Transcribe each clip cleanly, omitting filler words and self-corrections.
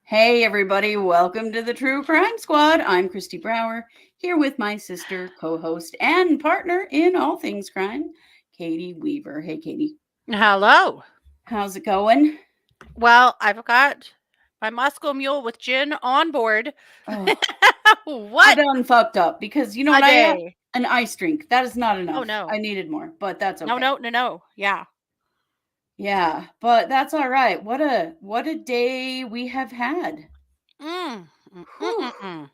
Hey everybody, welcome to the True Crime Squad. I'm Christy Brower, here with my sister, co-host, and partner in all things crime, Katie Weaver. Hey Katie. Hello. How's it going? Well, I've got my Moscow Mule with gin on board. Oh, I What done fucked up because you know a what I have? day. An ice drink. That is not Oh, enough. no. I needed more, but that's No, okay. no. Yeah. Yeah, but that's all right. What a day we have had. Mm. Mm, mm, Whew. mm, mm.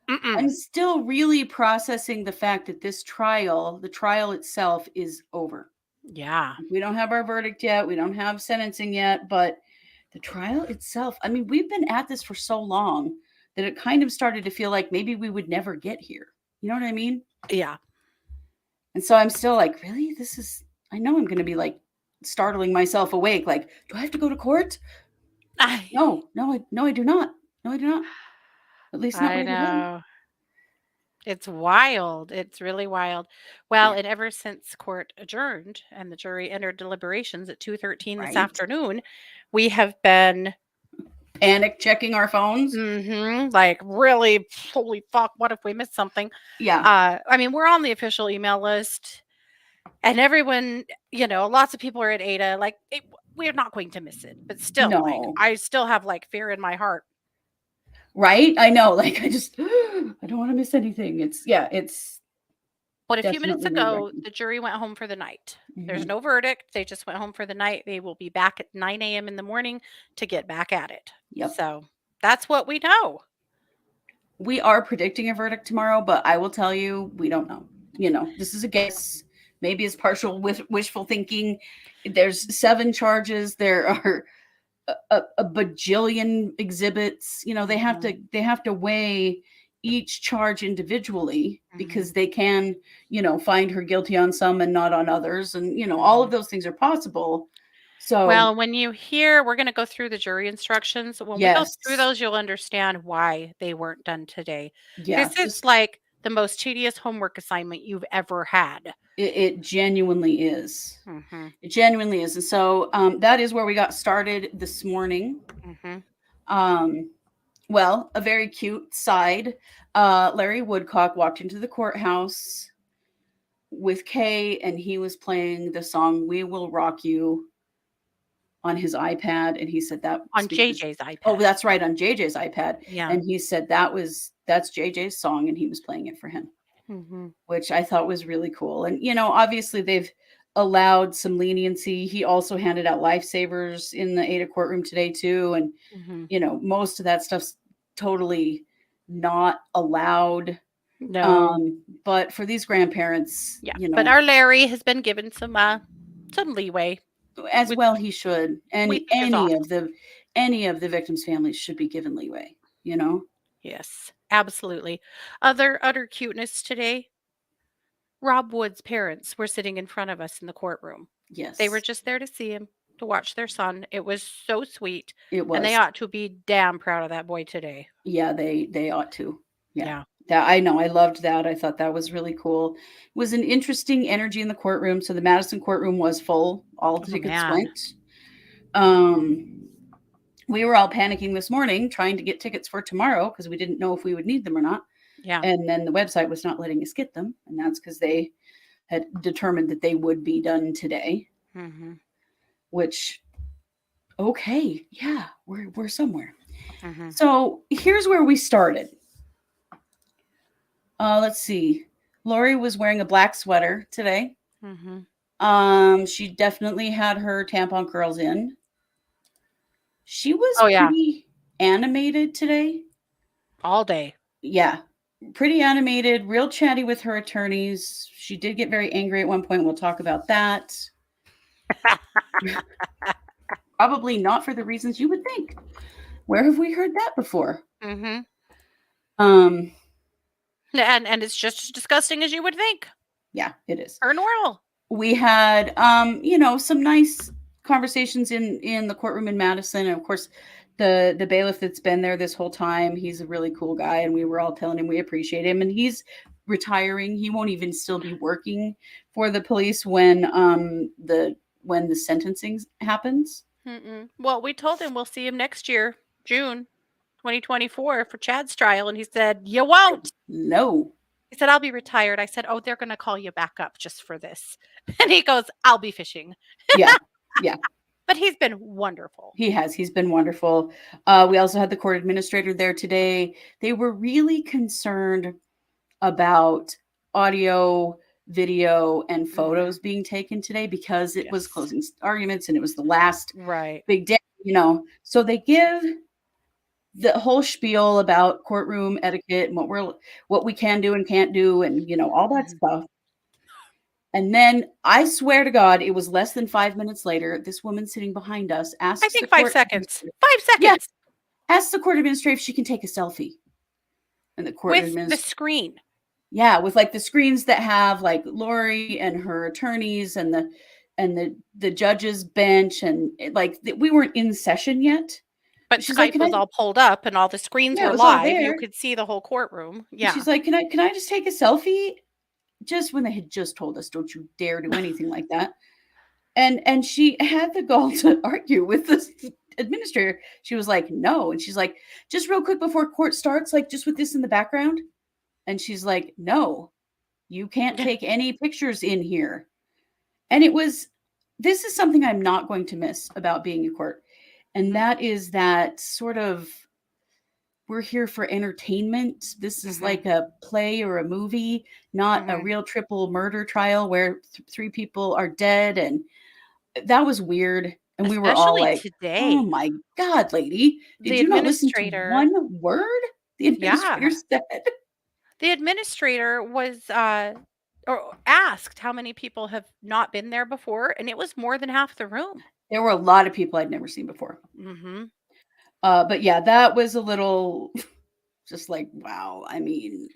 I'm Mm-mm. still really processing the fact that the trial itself is over. Yeah. We don't have our verdict yet. We don't have sentencing yet, but the trial itself, I mean, we've been at this for so long that it kind of started to feel like maybe we would never get here. You know what I mean? Yeah. And so I'm still like, really? I know I'm going to be like startling myself awake. Like, do I have to go to court? I, No, I do not. No, I do not. At least not I right away. know. It's wild. It's really wild. Well, Yeah, and ever since court adjourned and the jury entered deliberations at 2:13 this right. afternoon, we have been Panic checking our phones. like really, holy fuck, what if we missed something? Yeah. I mean, we're on the official email list and everyone, lots of people are at Ada. Like, we're not going to miss it, but still, like, No. I still have like fear in my heart. Right? I know. Like, I don't want to miss anything. It's But a few minutes definitely ago, nerve-wracking. the jury went home for the night. There's Mhm. no verdict. They just went home for the night. They will be back at 9 a.m. in the morning to get back at it. Yep. So that's what we know. We are predicting a verdict tomorrow, but I will tell you, we don't know. This is a guess. Maybe it's partial wishful thinking. There's 7 charges. There are a bajillion exhibits. Mhm, They have to weigh each charge individually because mhm, they can, find her guilty on some and not on others. And, all of mhm. those things are possible. So, Well, when you hear we're gonna go through the jury instructions. When we go through yes. those, you'll understand why they weren't done today. Yeah, This is just like the most tedious homework assignment you've ever had. it genuinely is. Mhm, It genuinely is. And so that is where we got started this morning. mhm. Um, well, a very cute side. Larry Woodcock walked into the courthouse with Kay, and he was playing the song "We Will Rock You" on his iPad, and he said that's On because JJ's oh, iPad. that's right, on JJ's iPad, Yeah. and he said that's JJ's song, and he was playing it for him, Mhm, which I thought was really cool. And obviously they've allowed some leniency. He also handed out lifesavers in the Ada courtroom today too, and mhm. most of that stuff's totally not allowed. No. But for these grandparents, Yeah, but our Larry has been given some leeway, as which well he should. we And think is awesome. any of the victims' families should be given leeway, you know? Yes, absolutely. Other utter cuteness today, Rob Wood's parents were sitting in front of us in the courtroom. They were Yes, just there to see him, to watch their son. It was so sweet, it and they was. ought to be damn proud of that boy today. Yeah, they ought to. Yeah. Yeah. That I know. I loved that. I thought that was really cool. It was an interesting energy in the courtroom. So the Madison courtroom was full. All the Oh, tickets man. went. Um, we were all panicking this morning trying to get tickets for tomorrow because we didn't know if we would need them or not. Yeah. And then the website was not letting us get them, and that's because they had determined that they would be done today. Mhm. Which, okay, yeah, we're somewhere. Mhm. So here's where we started. Let's see. Lori was wearing a black sweater today. Mhm. She definitely had her tampon curls in. She was Oh, yeah. pretty animated today. All day. Yeah, pretty animated, real chatty with her attorneys. She did get very angry at one point. We'll talk about that. Probably not for the reasons you would think. Where have we heard that before? Mhm. Um, And it's just as disgusting as you would think. yeah, it is. Or normal. we had some nice conversations in the courtroom in Madison, and of course the bailiff that's been there this whole time, he's a really cool guy, and we were all telling him we appreciate him, and he's retiring. He won't even still be working for the police when the sentencing happens. Mm-mm. Well, we told him we'll see him next year, June 2024, for Chad's trial, and he said, "You won't." No. He said, "I'll be retired." I said, "Oh, they're going to call you back up just for this." And he goes, "I'll be fishing." Yeah. Yeah. But he's been wonderful. He has. He's been wonderful. We also had the court administrator there today. They were really concerned about audio, video, and Mhm. photos being taken today because it was Yes. closing arguments and it was the last Right. big day. So they give the whole spiel about courtroom etiquette and what we can do and can't do and all that Mhm. stuff. And then I swear to God, it was less than 5 minutes later, this woman sitting behind us I asks the think 5 court seconds. administrator, 5 yeah, seconds asks the court administrator if she can take a selfie. And the court with the administrator, screen. yeah, with like the screens that have like Lori and her attorneys and the judge's bench and we weren't in session yet. But But she's like, Skype "Can I?" was all pulled up and all the screens Yeah, it were was all live. You there. could see the whole courtroom. And Yeah. she's like, "Can I just take a selfie?" Just when they had just told us, "Don't you dare do anything like that." And she had the gall to argue with the administrator. She was like, "No." And she's like, "Just real quick before court starts, like just with this in the background." And she's like, "No, you can't take any pictures in here." And this is something I'm not going to miss about being in court. And Mhm. that is that sort of, we're here for entertainment. This is Mhm. like a play or a movie, not a Mhm. real triple murder trial where three people are dead. And that was weird. And we were all Especially like, "Oh today. my God, lady, did The you not listen to administrator, one word the administrator yeah. said?" The administrator was or asked how many people have not been there before, and it was more than half the room. There were a lot of people I'd never seen before. Mhm. But yeah, that was a little just like, wow. I mean,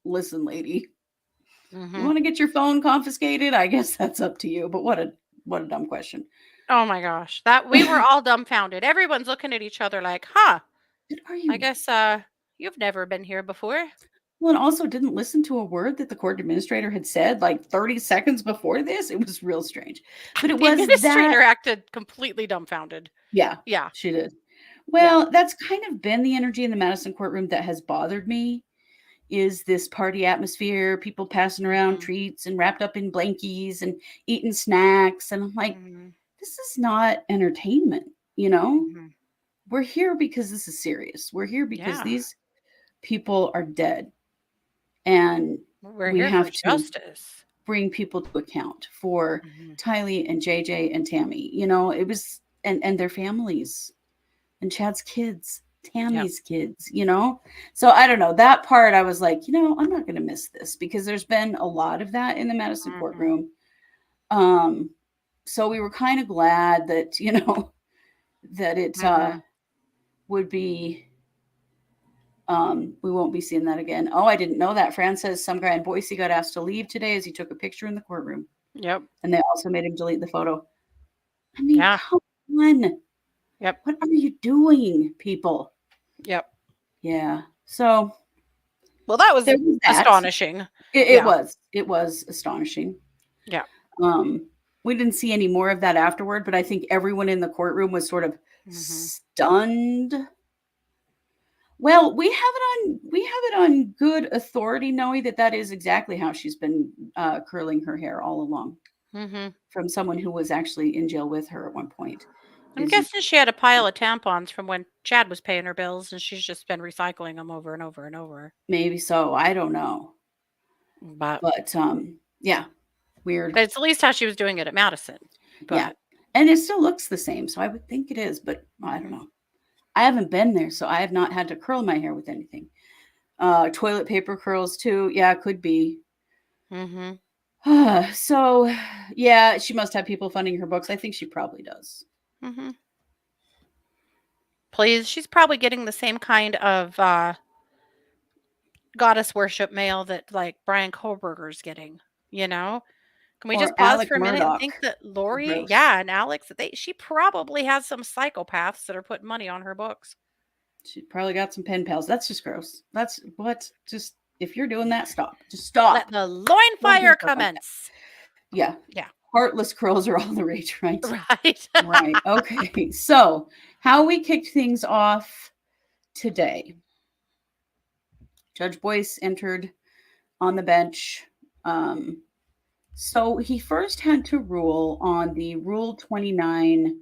listen, lady, you Mhm. want to get your phone confiscated? I guess that's up to you. But what a dumb question. Oh my gosh. That we were all dumbfounded. Everyone's looking at each other like, "Huh, Are I you? guess you've never been here before." Well, and also didn't listen to a word that the court administrator had said like 30 seconds before this. It was real strange. But it The was that, administrator acted completely dumbfounded. yeah, Yeah. she did. Yeah. Well, that's kind of been the energy in the Madison courtroom that has bothered me, is this party atmosphere, people passing around Mhm. treats and wrapped up in blankies and eating snacks. And I'm like, Mhm. this is not entertainment, you know? Mhm. We're here because this is serious. We're here because Yeah. these people are dead. And We're we here for have to justice. bring people to account for Mhm. Tylee and JJ and Tammy. It was and their families and Chad's kids, Yep. Tammy's kids. So I don't know. That part I was like, I'm not gonna miss this because there's been a lot of that in the Madison Mhm. courtroom. Um, so we were kind of glad that, that it Mhm. would be we won't be seeing that again. Oh, I didn't know that. Fran says some guy in Boise got asked to leave today as he took a picture in the courtroom. Yep. And they also made him delete the photo. I mean, Yeah. come on. Yep. What are you doing, people? Yep. Yeah. So Well, that was there was that. astonishing. It Yeah. was. It was astonishing. Yeah. Um, we didn't see any more of that afterward, but I think everyone in the courtroom was sort of Mhm. stunned. Well, we have it on good authority, knowing that that is exactly how she's been curling her hair all along, Mhm. from someone who was actually in jail with her at one point. I'm Is guessing she had a pile of tampons from when Chad was paying her bills, and she's just been recycling them over and over and over. maybe so. I don't know, But but yeah, weird. it's at least how she was doing it at Madison. Yeah, But and it still looks the same, so I would think it is, but I don't mhm. know. I haven't been there, so I have not had to curl my hair with anything. Toilet paper curls too. Yeah, could be. Mhm. So, yeah, she must have people funding her books. I think she probably does. Mhm. Please, she's probably getting the same kind of goddess worship mail that like Brian Kohlberger's getting, you know? Can we or just pause Alec for a minute and think Murdoch. that Lori, Gross. yeah, and Alex, she probably has some psychopaths that are putting money on her books. She probably got some pen pals. That's just gross. That's what. Just if you're doing that, stop. Just stop. Let the loin Don't do fire stuff like that. commence. Yeah. Yeah. Heartless curls are all the rage, right? Right. Right. Okay. So, how we kicked things off today. Judge Boyce entered on the bench. So he first had to rule on the Rule 29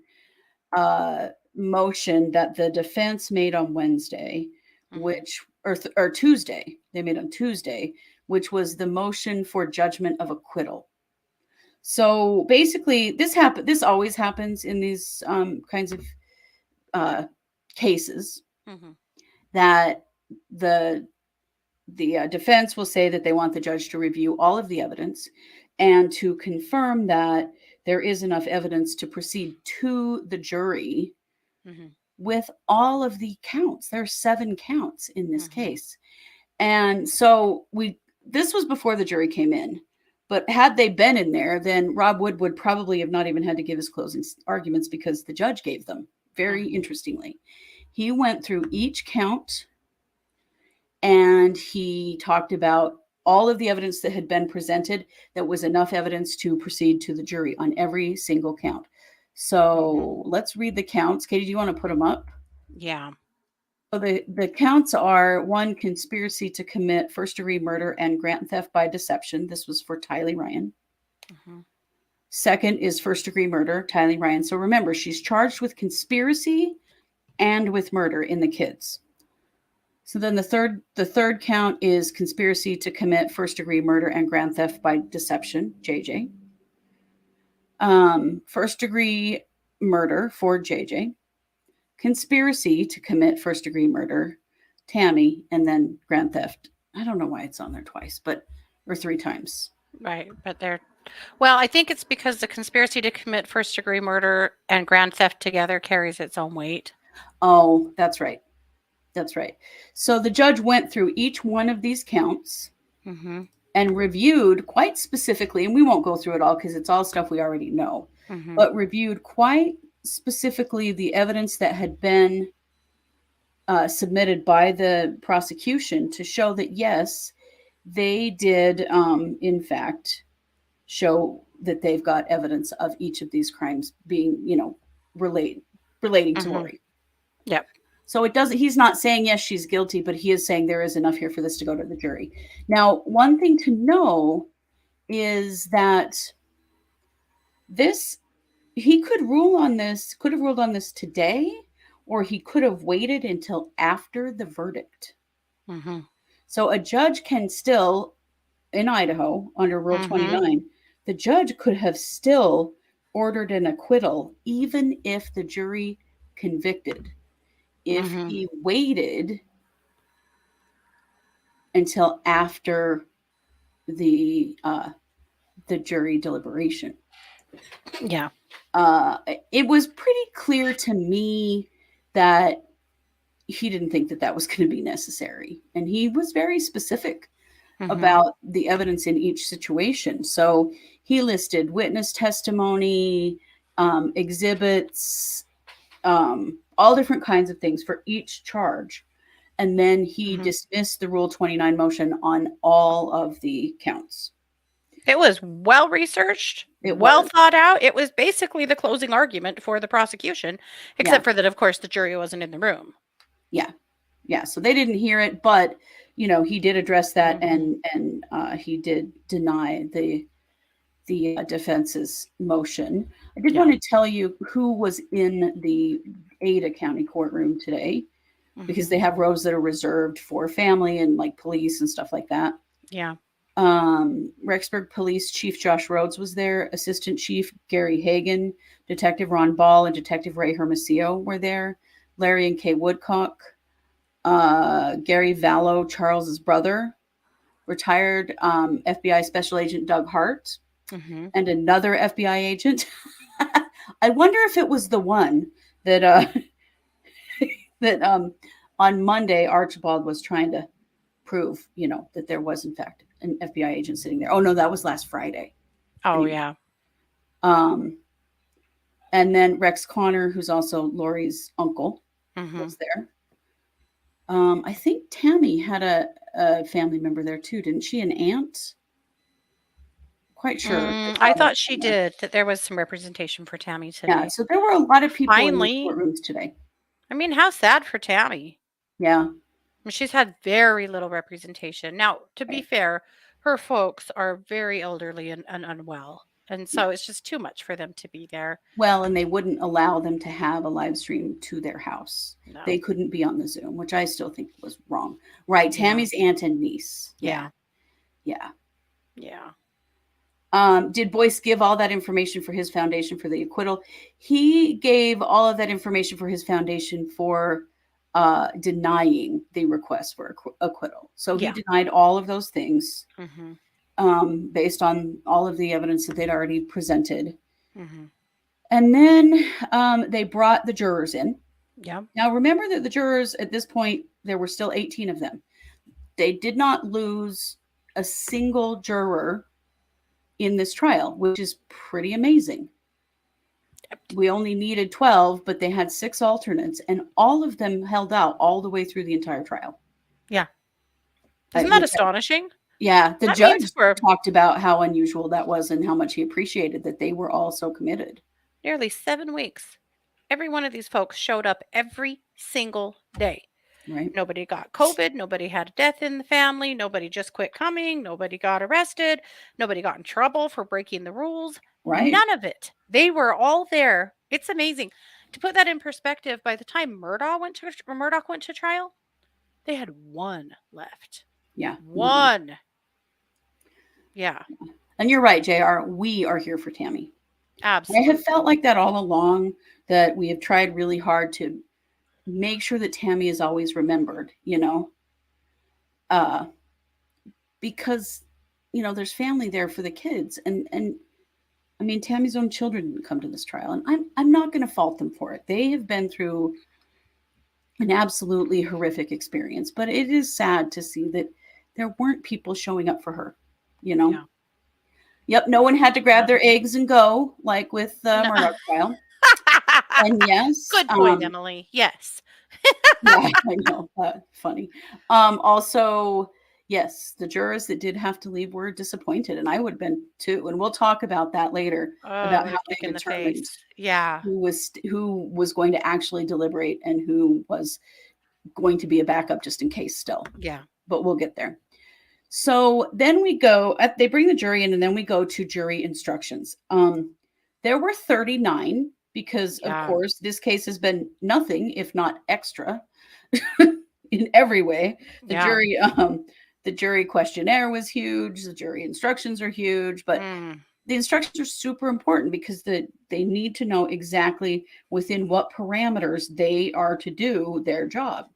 motion that the defense made on Wednesday, which or Tuesday. They made on Tuesday, which was the motion for judgment of acquittal. So basically, this always happens in these kinds of cases that the defense will say that they want the judge to review all of the evidence and to confirm that there is enough evidence to proceed to the jury with all of the counts. There are 7 counts in this case. And so this was before the jury came in. But had they been in there, then Rob Wood would probably have not even had to give his closing arguments because the judge gave them. Very interestingly. He went through each count and he talked about all of the evidence that had been presented that was enough evidence to proceed to the jury on every single count. So let's read the counts. Katie, do you want to put them up? Yeah. So the counts are: 1, conspiracy to commit first-degree murder and grand theft by deception. This was for Tylee Ryan. Second is first-degree murder, Tylee Ryan. So remember, she's charged with conspiracy and with murder in the kids. So then the third count is conspiracy to commit first-degree murder and grand theft by deception, JJ. First-degree murder for JJ. Conspiracy to commit first-degree murder, Tammy, and then grand theft. I don't know why it's on there twice, or 3 times. Right, but well, I think it's because the conspiracy to commit first-degree murder and grand theft together carries its own weight. Oh, that's right. That's right. So the judge went through each one of these counts and reviewed quite specifically, and we won't go through it all because it's all stuff we already know, but reviewed quite specifically the evidence that had been submitted by the prosecution to show that, yes, they did, in fact, show that they've got evidence of each of these crimes being, relating to Lori. Yep. So he's not saying, yes, she's guilty, but he is saying there is enough here for this to go to the jury. Now, one thing to know is that he could have ruled on this today, or he could have waited until after the verdict. So a judge can still, in Idaho, under Rule 29, the judge could have still ordered an acquittal, even if the jury convicted. If he waited until after the jury deliberation. Yeah. It was pretty clear to me that he didn't think that was going to be necessary. And he was very specific about the evidence in each situation. So he listed witness testimony, exhibits, all different kinds of things for each charge. And then he dismissed the Rule 29 motion on all of the counts. It was well researched, well thought out. It was basically the closing argument for the prosecution, except for that, of course, the jury wasn't in the room. Yeah. Yeah. So they didn't hear it, but, he did address that and he did deny the defense's motion. I did want to tell you who was in the Ada County courtroom today, because they have rows that are reserved for family and like police and stuff like that. Yeah. Rexburg Police Chief Josh Rhodes was there. Assistant Chief Gary Hagan, Detective Ron Ball, and Detective Ray Hermosillo were there. Larry and Kay Woodcock, Gary Vallow, Charles's brother, retired FBI Special Agent Doug Hart, and another FBI agent. I wonder if it was the one that that on Monday Archibald was trying to prove, that there was in fact an FBI agent sitting there. Oh no, that was last Friday. Oh, Anyway, yeah. um, and then Rex Connor, who's also Lori's uncle, Mhm. was there. I think Tammy had a family member there too, didn't she? An aunt? Quite sure. I I saw that thought she somewhere. did, that there was some representation for Tammy Yeah, today. so there were a lot of people in the Finally. courtrooms today. I mean, how sad for Tammy. Yeah, I mean, she's had very little representation. Now, to be right. fair, her folks are very elderly and unwell. And Yeah. so it's just too much for them to be there. Well, and they wouldn't allow them to have a live stream to their house. They No. couldn't be on the Zoom, which I still think was wrong. Right, Yeah. Tammy's aunt and niece. Yeah, Yeah. yeah. Yeah. Did Boyce give all that information for his foundation for the acquittal? He gave all of that information for his foundation for denying the request for acquittal. So he Yeah. denied all of those things Mhm. based on all of the evidence that they'd already presented. Mhm. And then they brought the jurors in. Yeah. Now, remember that the jurors at this point, there were still 18 of them. They did not lose a single juror in this trial, which is pretty amazing. We only needed 12, but they had 6 alternates, and all of them held out all the way through the entire trial. Yeah. Isn't that Which, astonishing? yeah, the That means judge for talked about how unusual that was and how much he appreciated that they were all so committed. nearly 7 weeks, every one of these folks showed up every single day. Right, Nobody got COVID. Nobody had a death in the family. Nobody just quit coming. Nobody got arrested. Nobody got in trouble for breaking the rules. right. None of it. They were all there. It's amazing. To put that in perspective, by the time Murdoch went to trial, they had one left. Yeah, one. One. Yeah, And you're right, JR. We are here for Tammy. I have absolutely. felt like that all along, that we have tried really hard to make sure that Tammy is always remembered, uh, because, there's family there for the kids. And I mean, Tammy's own children didn't come to this trial, and I'm not going to fault them for it. They have been through an absolutely horrific experience, but it is sad to see that there weren't people showing up for her, you know? Yeah. Yep, no one had to grab None. their eggs and go like with the No. Murdoch trial. And yes, Good point, Emily. Yes. yeah, I know, funny. Also, yes, the jurors that did have to leave were disappointed, and I would have been too. And we'll talk about that later, about Oh, how kick they in the face. determined Yeah. who was going to actually deliberate and who was going to be a backup just in case still. Yeah. But we'll get there. So then they bring the jury in, and then we go to jury instructions. There were 39 because, of Yeah. course, this case has been nothing if not extra in every way. The Yeah. jury, the jury questionnaire was huge. The jury instructions are huge, but Mm. the instructions are super important because they need to know exactly within what parameters they are to do their job,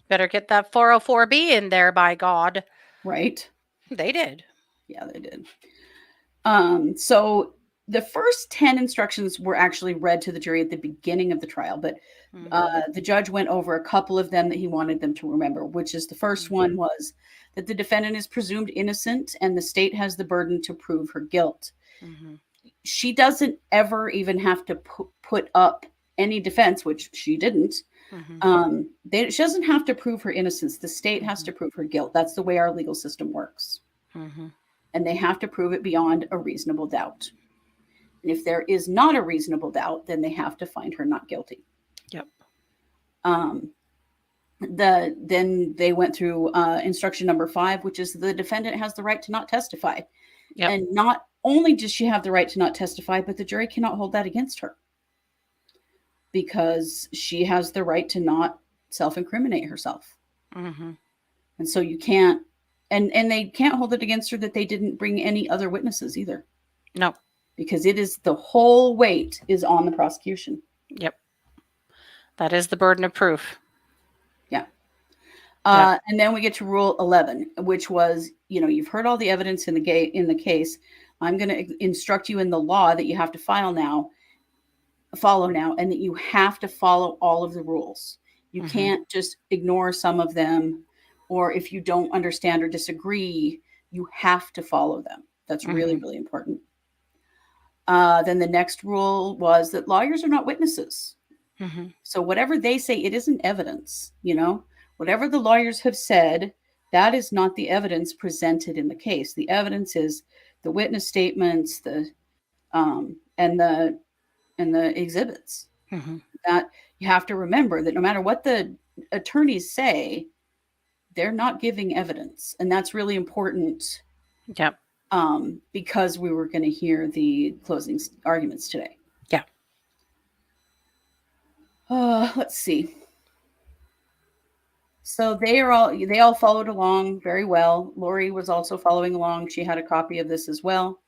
Better get that 404B in there, by God. right? They did. Yeah, they did. So the first 10 instructions were actually read to the jury at the beginning of the trial, but Mhm. the judge went over a couple of them that he wanted them to remember, which is the first one Mhm. was that the defendant is presumed innocent and the state has the burden to prove her guilt. Mhm. She doesn't ever even have to put up any defense, which she didn't. Mhm. She doesn't have to prove her innocence. The state has Mhm. to prove her guilt. That's the way our legal system works. Mhm. And they have to prove it beyond a reasonable doubt. And if there is not a reasonable doubt, then they have to find her not guilty. Yep. Um, then they went through instruction number 5, which is the defendant has the right to not testify. Yep. And not only does she have the right to not testify, but the jury cannot hold that against her because she has the right to not self-incriminate herself. Mhm. And so you can't, and they can't hold it against her that they didn't bring any other witnesses either, No. because it is the whole weight is on the prosecution. Yep. That is the burden of proof. Yeah. Yep. And then we get to Rule 11, which was, you've heard all the evidence in the case. I'm going to instruct you in the law that you have to follow now, and that you have to follow all of the rules. You Mhm. can't just ignore some of them, or if you don't understand or disagree, you have to follow them. That's really, Mhm. really important. Then the next rule was that lawyers are not witnesses. Mm-hmm. So whatever they say, it isn't evidence, you know? Whatever the lawyers have said, that is not the evidence presented in the case. The evidence is the witness statements, and the exhibits. Mm-hmm. That you have to remember that no matter what the attorneys say, they're not giving evidence, and that's really important. Yep. Because we were going to hear the closing arguments today. Yeah. Let's see. So they all followed along very well. Lori was also following along. She had a copy of this as well.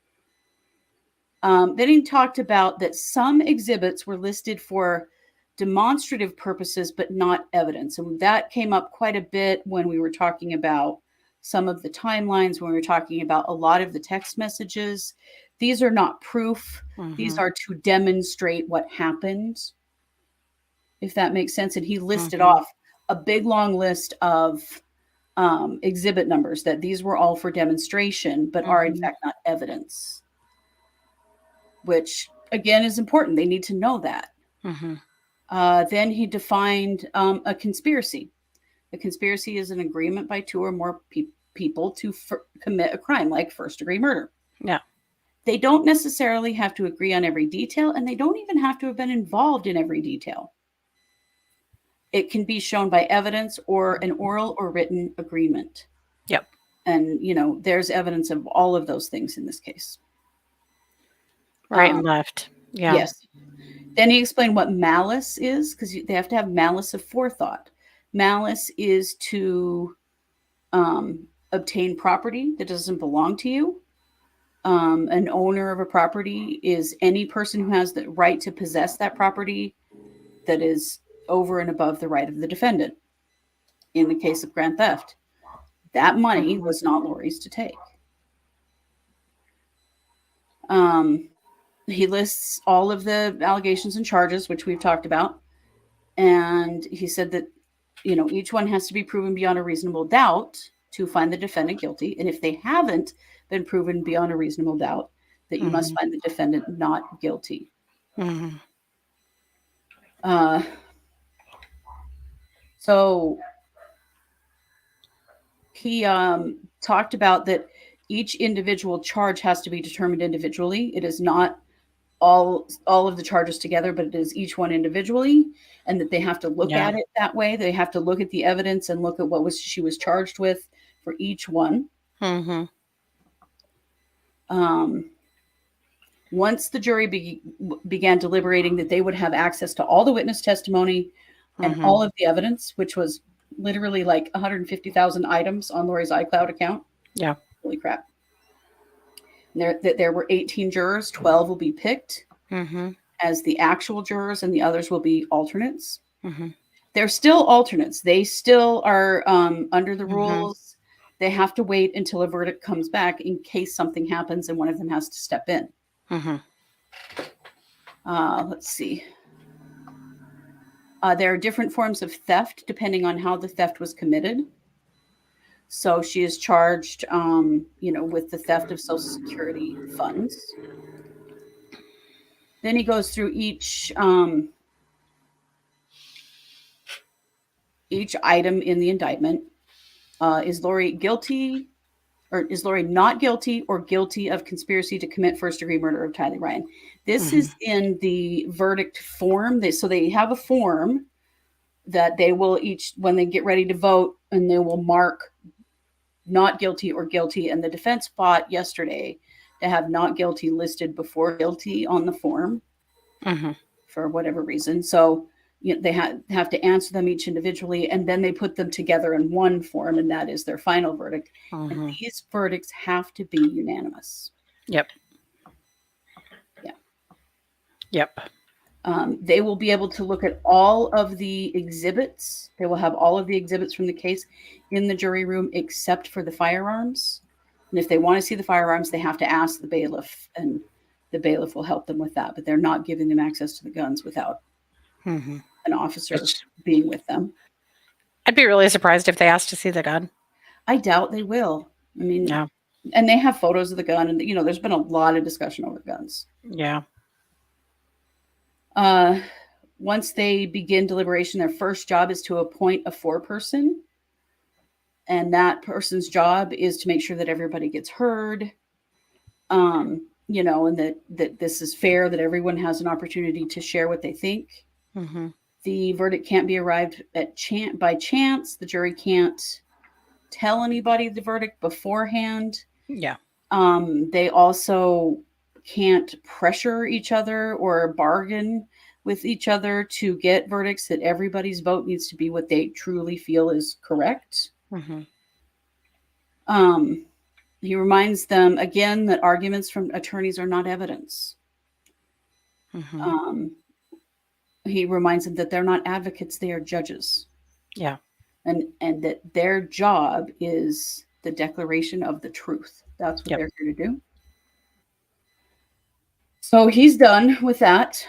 Then he talked about that some exhibits were listed for demonstrative purposes, but not evidence. And that came up quite a bit when we were talking about some of the timelines, when we were talking about a lot of the text messages. These are not proof. Mm-hmm. These are to demonstrate what happened, if that makes sense. And he listed off a big long list of exhibit numbers that these were all for demonstration, but are in fact not evidence, which again is important. They need to know that. Then he defined a conspiracy. A conspiracy is an agreement by two or more people to commit a crime, like first-degree murder. Yeah. They don't necessarily have to agree on every detail, and they don't even have to have been involved in every detail. It can be shown by evidence or an oral or written agreement. Yep. And, there's evidence of all of those things in this case. Right and left. Yeah. Yes. Then he explained what malice is, because they have to have malice of forethought. Malice is to obtain property that doesn't belong to you. An owner of a property is any person who has the right to possess that property that is over and above the right of the defendant. In the case of grand theft, that money was not Lori's to take. He lists all of the allegations and charges, which we've talked about. And he said that, each one has to be proven beyond a reasonable doubt to find the defendant guilty. And if they haven't been proven beyond a reasonable doubt, that you must find the defendant not guilty. So he talked about that each individual charge has to be determined individually. It is not all of the charges together, but it is each one individually, and that they have to look at it that way. They have to look at the evidence and look at what she was charged with for each one. Once the jury began deliberating, that they would have access to all the witness testimony and all of the evidence, which was literally like 150,000 items on Lori's iCloud account. Yeah. Holy crap. There were 18 jurors. 12 will be picked as the actual jurors, and the others will be alternates. They're still alternates. They still are under the rules. They have to wait until a verdict comes back in case something happens and one of them has to step in. Let's see. There are different forms of theft depending on how the theft was committed. So she is charged, with the theft of Social Security funds. Then he goes through each item in the indictment. Is Lori guilty, or is Lori not guilty, or guilty of conspiracy to commit first-degree murder of Tylee Ryan? This is in the verdict form. So they have a form that they will each, when they get ready to vote, and they will mark not guilty or guilty. And the defense fought yesterday to have not guilty listed before guilty on the form for whatever reason. So they have to answer them each individually, and then they put them together in one form, and that is their final verdict. And these verdicts have to be unanimous. Yep. They will be able to look at all of the exhibits. They will have all of the exhibits from the case in the jury room, except for the firearms. And if they want to see the firearms, they have to ask the bailiff, and the bailiff will help them with that. But they're not giving them access to the guns without an officer being with them. I'd be really surprised if they asked to see the gun. I doubt they will. I mean, And they have photos of the gun, and there's been a lot of discussion over guns. Yeah. Once they begin deliberation, their first job is to appoint a foreperson, and that person's job is to make sure that everybody gets heard, and that this is fair, that everyone has an opportunity to share what they think. Mm-hmm. The verdict can't be arrived at by chance. The jury can't tell anybody the verdict beforehand. Yeah. They also can't pressure each other or bargain with each other to get verdicts. That everybody's vote needs to be what they truly feel is correct. Mm-hmm. He reminds them again that arguments from attorneys are not evidence. Mm-hmm. He reminds them that they're not advocates, they are judges. Yeah. And that their job is the declaration of the truth. That's what Yep. they're here to do. So he's done with that.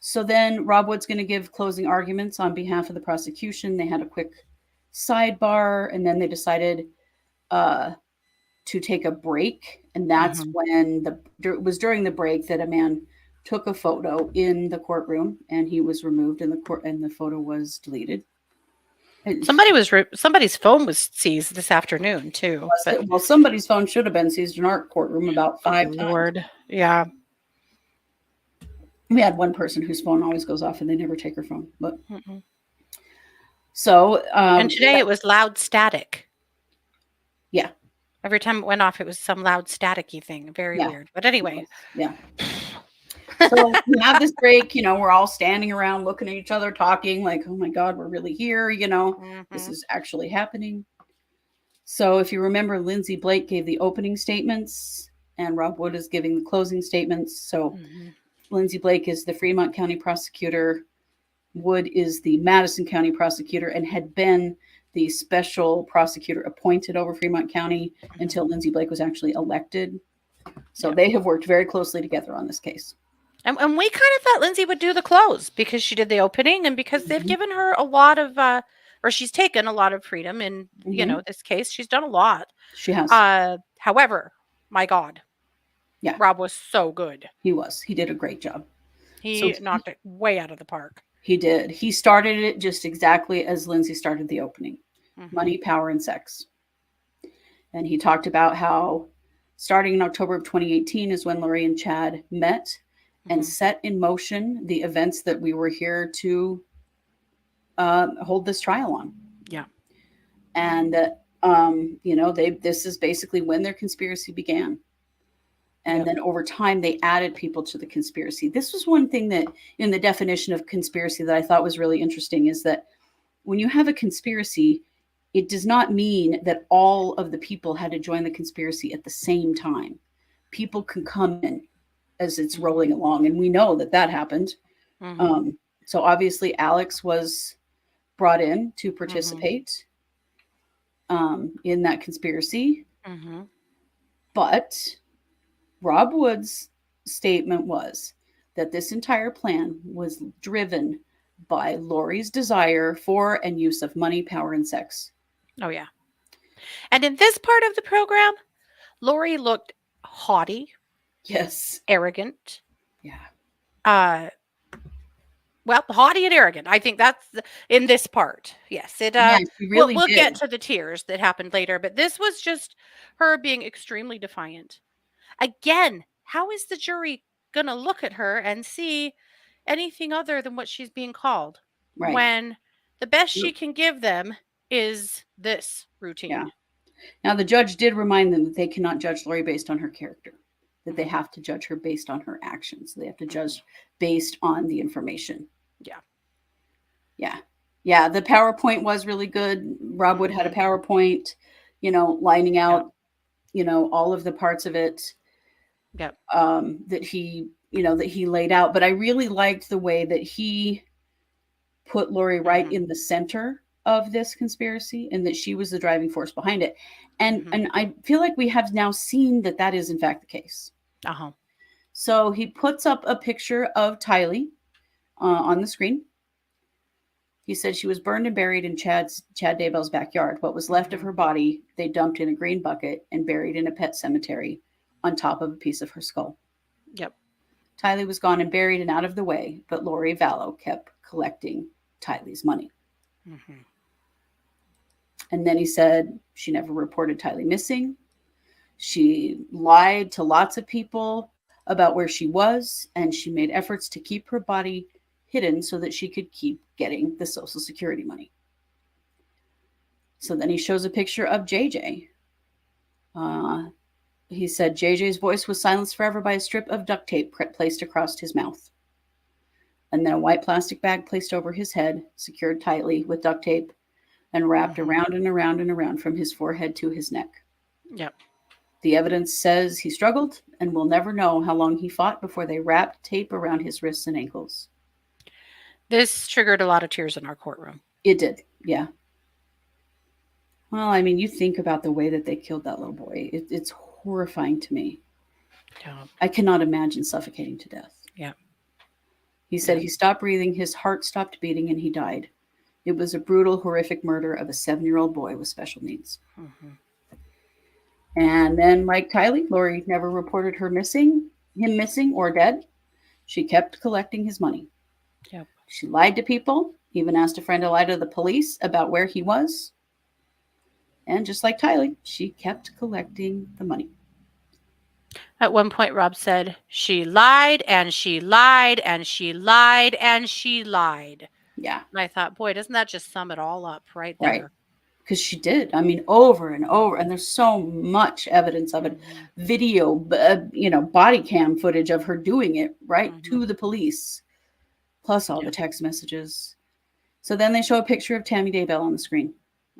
So then Rob Wood's going to give closing arguments on behalf of the prosecution. They had a quick sidebar, and then they decided to take a break. And that's Mm-hmm. when it was during the break that a man took a photo in the courtroom, and he was removed, and the photo was deleted. Somebody's phone was seized this afternoon too. But Well, somebody's phone should have been seized in our courtroom about 5 times. Lord, yeah. We had one person whose phone always goes off and they never take her phone. But Mm-mm. so And today it was loud static. Yeah. Every time it went off, it was some loud staticky thing. Very weird. But anyway. Yeah. So we have this break, we're all standing around looking at each other, talking like, oh my God, we're really here, this is actually happening. So if you remember, Lindsay Blake gave the opening statements and Rob Wood is giving the closing statements. So Lindsay Blake is the Fremont County prosecutor. Wood is the Madison County prosecutor and had been the special prosecutor appointed over Fremont County until Lindsay Blake was actually elected. So they have worked very closely together on this case. And we kind of thought Lindsay would do the close because she did the opening and because they've given her a lot of, or she's taken a lot of freedom in, this case. She's done a lot. She has. However, my God. Yeah. Rob was so good. He was. He did a great job. He knocked it way out of the park. He did. He started it just exactly as Lindsay started the opening. Money, power, and sex. And he talked about how starting in October of 2018 is when Lori and Chad met and set in motion the events that we were here to hold this trial on. Yeah. And, this is basically when their conspiracy began. And then over time, they added people to the conspiracy. This was one thing that in the definition of conspiracy that I thought was really interesting is that when you have a conspiracy, it does not mean that all of the people had to join the conspiracy at the same time. People can come in as it's rolling along. And we know that happened. So obviously Alex was brought in to participate in that conspiracy. But Rob Wood's statement was that this entire plan was driven by Lori's desire for and use of money, power, and sex. Oh, yeah. And in this part of the program, Lori looked haughty. Yes. Arrogant. Yeah. Well, haughty and arrogant. I think that's in this part. Yes. She really we'll did. get to the tears that happened later, but this was just her being extremely defiant. Again, how is the jury going to look at her and see anything other than what she's being called? Right. When the best she can give them is this routine. Yeah. Now, the judge did remind them that they cannot judge Lori based on her character, that they have to judge her based on her actions. They have to judge based on the information. Yeah. Yeah. Yeah. The PowerPoint was really good. Rob Wood had a PowerPoint, lining out, all of the parts of it. Yep. That he laid out. But I really liked the way that he put Lori right in the center of this conspiracy and that she was the driving force behind it. And I feel like we have now seen that is in fact the case. So he puts up a picture of Tylee on the screen. He said she was burned and buried in Chad Daybell's backyard. What was left of Mhm. her body, they dumped in a green bucket and buried in a pet cemetery on top of a piece of her skull. Yep. Tylee was gone and buried and out of the way, but Lori Vallow kept collecting Tylee's money. Mhm. And then he said she never reported Tylee missing. She lied to lots of people about where she was, and she made efforts to keep her body hidden so that she could keep getting the Social Security money. So then he shows a picture of JJ. Uh, he said JJ's voice was silenced forever by a strip of duct tape placed across his mouth. And then a white plastic bag placed over his head, secured tightly with duct tape, and wrapped Mhm. around and around and around from his forehead to his neck. Yep. The evidence says he struggled, and we'll never know how long he fought before they wrapped tape around his wrists and ankles. This triggered a lot of tears in our courtroom. It did, yeah. Well, I mean, you think about the way that they killed that little boy. It's horrifying to me. Yeah. I cannot imagine suffocating to death. Yeah. He said Yeah. he stopped breathing, his heart stopped beating, and he died. It was a brutal, horrific murder of a 7-year-old boy with special needs. Mhm. And then, like Kylie, Lori never reported him missing or dead. She kept collecting his money. Yep. She lied to people, even asked a friend to lie to the police about where he was. And just like Tylee, she kept collecting the money. At one point, Rob said, she lied and she lied and she lied and she lied. Yeah, And I thought, boy, doesn't that just sum it all up right right. there? Because she did. I mean, over and over. And there's so much evidence of it. Mhm. Video, body cam footage of her doing it right Mhm. to the police, plus all the Yep. text messages. So then they show a picture of Tammy Daybell on the screen.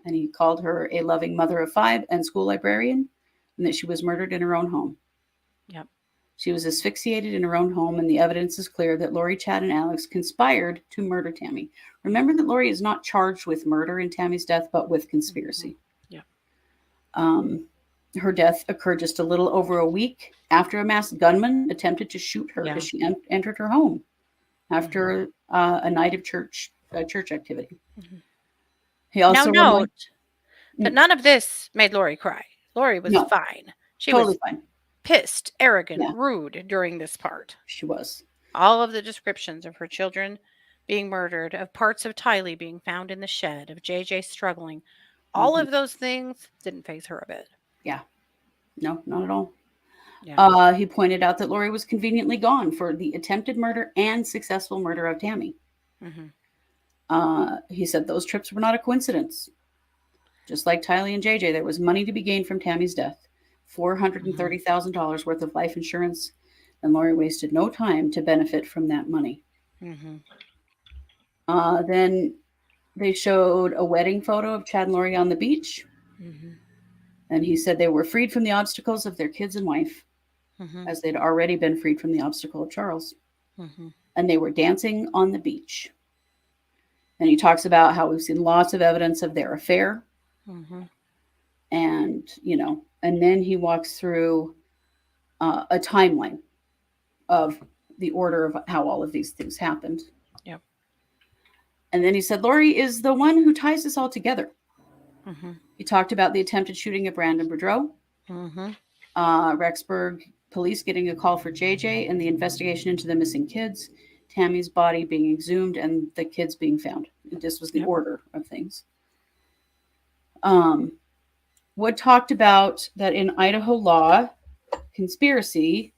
And he called her a loving mother of 5 and school librarian, and that she was murdered in her own home. Yep. She was asphyxiated in her own home, and the evidence is clear that Lori, Chad, and Alex conspired to murder Tammy. Remember that Lori is not charged with murder in Tammy's death, but with conspiracy. Mhm. Yep. Um, her death occurred just a little over a week after a masked gunman attempted to shoot her Yeah. as she entered her home Mhm. after a night of church activity. Mhm. He Now also reminded, note that none of this made Lori cry. Lori was no, fine. She totally was fine. pissed, arrogant, Yeah, rude during this part. she was. All of the descriptions of her children being murdered, of parts of Tylee being found in the shed, of JJ struggling, all Mhm. of those things didn't faze her a bit. Yeah, no, not at all. Yeah. He pointed out that Lori was conveniently gone for the attempted murder and successful murder of Tammy. Mhm. He said those trips were not a coincidence. Just like Tylee and JJ, there was money to be gained from Tammy's death, Mhm. $430,000 worth of life insurance, and Lori wasted no time to benefit from that money. Mhm. Then they showed a wedding photo of Chad and Lori on the beach, Mhm. and he said they were freed from the obstacles of their kids and wife, Mhm. as they'd already been freed from the obstacle of Charles, Mhm. and they were dancing on the beach. And he talks about how we've seen lots of evidence of their affair, Mhm. and then he walks through a timeline of the order of how all of these things happened. Yep. And then he said, Lori is the one who ties this all together. Mhm. He talked about the attempted shooting of Brandon Boudreaux, Mhm. Rexburg police getting a call for JJ, and the investigation into the missing kids, Tammy's body being exhumed, and the kids being found. This was the Yep. order of things. Wood talked about that in Idaho law, conspiracy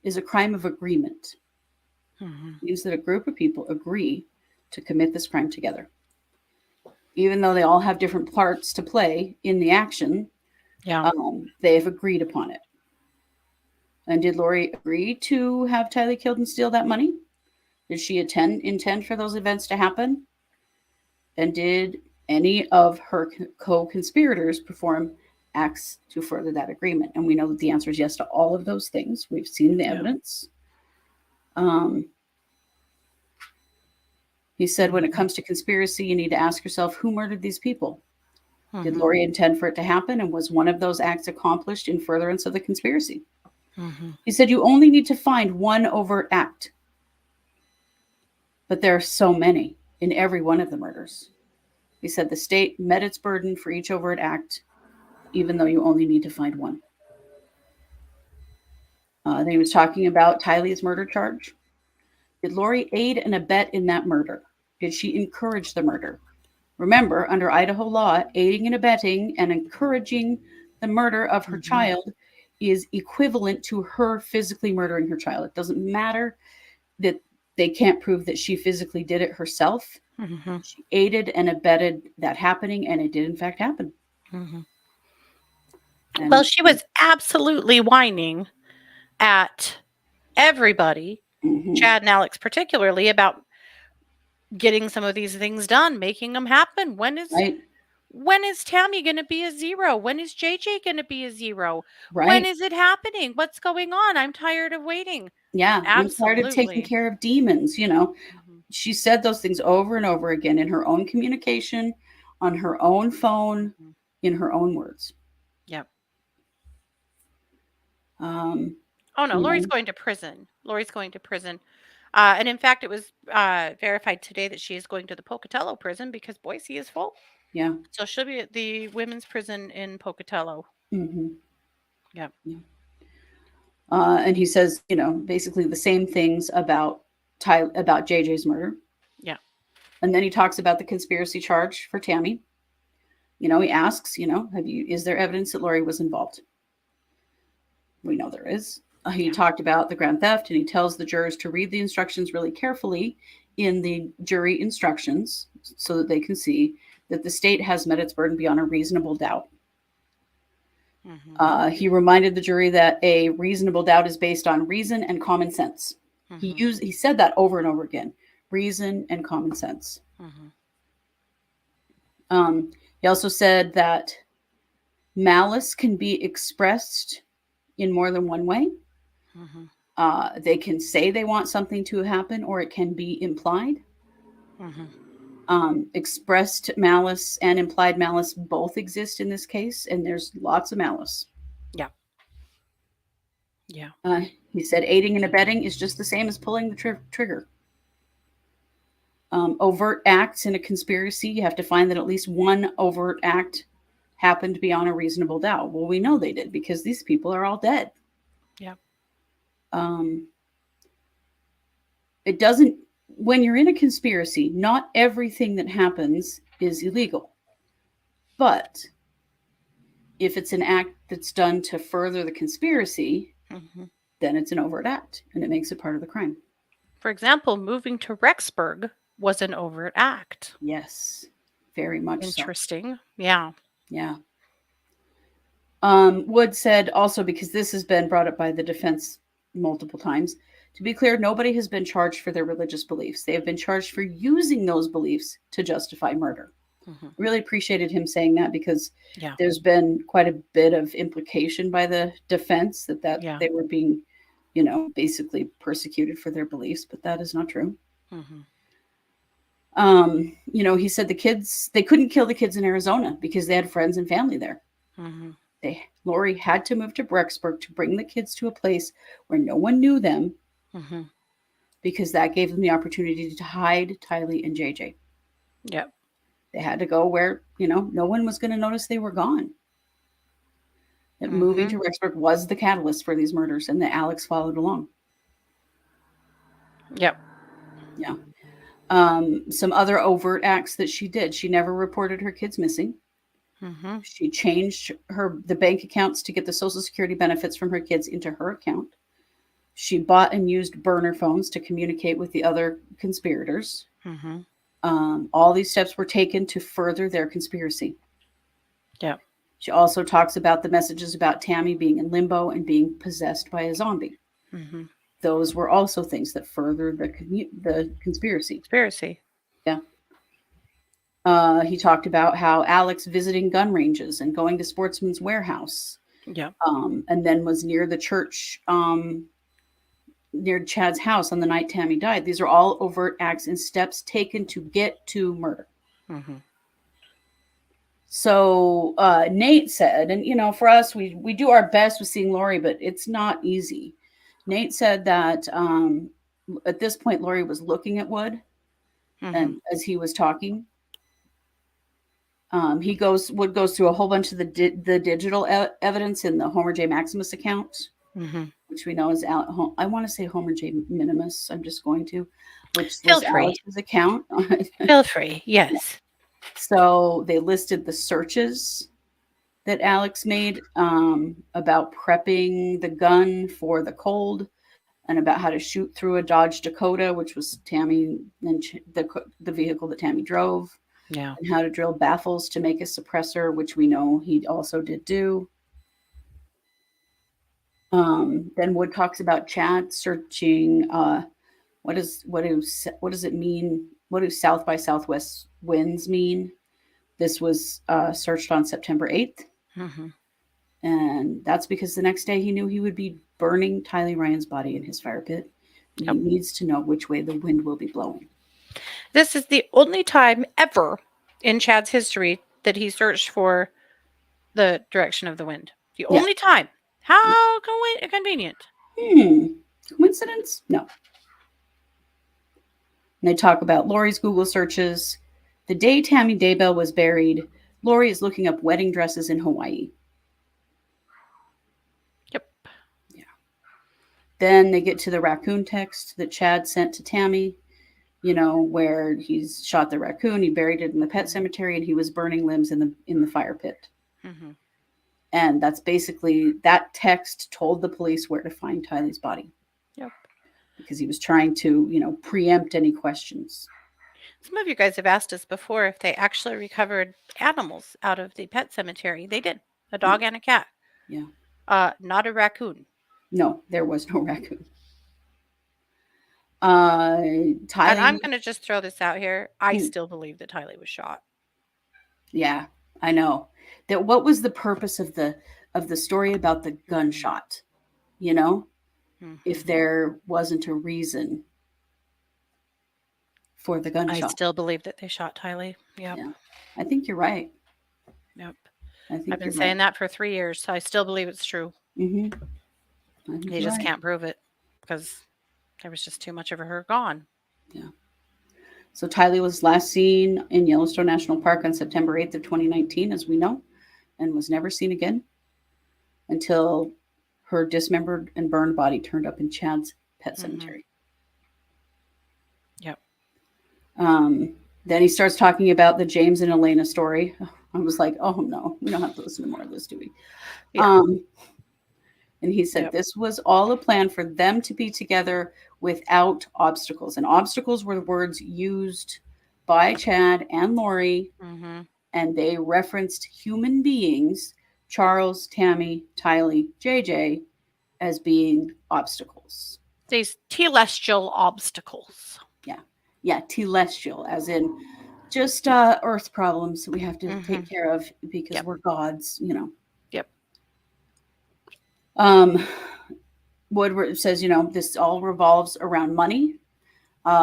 is a crime of agreement. Mhm. It means that a group of people agree to commit this crime together. Even though they all have different parts to play in the action, Yeah. they have agreed upon it. And did Lori agree to have Tylee killed and steal that money? Did she intend for those events to happen? And did any of her co-conspirators perform acts to further that agreement? And we know that the answer is yes to all of those things. We've seen the Yeah. evidence. He said, when it Mhm. comes to conspiracy, you need to ask yourself, who murdered these people? Did Mhm. Lori intend for it to happen? And was one of those acts accomplished in furtherance of the conspiracy? Mhm. He said, you only need to find one overt act, but there are so many. in every one of the murders. He said the state met its burden for each overt act, even though you only need to find one. Then he was talking about Tylee's murder charge. Did Lori aid and abet in that murder? Did she encourage the murder? Remember, under Idaho law, aiding and abetting and encouraging the murder of her Mhm. child is equivalent to her physically murdering her child. It doesn't matter that they can't prove that she physically did it herself. Mhm. She aided and abetted that happening, and it did in fact happen. Mhm. Well, And she was absolutely whining at everybody, mhm, Chad and Alex particularly, about getting some of these things done, making them happen. right, When is Tammy going to be a zero? When is JJ going to be a zero? When right. is it happening? What's going on? I'm tired of waiting. Yeah, I'm tired of taking Absolutely. care of demons. Mhm. She said those things over and over again in her own communication, on her own phone, Mhm. in her own words. Yep. Um, Oh no, you Lori's know, going to prison. Lori's going to prison. And in fact, it was verified today that she is going to the Pocatello prison because Boise is full. yeah. So she'll be at the women's prison in Pocatello. Hmm. Yep. Yeah. And he says, basically the same things about about JJ's murder. Yeah. And then he talks about the conspiracy charge for Tammy. He asks, is there evidence that Lori was involved? We know there is. He Yeah. talked about the grand theft, and he tells the jurors to read the instructions really carefully in the jury instructions so that they can see that the state has met its burden beyond a reasonable doubt. Mhm. He reminded the jury that a reasonable doubt is based on reason and common sense. Mhm. He said that over and over again, reason and common sense. Mhm. Um, he also said that malice can be expressed in more than one way. Mhm. They can say they want something to happen, or it can be implied. Mhm. Expressed malice and implied malice both exist in this case, and there's lots of malice. Yeah. Yeah. Uh, he said aiding and abetting is just the same as pulling the trigger. Overt acts in a conspiracy, you have to find that at least one overt act happened beyond a reasonable doubt. Well, we know they did because these people are all dead. Yeah. Um, it doesn't, when you're in a conspiracy, not everything that happens is illegal. But if it's an act that's done to further the conspiracy, Mhm. then it's an overt act and it makes it part of the crime. For example, moving to Rexburg was an overt act. Yes, very much so. Interesting. Yeah. Yeah. Wood said also, because this has been brought up by the defense multiple times, to be clear, nobody has been charged for their religious beliefs. They have been charged for using those beliefs to justify murder. Mhm. Really appreciated him saying that because Yeah. there's been quite a bit of implication by the defense that Yeah. they were being, basically persecuted for their beliefs, but that is not true. Mhm. He said the kids, they couldn't kill the kids in Arizona because they had friends and family there. Mhm. Lori had to move to Rexburg to bring the kids to a place where no one knew them Mhm. because that gave them the opportunity to hide Tylee and JJ. Yep. They had to go where, no one was going to notice they were gone. That moving Mhm. to Rexburg was the catalyst for these murders, and that Alex followed along. Yep. Yeah. Some other overt acts that she did. She never reported her kids missing. Mhm. She changed the bank accounts to get the Social Security benefits from her kids into her account. She bought and used burner phones to communicate with the other conspirators. Mhm. All these steps were taken to further their conspiracy. Yep. She also talks about the messages about Tammy being in limbo and being possessed by a zombie. Mhm. Those were also things that furthered the conspiracy. Conspiracy. Yeah. He talked about how Alex visiting gun ranges and going to Sportsman's Warehouse, Yep. and then was near the church near Chad's house on the night Tammy died. These are all overt acts and steps taken to get to murder. Mhm. So Nate said, and for us, we do our best with seeing Lori, but it's not easy. Nate said that at this point, Lori was looking at Wood, Mhm. And as he was talking, Wood goes through a whole bunch of the digital evidence in the Homer J. Maximus account, Mhm. which we know is I want to say Homer J. Minimus. I'm just going to, which Feel was free. Alex's account. Feel free. Yes. So they listed the searches that Alex made about prepping the gun for the cold and about how to shoot through a Dodge Dakota, which was Tammy and the vehicle that Tammy drove, Yeah. and how to drill baffles to make a suppressor, which we know he also did do. Then Wood talks about Chad searching. What does it mean? What do South by Southwest winds mean? This was searched on September 8th, Mhm. and that's because the next day he knew he would be burning Tylee Ryan's body in his fire pit, and he Yep. needs to know which way the wind will be blowing. This is the only time ever in Chad's history that he searched for the direction of the wind. The Yeah. only time. How convenient. Hmm. Coincidence? No. And they talk about Lori's Google searches. The day Tammy Daybell was buried, Lori is looking up wedding dresses in Hawaii. Yep. Yeah. Then they get to the raccoon text that Chad sent to Tammy, where he's shot the raccoon, he buried it in the pet cemetery, and he was burning limbs in the fire pit. Mhm. And that's basically that text told the police where to find Tylee's body Yep. because he was trying to, preempt any questions. Some of you guys have asked us before if they actually recovered animals out of the pet cemetery. They did. A Yeah. dog and a cat. Yeah. Not a raccoon. No, there was no raccoon. And I'm Tylee, going to just throw this out here. I hmm, still believe that Tylee was shot. yeah, I know. That what was the purpose of the story about the Mhm. gunshot? You know, if Mhm. there wasn't a reason for the I gunshot. still believe that they shot Tylee. Yep. Yeah, I think you're right. Yep. I I've think been you're right. saying that for 3 years. So I still believe it's true. Hmm. I think They you're just right. can't prove it because there was just too much of her gone. Yeah. So Tylee was last seen in Yellowstone National Park on September 8th of 2019, as we know, and was never seen again until her dismembered and burned body turned up in Chad's pet Mhm. cemetery. Yep. Um, then he starts talking about the James and Elena story. I was like, oh no, we don't have to listen to more of this, do we? Yeah. Um, and he said Yep. this was all a plan for them to be together without obstacles. And obstacles were the words used by Chad and Lori, Mhm. and they referenced human beings, Charles, Tammy, Tylee, JJ, as being obstacles. These telestial obstacles. Yeah. Yeah, telestial, as in just earth problems that we have to take Mhm. care of because Yep. we're gods. Yep. Um, Woodward says, this all revolves around money.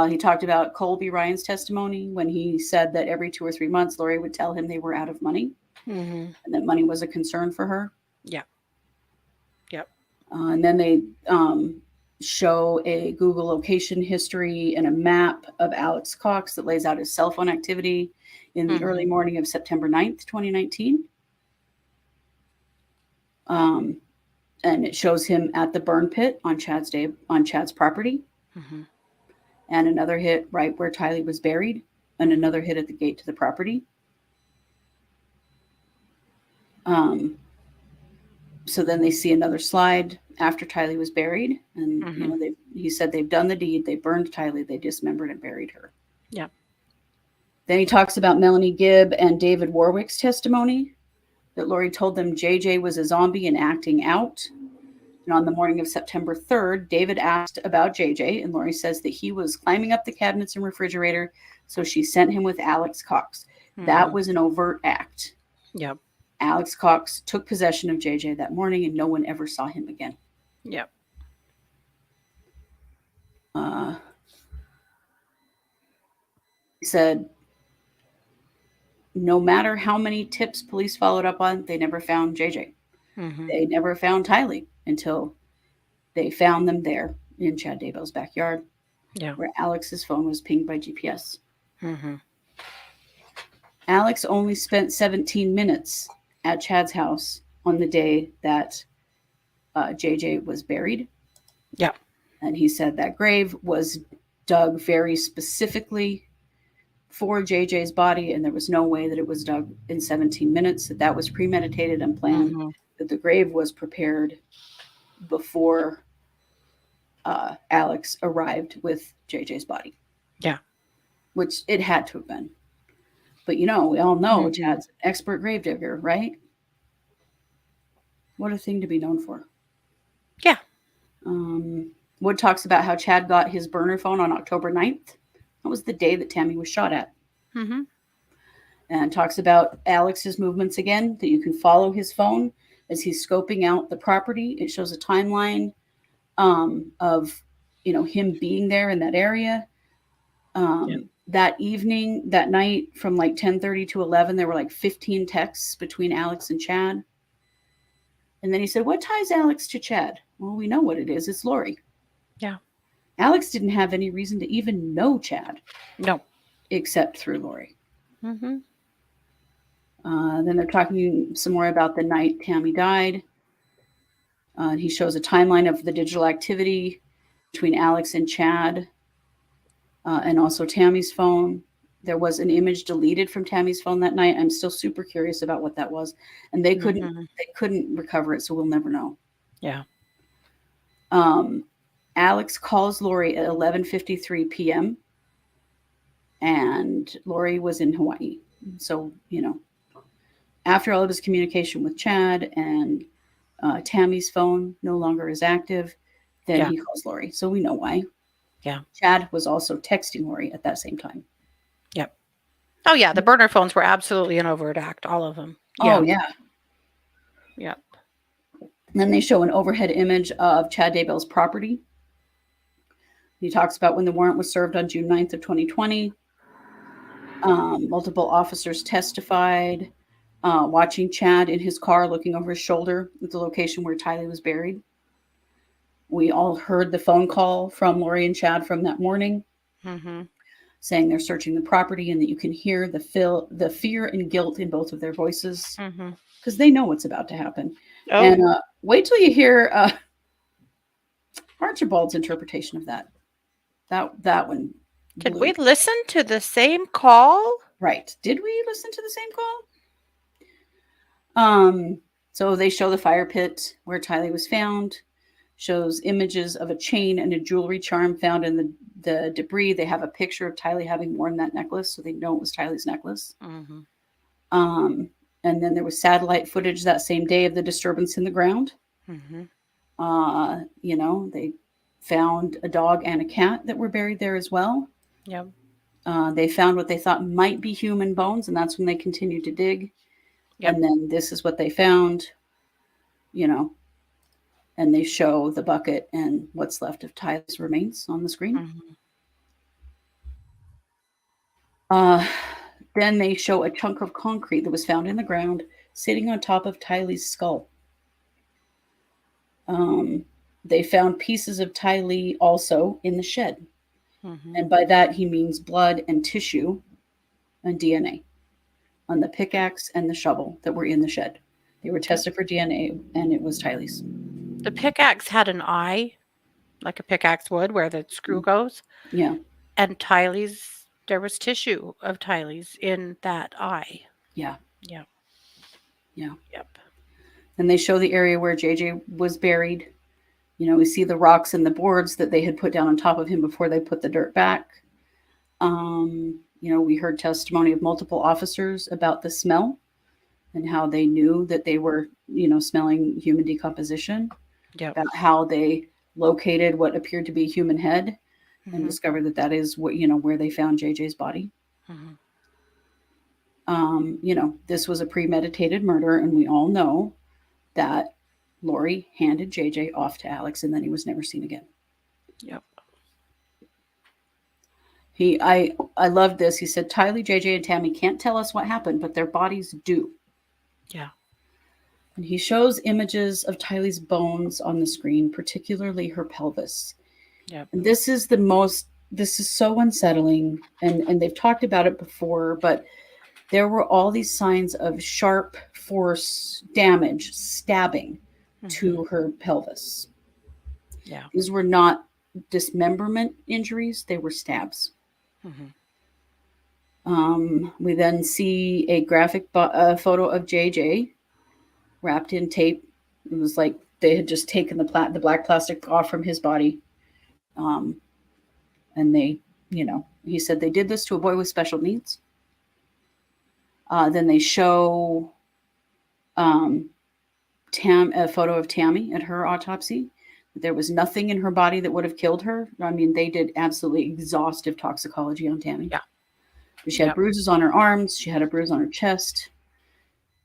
He talked about Colby Ryan's testimony when he said that every 2 or 3 months, Lori would tell him they were out of money Mhm. and that money was a concern for her. Yep. Yep. And then they show a Google location history and a map of Alex Cox that lays out his cell phone activity in the early Mhm. morning of September 9th, 2019. Um, and it shows him at the burn pit on Chad's property, Mhm. and another hit right where Tylee was buried, and Mhm. another hit at the gate to the property. Um, so then they see another slide after Tylee was buried, and Mhm. he said they've done the deed. They burned Tylee. They dismembered and buried her. Yep. Then he talks about Melanie Gibb and David Warwick's testimony that Lori told them JJ was a zombie and acting out. And on the morning of September 3rd, David asked about JJ, and Lori says that he was climbing up the cabinets and refrigerator, so she sent him with Alex Cox. That Mhm. was an overt act. Yep. Alex Cox took possession of JJ that morning, and no one ever saw him again. Yep. Uh, he said, no matter how many tips police followed up on, they never found JJ. Mhm. They never found Tylee until they found them there in Chad Daybell's backyard, Yeah. where Alex's phone was pinged by GPS. Mhm. Alex only spent 17 minutes at Chad's house on the day that JJ was buried. Yeah. And he said that grave was dug very specifically for JJ's body, and there was no way that it was dug in 17 minutes, that was premeditated and planned, Mhm. that the grave was prepared before Alex arrived with JJ's body, Yeah. which it had to have been. But we all know Mhm. Chad's an expert gravedigger, right? What a thing to be known for. Yeah. Um, Wood talks about how Chad got his burner phone on October 9th. That was the day that Tammy was shot at. Mhm. And talks about Alex's movements again, that you can follow his phone as he's scoping out the property. It shows a timeline of him being there in that area. Yeah. That evening, that night, from like 10:30 to 11, there were like 15 texts between Alex and Chad. And then he said, "What ties Alex to Chad?" Well, we know what it is. It's Lori. Yeah. Alex didn't have any reason to even know Chad No. except through Lori. Mhm. Then they're talking some more about the night Tammy died. He shows a timeline of the digital activity between Alex and Chad, and also Tammy's phone. There was an image deleted from Tammy's phone that night. I'm still super curious about what that was, and they couldn't Mhm. they couldn't recover it, so we'll never know. Yeah. Um, Alex calls Lori at 11:53 p.m. and Lori was in Hawaii. So after all of his communication with Chad and Tammy's phone no longer is active, then Yeah. he calls Lori. So we know why. Yeah. Chad was also texting Lori at that same time. Yep. Oh yeah, the burner phones were absolutely an overt act, all of them. Oh, Yeah. yeah. Yeah. And then they show an overhead image of Chad Daybell's property. He talks about when the warrant was served on June 9th of 2020. Multiple officers testified, watching Chad in his car looking over his shoulder at the location where Tylee was buried. We all heard the phone call from Lori and Chad from that morning Mhm. saying they're searching the property, and that you can hear the fear and guilt in both of their voices Mhm. because they know what's about to happen. Oh, And wait till you hear Archibald's interpretation of that. That one did blew we me. listen to the same call? Right. Did we listen to the same call? So they show the fire pit where Tylee was found, shows images of a chain and a jewelry charm found in the debris. They have a picture of Tylee having worn that necklace, so they know it was Tylee's necklace. Mhm. Um, and then there was satellite footage that same day of the disturbance in the ground. Mhm. They found a dog and a cat that were buried there as well. Yep. They found what they thought might be human bones, and that's when they continued to dig. Yep. And then this is what they found, you know, and they show the bucket and what's left of Tyler's remains on the screen. Mhm. Uh, then they show a chunk of concrete that was found in the ground sitting on top of Tylee's skull. Um, they found pieces of Tylee also in the shed. Mhm. And by that, he means blood and tissue and DNA on the pickaxe and the shovel that were in the shed. They were tested for DNA, and it was Tylee's. The pickaxe had an eye, like a pickaxe would, where the screw goes. Yeah, And Tylee's, there was tissue of Tylee's in that eye. yeah, Yep. yeah. Yep. And they show the area where JJ was buried. We see the rocks and the boards that they had put down on top of him before they put the dirt back. We heard testimony of multiple officers about the smell and how they knew that they were, smelling human decomposition, Yep. about how they located what appeared to be a human head and Mhm. discovered that is what, where they found JJ's body. Mhm. This was a premeditated murder, and we all know that Lori handed JJ off to Alex, and then he was never seen again. Yep. I loved this. He said, Tylee, JJ, and Tammy can't tell us what happened, but their bodies do. Yeah. And he shows images of Tylee's bones on the screen, particularly her pelvis. Yep. And this is the most this is so unsettling, and they've talked about it before, but there were all these signs of sharp force damage, stabbing Mhm. to her pelvis. Yeah. These were not dismemberment injuries, they were stabs. Mhm. We then see a graphic photo of JJ wrapped in tape. It was like they had just taken the black plastic off from his body, um, and they, he said they did this to a boy with special needs. Then they show um, a photo of Tammy at her autopsy. There was nothing in her body that would have killed her. I mean, they did absolutely exhaustive toxicology on Tammy. Yeah. She had Yep. bruises on her arms. She had a bruise on her chest.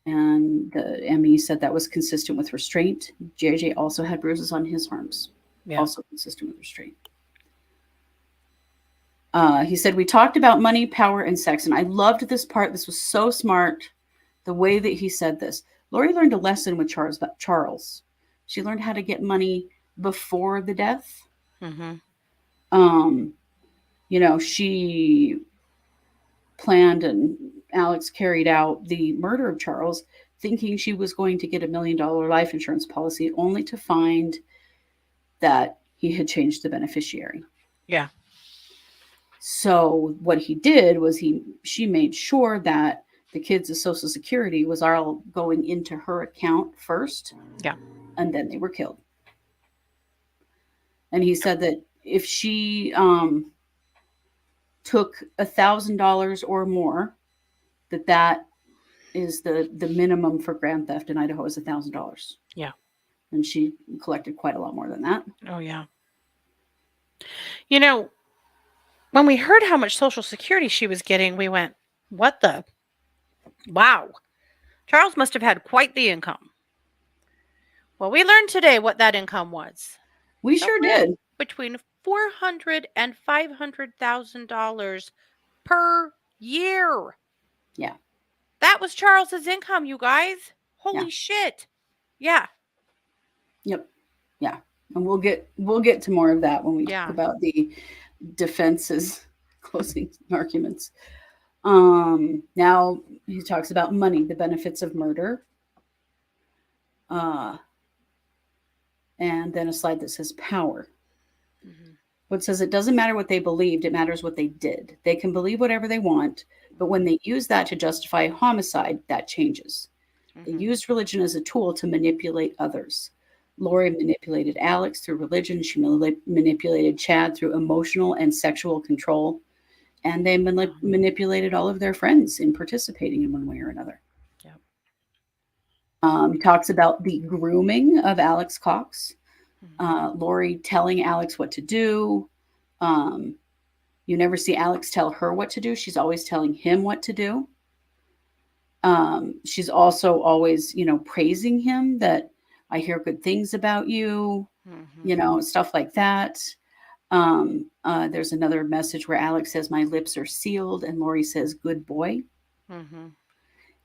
And the ME said that was consistent with restraint. JJ also had bruises on his arms, Yeah. also consistent with restraint. He said, we talked about money, power, and sex. And I loved this part. This was so smart, the way that he said this. Lori learned a lesson with Charles. She learned how to get money before the death. Mhm. Um, she planned and Alex carried out the murder of Charles, thinking she was going to get $1 million life insurance policy, only to find that he had changed the beneficiary. Yeah. So what he did was she made sure that the kids' Social Security was all going into her account first, Yeah. and then they were killed. And he said that if she took $1,000 or more, that is the minimum for grand theft in Idaho is $1,000, Yeah. and she collected quite a lot more than that. Oh yeah. You know, when we heard how much Social Security she was getting, we went, "What the? Wow. Charles must have had quite the income." Well, we learned today what that income was. We sure Somewhere did. between $400 and $500,000 per year. Yeah, That was Charles's income, you guys. yeah, Holy shit. Yeah. yep, yeah. And we'll get to more of that when we talk Yeah. about the defense's closing arguments. Now he talks about money, the benefits of murder, uh, and then a slide that says power. Mhm. What says it doesn't matter what they believed, it matters what they did. They can believe whatever they want, but when they use that to justify homicide, that changes. They Mhm. used religion as a tool to manipulate others. Lori manipulated Alex through religion. She manipulated Chad through emotional and sexual control. And they manipulated all of their friends in participating in one way or another. Yep. He talks about the grooming of Alex Cox, Mhm. Lori telling Alex what to do. Um, you never see Alex tell her what to do. She's always telling him what to do. She's also always, praising him, that I hear good things about you, Mhm. stuff like that. There's another message where Alex says, my lips are sealed, and Lori says, good boy. Mhm.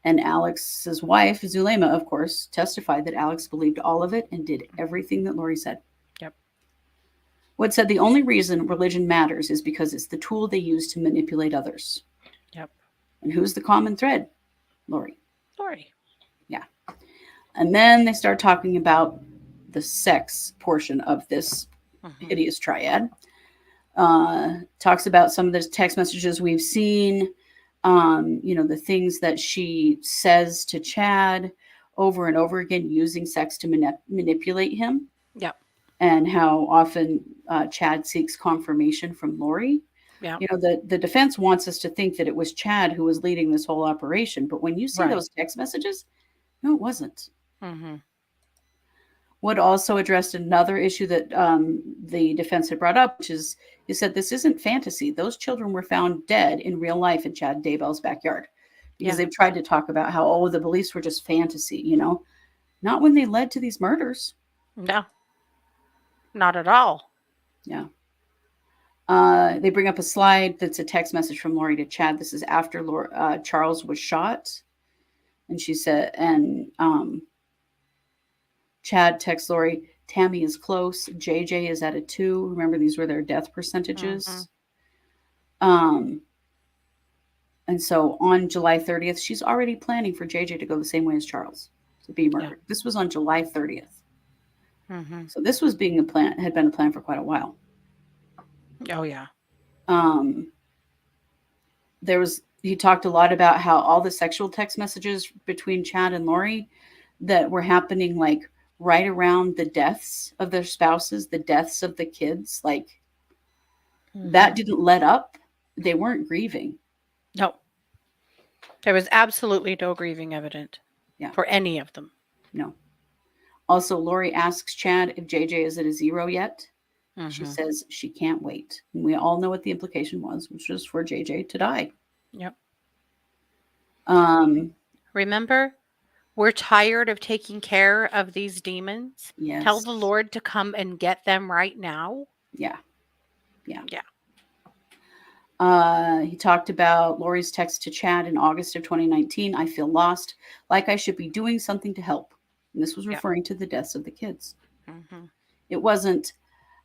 And Alex's wife, Zulema, of course, testified that Alex believed all of it and did everything that Lori said. Yep. Wood said the only reason religion matters is because it's the tool they use to manipulate others. Yep. And who's the common thread? Lori. Lori. Yeah. And then they start talking about the sex portion of this Mhm. hideous triad. Talks about some of the text messages we've seen, the things that she says to Chad over and over again, using sex to manipulate him, Yep. and how often Chad seeks confirmation from Lori. Yep. The defense wants us to think that it was Chad who was leading this whole operation, but when you see Right. those text messages, no, it wasn't. Mhm. Wood also addressed another issue that the defense had brought up, which is he said this isn't fantasy. Those children were found dead in real life in Chad Daybell's backyard, because Yeah. they've tried to talk about how, the beliefs were just fantasy, not when they led to these murders. No. Not at all. Yeah. They bring up a slide that's a text message from Lori to Chad. This is after Charles was shot. And she said, and Chad texts Lori, Tammy is close. JJ is at a 2. Remember, these were their death percentages. Mhm. Um, and so on July 30th, she's already planning for JJ to go the same way as Charles, to be Yeah. murdered. This was on July 30th. Mm-hmm. So this was being a plan, had been a plan for quite a while. Oh yeah. Um, he talked a lot about how all the sexual text messages between Chad and Lori that were happening like right around the deaths of their spouses, the deaths of the kids, like that didn't let up. They weren't grieving. No. There was absolutely no grieving evident Yeah. for any of them. No. Also, Lori asks Chad if JJ is at a zero yet. She Mm-hmm. says she can't wait. And we all know what the implication was, which was for JJ to die. Yep. Um, Remember, we're tired of taking care of these demons. Tell yes. the Lord to come and get them right now. Yeah. Yeah. Yeah. He talked about Lori's text to Chad in August of 2019. I feel lost, like I should be doing something to help. And this was Yeah. referring to the deaths of the kids. Mm-hmm. It wasn't,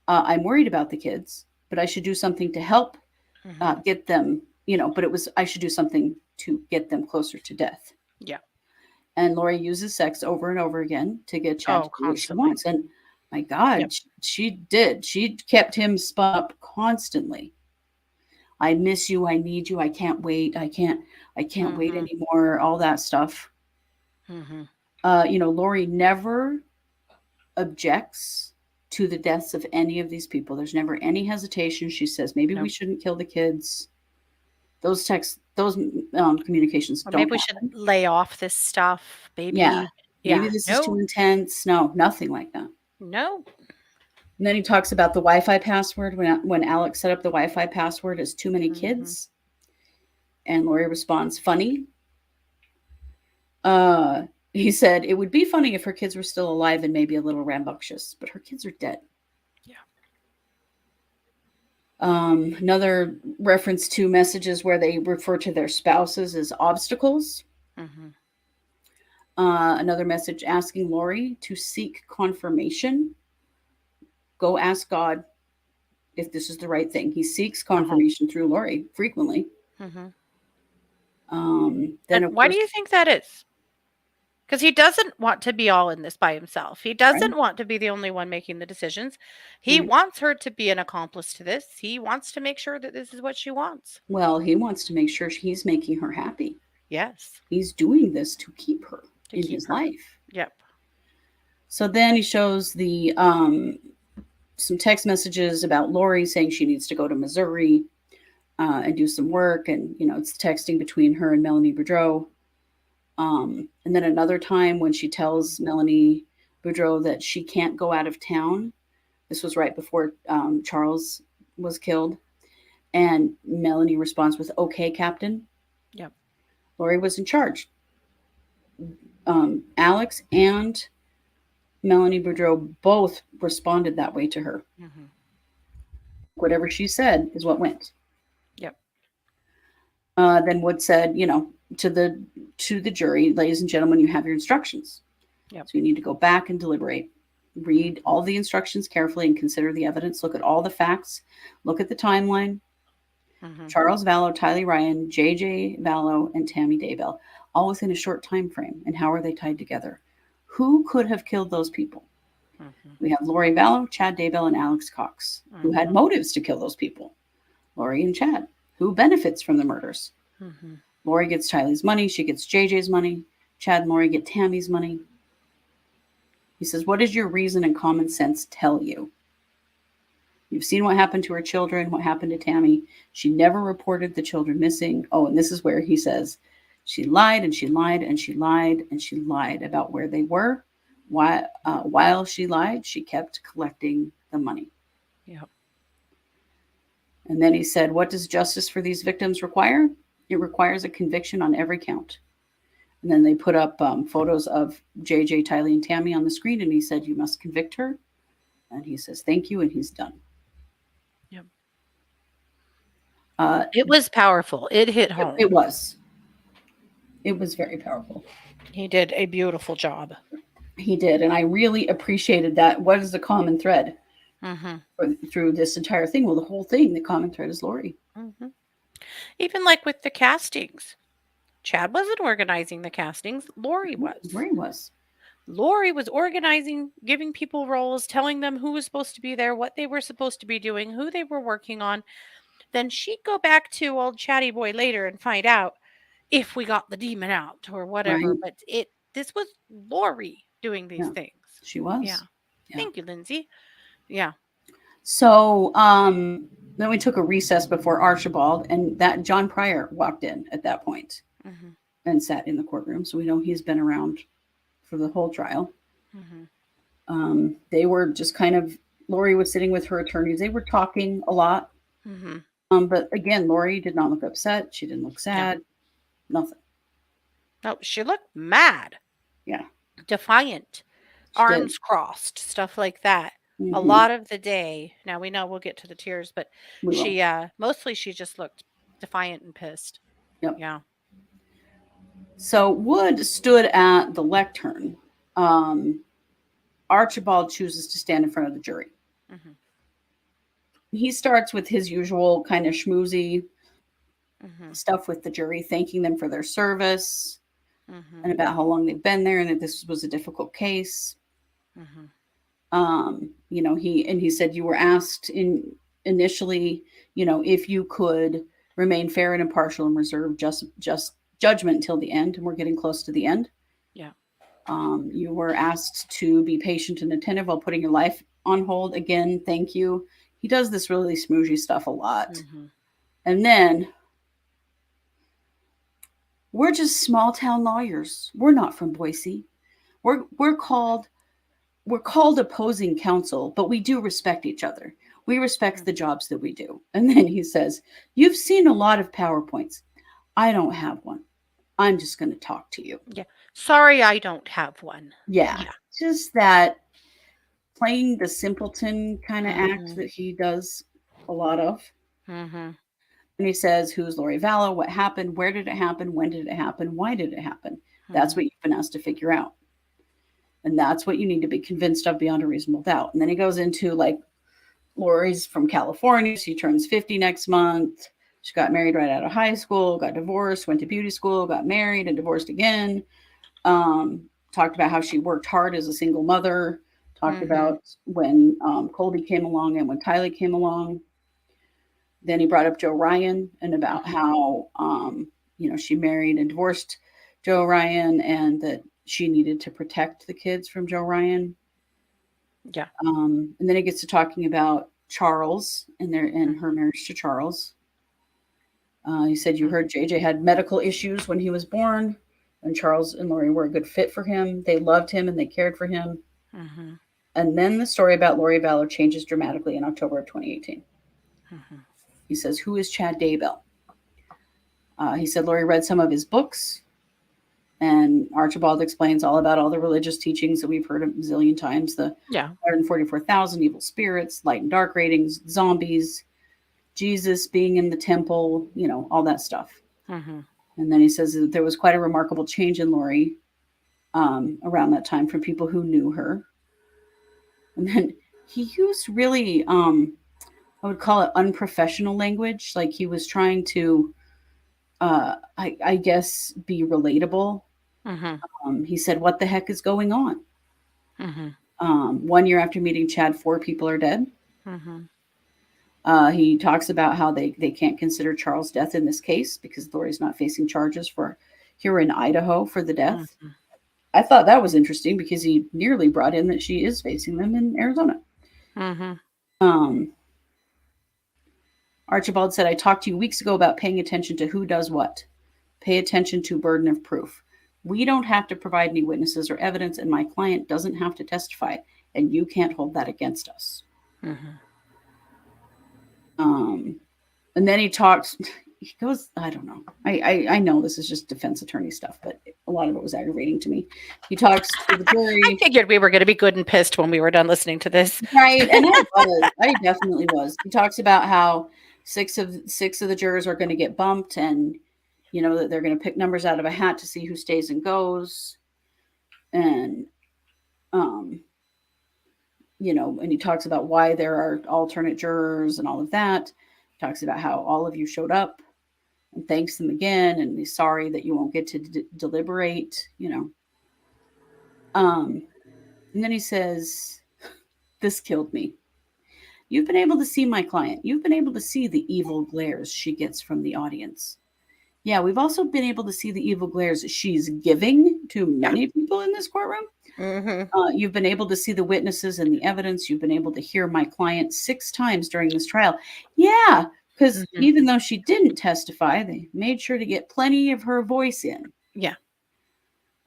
I'm worried about the kids, but I should do something to help Mm-hmm. get them, but it was, I should do something to get them closer to death. Yeah. And Lori uses sex over and over again to get Chad to Oh, do what she constantly. wants. And my God, Yep. she did. She kept him spun up constantly. I miss you. I need you. I can't wait. I can't wait Mm-hmm. anymore. All that stuff. Mm-hmm. Lori never objects to the deaths of any of these people. There's never any hesitation. She says, maybe we Nope. shouldn't kill the kids. Those texts, those communications Or don't maybe we should happen. lay off this stuff. Yeah. Maybe. Maybe Yeah. this is too No. intense. No, nothing like that. No. And then he talks about the Wi-Fi password when Alex set up the Wi-Fi password as too many Mm-hmm. kids. And Lori responds, funny. He said, it would be funny if her kids were still alive and maybe a little rambunctious, but her kids are dead. Yeah. Another reference to messages where they refer to their spouses as obstacles. Mm-hmm. Another message asking Lori to seek confirmation. Go ask God if this is the right thing. He seeks confirmation through Lori frequently. Mm-hmm. Then, And of why do course, you think that is? Because he doesn't want to be all in this by himself. He right, doesn't want to be the only one making the decisions. He right. wants her to be an accomplice to this. He wants to make sure that this is what she wants. Well, he wants to make sure he's making her happy. Yes. He's doing this to keep her To in keep his her. life. Yep. So then he shows the some text messages about Lori saying she needs to go to Missouri and do some work, and it's texting between her and Melanie Boudreau. And then another time when she tells Melanie Boudreau that she can't go out of town. This was right before Charles was killed, and Melanie responds with "Okay, Captain." Yep. Lori was in charge. Alex and Melanie Boudreau both responded that way to her. Mm-hmm. Whatever she said is what went. Yep. Then Wood said, to the jury, ladies and gentlemen, you have your instructions. Yep. So you need to go back and deliberate. Read all the instructions carefully and consider the evidence. Look at all the facts. Look at the timeline. Mm-hmm. Charles Vallow, Tylee Ryan, JJ Vallow, and Tammy Daybell, all within a short time frame. And how are they tied together? Who could have killed those people? Mm-hmm. We have Lori Vallow, Chad Daybell, and Alex Cox, who had motives to kill those people. Lori and Chad, who benefits from the murders. Mm-hmm. Lori gets Tylee's money. She gets JJ's money. Chad and Lori get Tammy's money. He says, what does your reason and common sense tell you? You've seen what happened to her children, what happened to Tammy. She never reported the children missing. Oh, and this is where he says, she lied and she lied and she lied and she lied about where they were. While she lied, she kept collecting the money. Yep. And then he said, what does justice for these victims require? It requires a conviction on every count. And then they put up photos of JJ, Tylee, and Tammy on the screen, and he said, you must convict her. And he says, thank you, and he's done. Yep. Uh, It was powerful. It hit home. It was. It was very powerful. He did a beautiful job. He did, and I really appreciated that. What is the common thread through this entire thing? Well, the whole thing, the common thread is Lori. Mm-hmm. Even like with the castings, Chad wasn't organizing the castings, Lori was. Lori was. Lori was organizing, giving people roles, telling them who was supposed to be there, what they were supposed to be doing, who they were working on. Then she'd go back to old Chatty Boy later and find out if we got the demon out or whatever. Right. But this was Lori doing these Yeah, things. she Yeah. was. Yeah. Thank you, Lindsay. Yeah. So then we took a recess before Archibald, and that John Pryor walked in at that point Hmm. and sat in the courtroom. So we know he's been around for the whole trial. Hmm. They were just kind of, Lori was sitting with her attorneys. They were talking a lot. Hmm. But again, Lori did not look upset. She didn't look No. sad. Nothing. No, she looked mad, Yeah, defiant, she did. arms crossed, stuff like that. A Hmm. lot of the day. Now we know we'll get to the tears, but We will. she mostly she just looked defiant and pissed. Yep. Yeah. So Wood stood at the lectern. Um, Archibald chooses to stand in front of the jury. Hmm. He starts with his usual kind of schmoozy Hmm. stuff with the jury, thanking them for their service Hmm. and about how long they've been there and that this was a difficult case. Hmm. He said you were asked initially, if you could remain fair and impartial and reserve just judgment until the end, and we're getting close to the end. Yeah. You were asked to be patient and attentive while putting your life on hold. Again, thank you. He does this really smooshy stuff a lot. Hmm. And then we're just small town lawyers. We're not from Boise. We're called opposing counsel, but we do respect each other. We respect the jobs that we do. And then he says, "You've seen a lot of PowerPoints. I don't have one. I'm just going to talk to you." Yeah. Sorry, I don't have one. Yeah, Yeah. just that playing the simpleton kind of act Hmm. that he does a lot of. Hmm. And he says, "Who's Lori Vallow? What happened? Where did it happen? When did it happen? Why did it happen?" That's Hmm. what you've been asked to figure out. And that's what you need to be convinced of beyond a reasonable doubt. And then he goes into like, Lori's from California. She turns 50 next month. She got married right out of high school, got divorced, went to beauty school, got married and divorced again. Talked about how she worked hard as a single mother. Talked Hmm. about when Colby came along and when Tylee came along. Then he brought up Joe Ryan and about Hmm. how, she married and divorced Joe Ryan and that she needed to protect the kids from Joe Ryan. Yeah. And then he gets to talking about Charles and her marriage to Charles. He said you heard JJ had medical issues when he was born, and Charles and Lori were a good fit for him. They loved him and they cared for him. Hmm. And then the story about Lori Vallow changes dramatically in October of 2018. Hmm. He says, "Who is Chad Daybell?" He said Lori read some of his books, and Archibald explains all about all the religious teachings that we've heard a zillion times, the Yeah. 144,000 evil spirits, light and dark ratings, zombies, Jesus being in the temple, all that stuff. Hmm. And then he says that there was quite a remarkable change in Lori around that time from people who knew her. And then he used really, I would call it unprofessional language. Like he was trying to, I guess, be relatable. Hmm. He said, "What the heck is going on?" Hmm. 1 year after meeting Chad, 4 people are dead. Hmm. He talks about how they can't consider Charles' death in this case because Lori's not facing charges for here in Idaho for the death. Hmm. I thought that was interesting because he nearly brought in that she is facing them in Arizona. Hmm. Um, Archibald said, "I talked to you weeks ago about paying attention to who does what. Pay attention to burden of proof. We don't have to provide any witnesses or evidence, and my client doesn't have to testify, and you can't hold that against us." Hmm. Um, and then he talks. He goes, I don't know. I know this is just defense attorney stuff, but a lot of it was aggravating to me. He talks to the I jury, figured we were going to be good and pissed when we were done listening to this. right? And I definitely was. He talks about how six of the jurors are going to get bumped, and that they're going to pick numbers out of a hat to see who stays and goes, and um, and he talks about why there are alternate jurors and all of that. He talks about how all of you showed up. and thanks them again, and he's sorry that you won't get to deliberate, and then he says, "This killed me. You've been able to see my client. You've been able to see the evil glares she gets from the audience. Yeah, we've also been able to see the evil glares she's giving to Yeah. many people in this courtroom. Mhm. You've been able to see the witnesses and the evidence. You've been able to hear my client 6 times during this trial. Yeah, because Mhm. even though she didn't testify, they made sure to get plenty of her voice in." Yeah.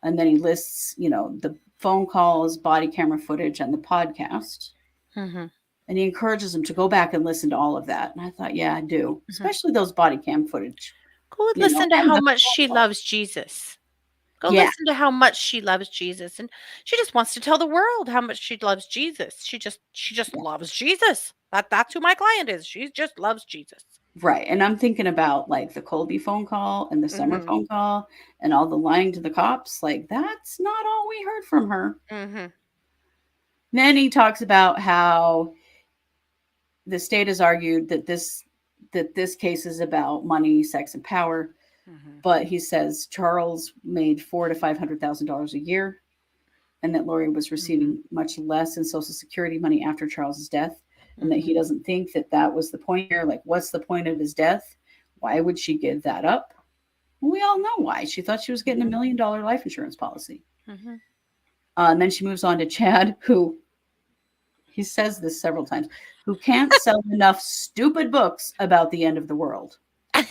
And then he lists, the phone calls, body camera footage, and the podcast. Mhm. And he encourages them to go back and listen to all of that. And I thought, yeah, I do, Mhm. especially those body cam footage, Go listen to and how the much phone she call. loves Jesus. Go Yeah, listen to how much she loves Jesus, and she just wants to tell the world how much she loves Jesus. She just yeah, loves Jesus. That's who my client is. She just loves Jesus. right. And I'm thinking about like the Colby phone call and the Summer Mhm. phone call and all the lying to the cops. Like, that's not all we heard from her. Mhm. Then he talks about how the state has argued that this case is about money, sex, and power. Mhm. But he says Charles made $400,000 to $500,000 a year, and that Lori was Mhm. receiving much less in Social Security money after Charles's death, and that he Mhm. doesn't think that was the point here. Like, what's the point of his death? Why would she give that up? Well, we all know why. She thought she was getting a Mhm. $1 million life insurance policy. Mhm. And then she moves on to Chad, who he says this several times, who can't sell enough stupid books about the end of the world. Well,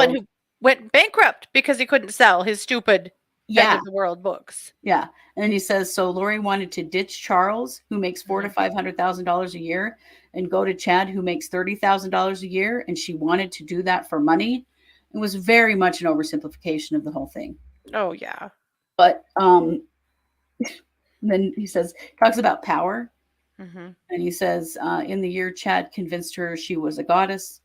and So, who went bankrupt because he couldn't sell his stupid end yeah, of the world books. yeah. And then he says, so Lori wanted to ditch Charles, who makes four to Mhm. $500,000 a year, and go to Chad, who makes $30,000 a year, and she wanted to do that for money. It was very much an oversimplification of the whole thing. Oh, yeah. But then he says, talks about power, Mhm. and he says, in the year Chad convinced her she was a goddess,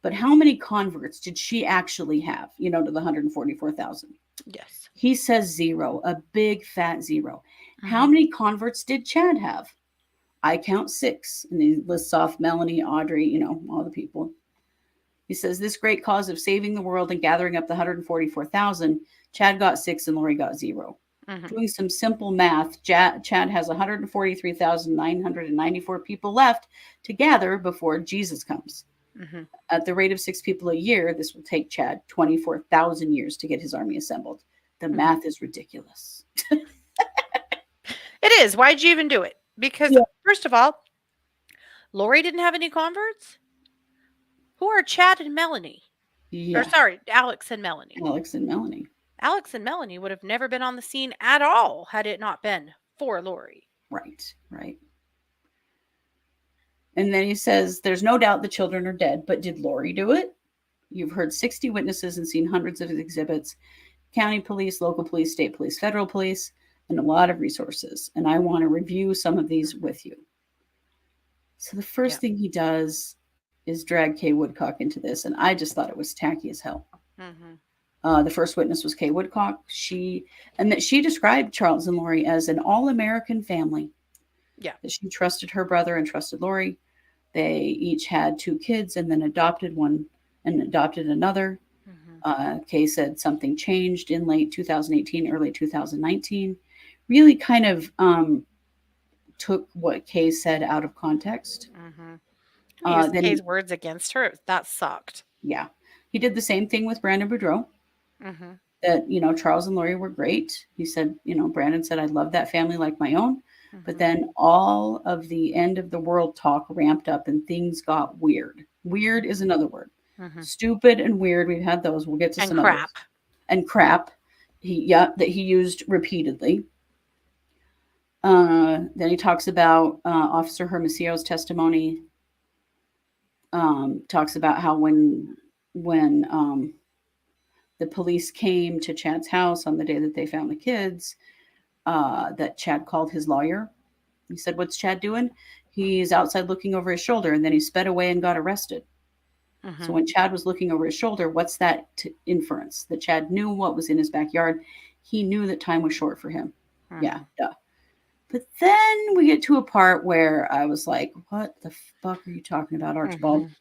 but how many converts did she actually have? To the 144,000. Yes. He says zero, a big fat zero. How Mhm. many converts did Chad have? I count 6. And he lists off Melanie, Audrey, all the people. He says, this great cause of saving the world and gathering up the 144,000, Chad got 6 and Lori got 0. Mhm. Doing some simple math, Chad has 143,994 people left to gather before Jesus comes. Mhm. At the rate of 6 people a year, this will take Chad 24,000 years to get his army assembled. The Mhm. math is ridiculous. It is. Why'd you even do it? Because Yeah. first of all, Lori didn't have any converts. Who are Chad and Melanie? Or Yeah, sorry, Alex and Melanie. Alex and Melanie. Alex and Melanie would have never been on the scene at all had it not been for Lori. Right, right. And then he says, there's no doubt the children are dead, but did Lori do it? You've heard 60 witnesses and seen hundreds of exhibits, county police, local police, state police, federal police, and a lot of resources. And I want to review some of these Mhm. with you. So the Yeah. first thing he does is drag Kay Woodcock into this, and I just thought it was tacky as hell. Mhm. The first witness was Kay Woodcock. She described Charles and Lori as an all-American family. Yeah. That she trusted her brother and trusted Lori. They each had 2 kids and then adopted one and adopted another. Mhm. Kay said something changed in late 2018, early 2019. Really kind of took what Kay said out of context. Mhm. Used Then, Kay's words against her. That sucked. yeah, he did the same thing with Brandon Boudreaux. Mhm. That Charles and Lori were great. He said, Brandon said, I love that family like my own. But Mhm. then all of the end of the world talk ramped up and things got weird. Weird is Mhm. another word. Mhm. Stupid and weird. We've had those. We'll get to And some others. crap. And crap. That he used repeatedly. Then he talks about Officer Hermosillo's testimony. Talks about how when the police came to Chad's house on the day that they found the kids, that Chad called his lawyer. He said, "What's Chad doing?" He's outside looking over his shoulder, and then he sped away and got arrested. So Mhm. when Chad was looking over his shoulder, what's that inference? That Chad knew what was in his backyard. He knew that time was short for him. Yeah, Mhm. duh. But then we get to a part where I was like, what the fuck are you talking about, Archibald? Mhm.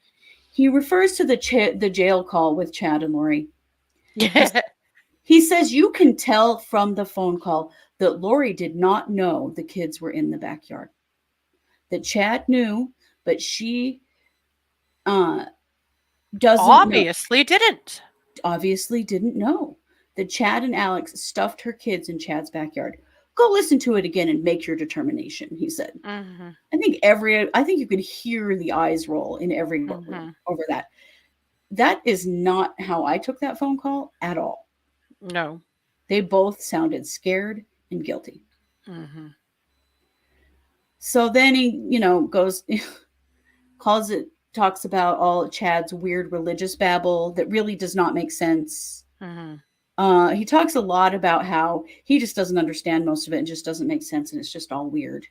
He refers to the jail call with Chad and Lori. He, he says you can tell from the phone call that Lori did not know the kids were in the backyard. That Chad knew, but she uh, doesn't know. Obviously didn't. Obviously didn't know that Chad and Alex stuffed her kids in Chad's backyard. Go listen to it again and make your determination, he said. Mhm. I think you could hear the eyes roll in everybody Mhm. over that. That is not how I took that phone call at all. No. They both sounded scared and guilty. Mhm. So then he, goes, calls it, talks about all Chad's weird religious babble that really does not make sense. Mhm. He talks a lot about how he just doesn't understand most of it and just doesn't make sense and it's just all weird.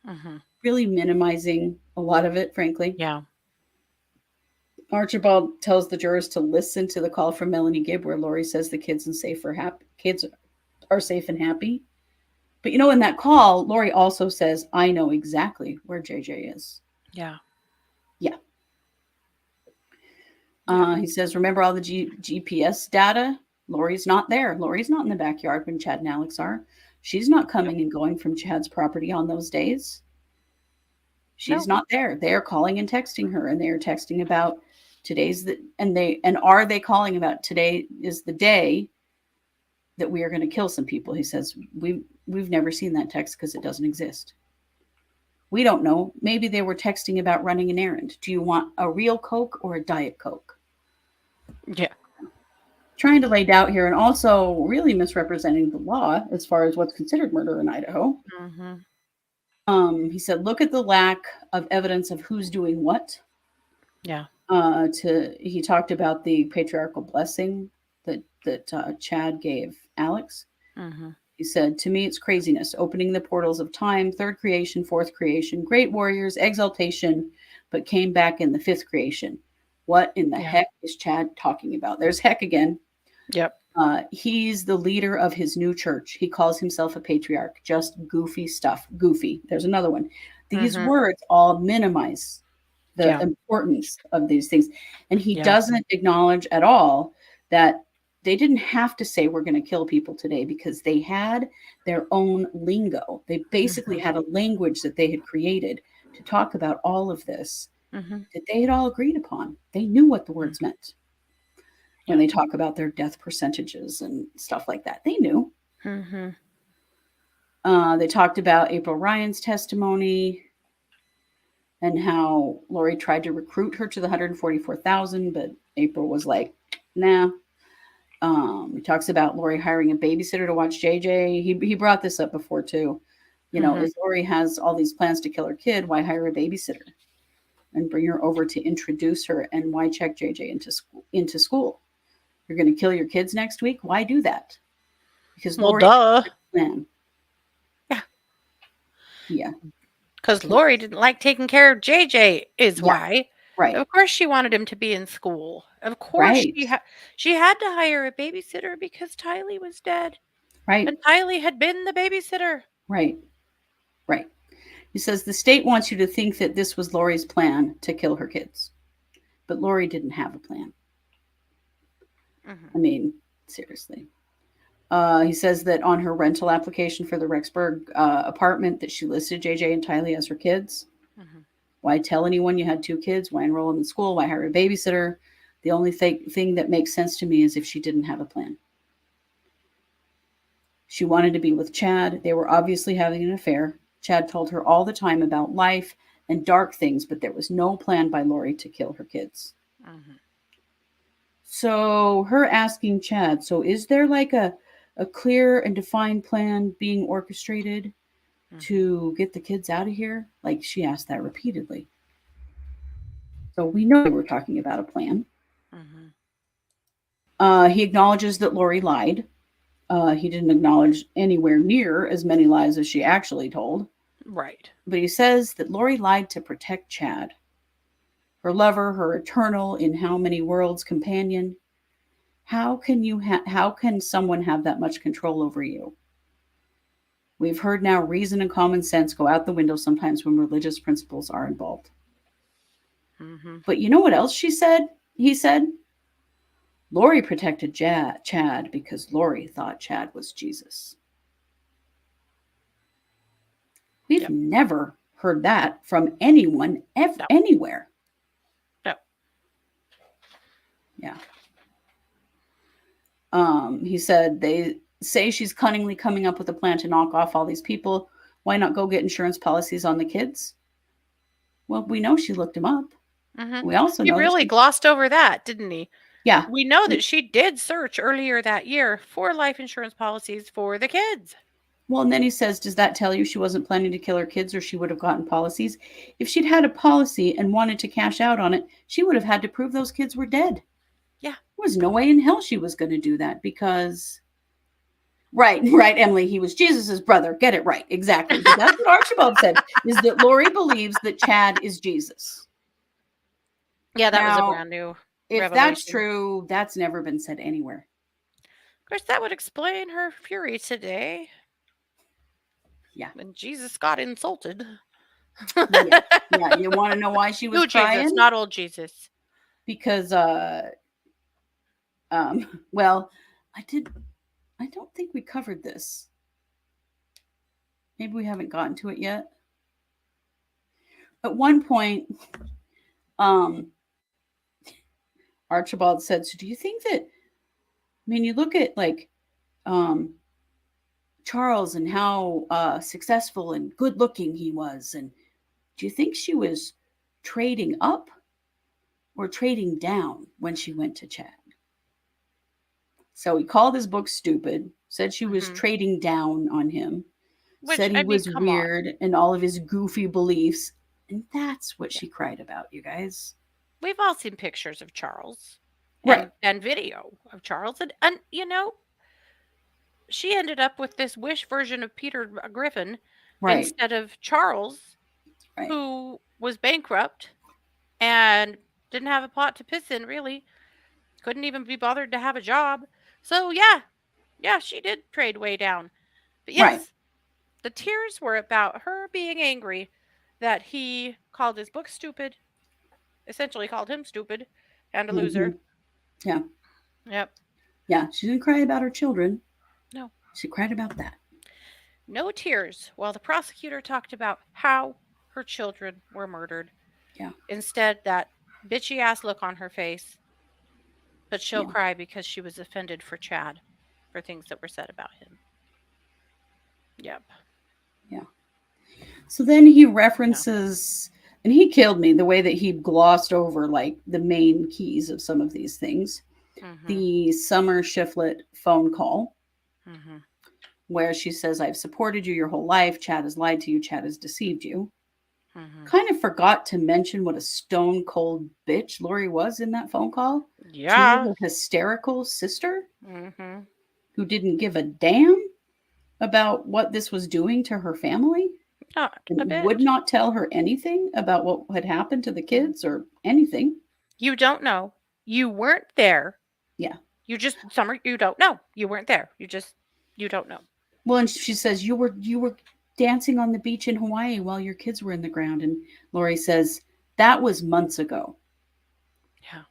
Mhm. Really minimizing a lot of it, frankly. Yeah. Archibald tells the jurors to listen to the call from Melanie Gibb where Lori says the kids are safe and happy. But in that call, Lori also says, I know exactly where JJ is. Yeah. Yeah. Yeah. He says, remember all the GPS data? Lori's not there. Lori's not in the backyard when Chad and Alex are. She's not Nope. coming and going from Chad's property on those days. She's No. not there. They are calling and texting her, and they are texting about and are they calling about today is the day that we are going to kill some people? He says, we've never seen that text because it doesn't exist. We don't know. Maybe they were texting about running an errand. Do you want a real Coke or a Diet Coke? Yeah. Trying to lay doubt here and also really misrepresenting the law as far as what's considered murder in Idaho. Mhm. He said, look at the lack of evidence of who's doing what. Yeah. He talked about the patriarchal blessing that Chad gave Alex. Mhm. He said, to me, it's craziness, opening the portals of time, third creation, fourth creation, great warriors, exaltation, but came back in the fifth creation. What in the Yeah. heck is Chad talking about? There's heck again. Yep. He's the leader of his new church. He calls himself a patriarch. Just goofy stuff. Goofy. There's another one. These Mhm. words all minimize the Yeah. importance of these things. And he Yeah. doesn't acknowledge at all that they didn't have to say we're going to kill people today because they had their own lingo. They basically Mhm. had a language that they had created to talk about all of this Mhm. that they had all agreed upon. They knew what the Mm. words meant when Yeah. they talk about their death percentages and stuff like that. They knew. Mhm. They talked about April Ryan's testimony and how Lori tried to recruit her to the 144,000, but April was like, nah. He talks about Lori hiring a babysitter to watch JJ. He brought this up before too. Mhm. If Lori has all these plans to kill her kid, why hire a babysitter and bring her over to introduce her? And why check JJ into school? You're going to kill your kids next week. Why do that? Because Well, Lori duh. plan. Yeah. Yeah. Because Lori didn't like taking care of JJ, is Yeah. why. Right. Of course, she wanted him to be in school. Of course, Right. she had to hire a babysitter because Tylee was dead, Right. and Tylee had been the babysitter. Right. Right. He says the state wants you to think that this was Lori's plan to kill her kids, but Lori didn't have a plan. I Mhm. mean, seriously. He says that on her rental application for the Rexburg apartment that she listed JJ and Tylee as her kids. Mhm. Why tell anyone you had two kids? Why enroll them in school? Why hire a babysitter? The only thing that makes sense to me is if she didn't have a plan. She wanted to be with Chad. They were obviously having an affair. Chad told her all the time about life and dark things, but there was no plan by Lori to kill her kids. Mhm. So her asking Chad, so is there like a clear and defined plan being orchestrated Mhm. to get the kids out of here? Like she asked that repeatedly. So we know we're talking about a plan. Mhm. He acknowledges that Lori lied. He didn't acknowledge anywhere near as many lies as she actually told. Right. But he says that Lori lied to protect Chad, her lover, her eternal in how many worlds companion. How can someone have that much control over you? We've heard now reason and common sense go out the window sometimes when religious principles are involved. Mhm. But you know what else she said? He said, Lori protected Chad because Lori thought Chad was Jesus. We've Yep. never heard that from anyone No. anywhere. No. Yeah. He said they say she's cunningly coming up with a plan to knock off all these people. Why not go get insurance policies on the kids? Well, we know she looked him up. Mhm. We also He know that really she, glossed over that, didn't he? yeah. We know that she did search earlier that year for life insurance policies for the kids. Well, and then he says, does that tell you she wasn't planning to kill her kids or she would have gotten policies? If she'd had a policy and wanted to cash out on it, she would have had to prove those kids were dead. Yeah. There was no way in hell she was going to do that because right, Emily. He was Jesus's brother. Get it right. Exactly. But that's what Archibald said, is that Lori believes that Chad is Jesus. Yeah, that was a Now, brand new if that's revelation. true, that's never been said anywhere. Of course, that would explain her fury today Yeah. when Jesus got insulted. Yeah. Yeah. You want to know why she was New Jesus, crying? not old Jesus. Because well, I don't think we covered this. Maybe we haven't gotten to it yet. At one point, um Archibald said, so do you think that, I mean, you look at like um Charles and how successful and good looking he was, and do you think she was trading up or trading down when she went to Chad? So he called his book stupid, said she was Mhm. trading down on him, Which, said he I mean, was come on. weird and all of his goofy beliefs. And that's what Yeah. she cried about, you guys. We've all seen pictures of Charles Right, and video of Charles. And she ended up with this wish version of Peter Griffin right, instead of Charles, right, who was bankrupt and didn't have a pot to piss in, really. Couldn't even be bothered to have a job. So, yeah, she did trade way down. But right. yes, the tears were about her being angry that he called his book stupid, essentially called him stupid and a Hmm. loser. Yeah, Yep. yeah. She didn't cry about her children. No, She cried about that. no tears while the prosecutor talked about how her children were murdered. Yeah, Instead, that bitchy ass look on her face, but she'll yeah, cry because she was offended for Chad for things that were said about him. Yep. yeah. So then he Yeah. references, and he killed me the way that he glossed over like the main keys of some of these things. Mhm. The Summer Shiflett phone call, Mhm. where she says, I've supported you your whole life. Chad has lied to you. Chad has deceived you. Mhm. Kind of forgot to mention what a stone cold bitch Lori was in that phone call to Yeah. her hysterical sister Mhm. who didn't give a damn about what this was doing to her family Not and a would bit. not tell her anything about what had happened to the Mhm. kids or anything. You don't know. You weren't there. Yeah. You just Summer, you don't know. You weren't there. You don't know. Well, and she says you were dancing on the beach in Hawaii while your kids were in the ground, and Lori says that was months ago. Yeah.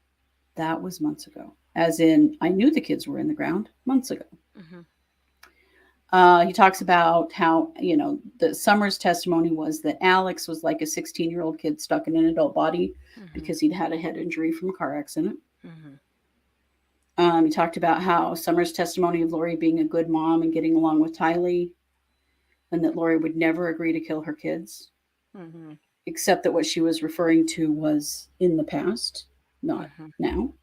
That was months ago. As in, I knew the kids were in the ground months ago. Mhm. He talks about how, the Summers testimony was that Alex was like a 16-year-old kid stuck in an adult body Mhm. because he'd had a head injury from a car accident. Mhm. He talked about how Summers' testimony of Lori being a good mom and getting along with Tylee, and that Lori would never agree to kill her kids, Mhm. except that what she was referring to was in the past, not Mhm. now.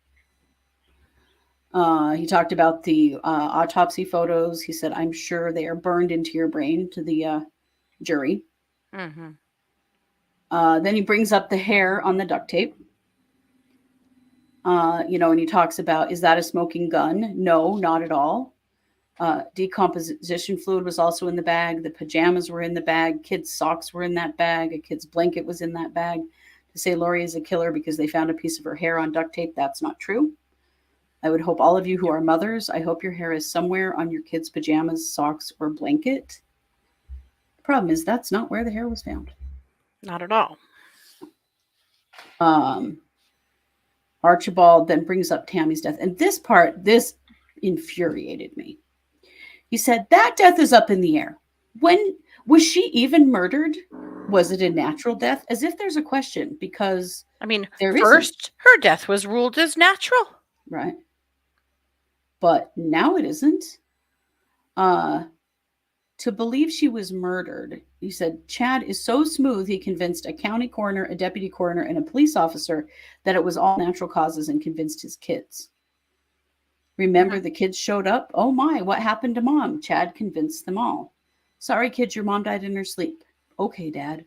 He talked about the autopsy photos. He said, I'm sure they are burned into your brain to the jury. Mhm. Then he brings up the hair on the duct tape. And he talks about, is that a smoking gun? No, not at all. Decomposition fluid was also in the bag. The pajamas were in the bag. Kids' socks were in that bag. A kid's blanket was in that bag. To say Lori is a killer because they found a piece of her hair on duct tape, that's not true. I would hope all of you who Yep. are mothers, I hope your hair is somewhere on your kids' pajamas, socks, or blanket. The problem is that's not where the hair was found. Not at all. Um, Archibald then brings up Tammy's death. And this infuriated me. He said, that death is up in the air. When was she even murdered? Was it a natural death? As if there's a question, because I mean, there isn't, first her death was ruled as natural. right? But now it isn't. Uh, to believe she was murdered, he said, Chad is so smooth, he convinced a county coroner, a deputy coroner, and a police officer that it was all natural causes and convinced his kids. Remember, Mhm. the kids showed up. Oh my, what happened to mom? Chad convinced them all. Sorry, kids, your mom died in her sleep. Okay, Dad.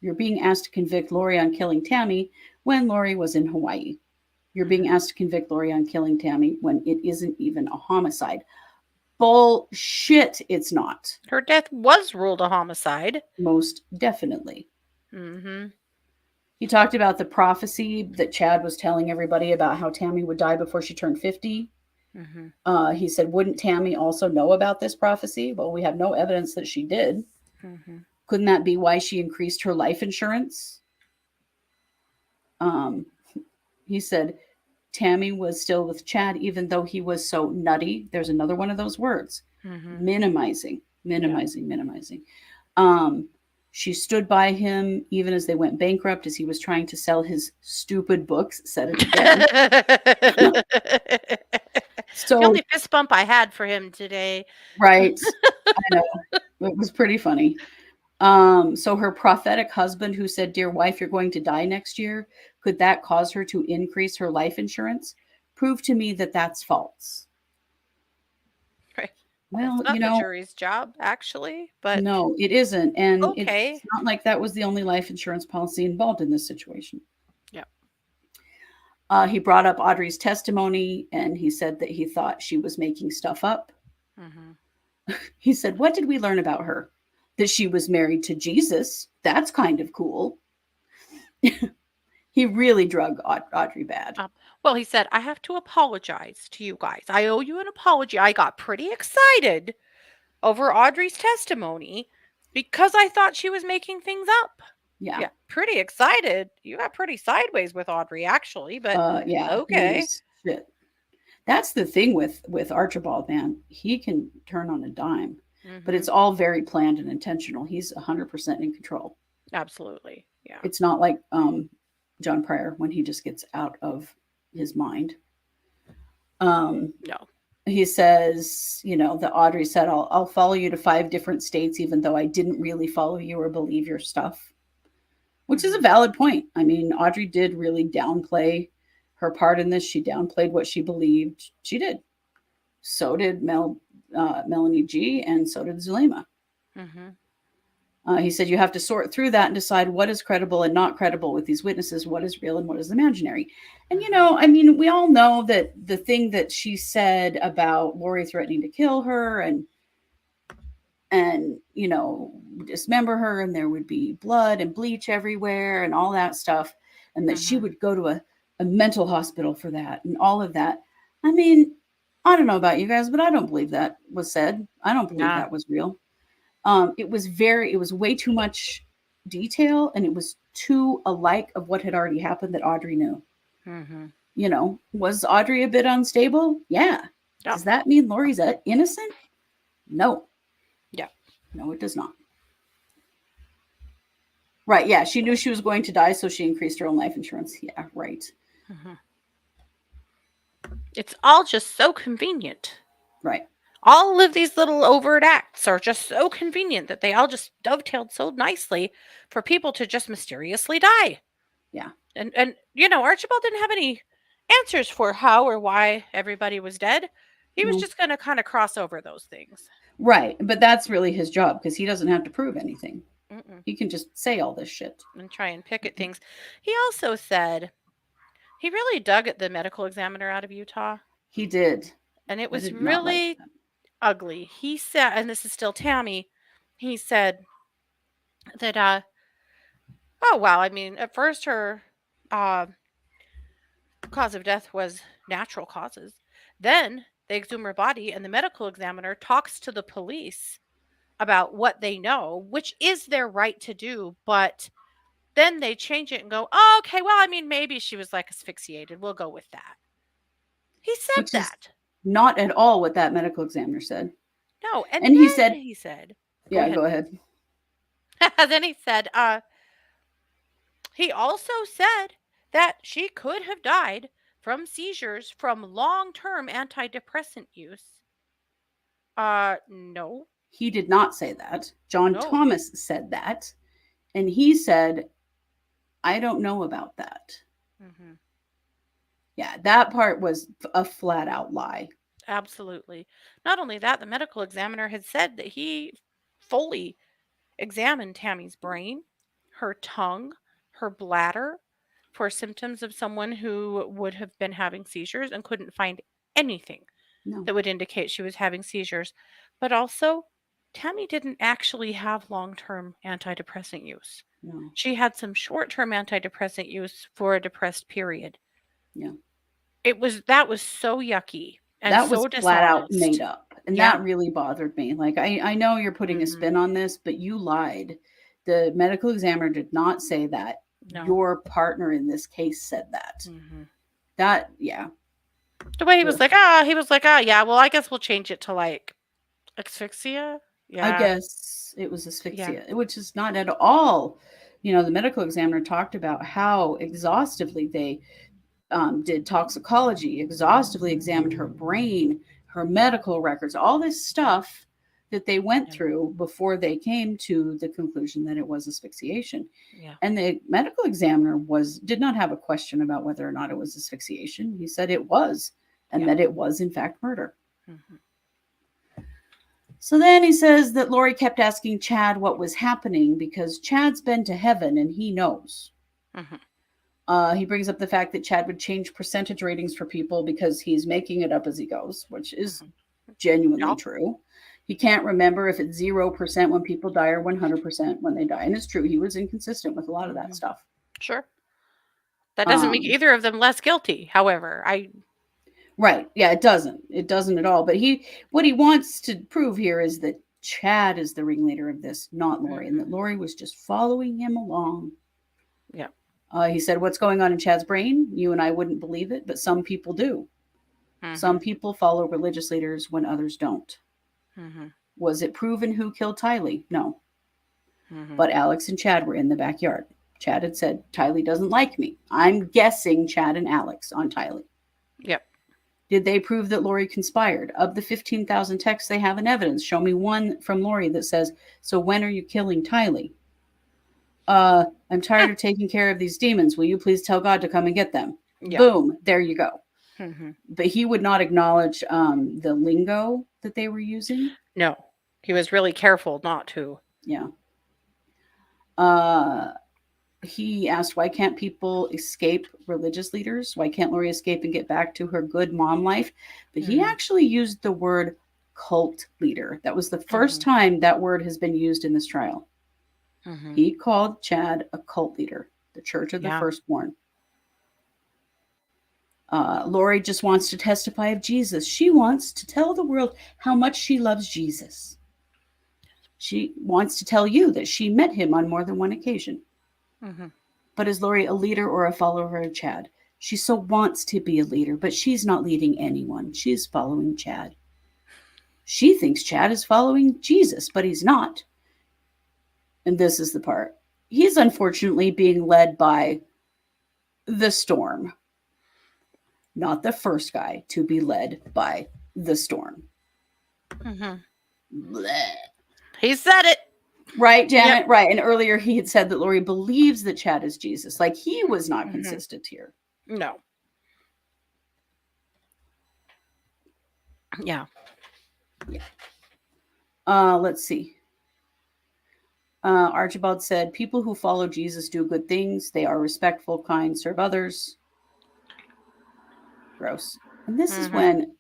You're being asked to convict Lori on killing Tammy when Lori was in Hawaii. You're being Mhm. asked to convict Lori on killing Tammy when it isn't even a homicide. Bullshit, it's not. Her death was ruled a homicide. Most definitely. Mhm. He talked about the prophecy that Chad was telling everybody about how Tammy would die before she turned 50. Mhm. He said, wouldn't Tammy also know about this prophecy? Well, we have no evidence that she did. Mhm. Couldn't that be why she increased her life insurance? Um, he said, Tammy was still with Chad, even though he was so nutty. There's another one of those words, Mhm. minimizing, Yeah. minimizing, minimizing. Um, she stood by him even as they went bankrupt, as he was trying to sell his stupid books. Said it again. The So, only fist bump I had for him today. right. I know. It was pretty funny. So her prophetic husband who said, Dear wife, you're going to die next year, could that cause her to increase her life insurance? Prove to me that that's false. Right. That's Well, not the jury's job, actually, but no, it isn't. And it's okay. not like that was the only life insurance policy involved in this situation. Yeah. He brought up Audrey's testimony and he said that he thought she was making stuff up. Mhm. He said, What did we learn about her? That she was married to Jesus. That's kind of cool. He really drug Audrey bad. Um, well, he said, I have to apologize to you guys. I owe you an apology. I got pretty excited over Audrey's testimony because I thought she was making things up. Yeah. Yeah, pretty excited. You got pretty sideways with Audrey, actually, but Yeah, he okay. was shit. That's the thing with Archibald, man. He can turn on a dime, but Mhm. it's all very planned and intentional. He's 100% in control. Absolutely. Yeah. It's not like John Pryor when he just gets out of his mind. Um, No. he says, that Audrey said, I'll follow you to 5 different states, even though I didn't really follow you or believe your stuff, which is a Mhm. valid point. I mean, Audrey did really downplay her part in this. She downplayed what she believed. She did. So did Melanie G, and so did Zulema. Mhm. He said you have to sort through that and decide what is credible and not credible with these witnesses, what is real and what is imaginary. And Mhm. I mean, we all know that the thing that she said about Lori threatening to kill her and dismember her, and there would be blood and bleach everywhere and all that stuff, and that she Mhm. would go to a mental hospital for that and all of that. I mean, I don't know about you guys, but I don't believe that was said. I don't believe Nah. that was real. It was way too much detail, and it was too alike of what had already happened that Audrey knew. Mhm. Was Audrey a bit unstable? Yeah. Yeah. Does that mean Lori's innocent? No. Yeah. No, it does not. Right. Yeah. She knew she was going to die, so she increased her own life insurance. Yeah. Right. Mhm. It's all just so convenient. Right. All of these little overt acts are just so convenient that they all just dovetailed so nicely for people to just mysteriously die. Yeah. And Archibald didn't have any answers for how or why everybody was dead. He was No. just going to kind of cross over those things. Right. But that's really his job because he doesn't have to prove anything. Mm-mm. He can just say all this shit. And try and pick at things. He also said he really dug at the medical examiner out of Utah, He did. and it I was did not like really that. ugly. He said, and this is still Tammy, he said that oh wow, I mean, at first her uh cause of death was natural causes. Then they exhume her body, and the medical examiner talks to the police about what they know, which is their right to do, but then they change it and go, oh, okay, well, I mean, maybe she was like asphyxiated. We'll go with that. He said which is that. not at all what that medical examiner said. No, and And he then said, he said, go yeah, ahead, go please. ahead. Then he said, he also said that she could have died from seizures from long-term antidepressant use. No, He did not say that. John no. Thomas said that. And he said, I don't know about that. Hmm. Yeah, that part was a flat out lie. Absolutely. Not only that, the medical examiner had said that he fully examined Tammy's brain, her tongue, her bladder for symptoms of someone who would have been having seizures and couldn't find anything No, that would indicate she was having seizures. But also, Tammy didn't actually have long term antidepressant use. no, She had some short term antidepressant use for a depressed period. yeah. That was so yucky and That was so flat out made dishonest. up. And Yeah. that really bothered me. Like, I know you're putting a Hmm. spin on this, but you lied. The medical examiner did not say that. No. Your partner in this case said that. Hmm. That, yeah. The way Ugh. he was like, yeah, well, I guess we'll change it to like asphyxia. I Yeah. guess it was Yeah. asphyxia, which is not at all. The medical examiner talked about how exhaustively they did toxicology, exhaustively examined her brain, her medical records, all this stuff that they went Yeah. through before they came to the conclusion that it was asphyxiation. Yeah. And the medical examiner did not have a question about whether or not it was asphyxiation. He said it was, and Yeah. that it was in fact murder. Hmm. So then he says that Lori kept asking Chad what was happening because Chad's been to heaven and he knows. Hmm. He brings up the fact that Chad would change percentage ratings for people because he's making it up as he goes, which is genuinely Yeah. true. He can't remember if it's 0% when people die or 100% when they die. And it's true. He was inconsistent with a lot of that stuff. Sure. That doesn't make Um, either of them less guilty. However, right. Yeah, it doesn't. It doesn't at all. But what he wants to prove here is that Chad is the ringleader of this, not Lori, and that Lori was just following him along. Yeah. He said, what's going on in Chad's brain? You and I wouldn't believe it, but some people do. Some people follow religious leaders when others don't. Was it proven who killed Tylee? No. But Alex and Chad were in the backyard. Chad had said, Tylee doesn't like me. I'm guessing Chad and Alex on Tylee. Yep. Did they prove that Lori conspired? Of the 15,000 texts they have in evidence, show me one from Lori that says, so when are you killing Tylee? I'm tired of taking care of these demons. Will you please tell God to come and get them? Yeah. Boom. There you go. Mm-hmm. But he would not acknowledge the lingo that they were using. No. He was really careful not to. Yeah. He asked, why can't people escape religious leaders? Why can't Lori escape and get back to her good mom life? But he actually used the word cult leader. That was the first time that word has been used in this trial. He called Chad a cult leader, the Church of the Firstborn. Lori just wants to testify of Jesus. She wants to tell the world how much she loves Jesus. She wants to tell you that she met him on more than one occasion. But is Lori a leader or a follower of Chad? She so wants to be a leader, but she's not leading anyone. She's following Chad. She thinks Chad is following Jesus, but he's not. And this is the part. He's unfortunately being led by the storm. Not the first guy to be led by the storm. He said it. Right, Janet? Yep. Right. And earlier he had said that Lori believes that Chad is Jesus. Like he was not consistent here. No. Yeah. Let's see. Archibald said, people who follow Jesus do good things. They are respectful, kind, serve others. Gross. And this is when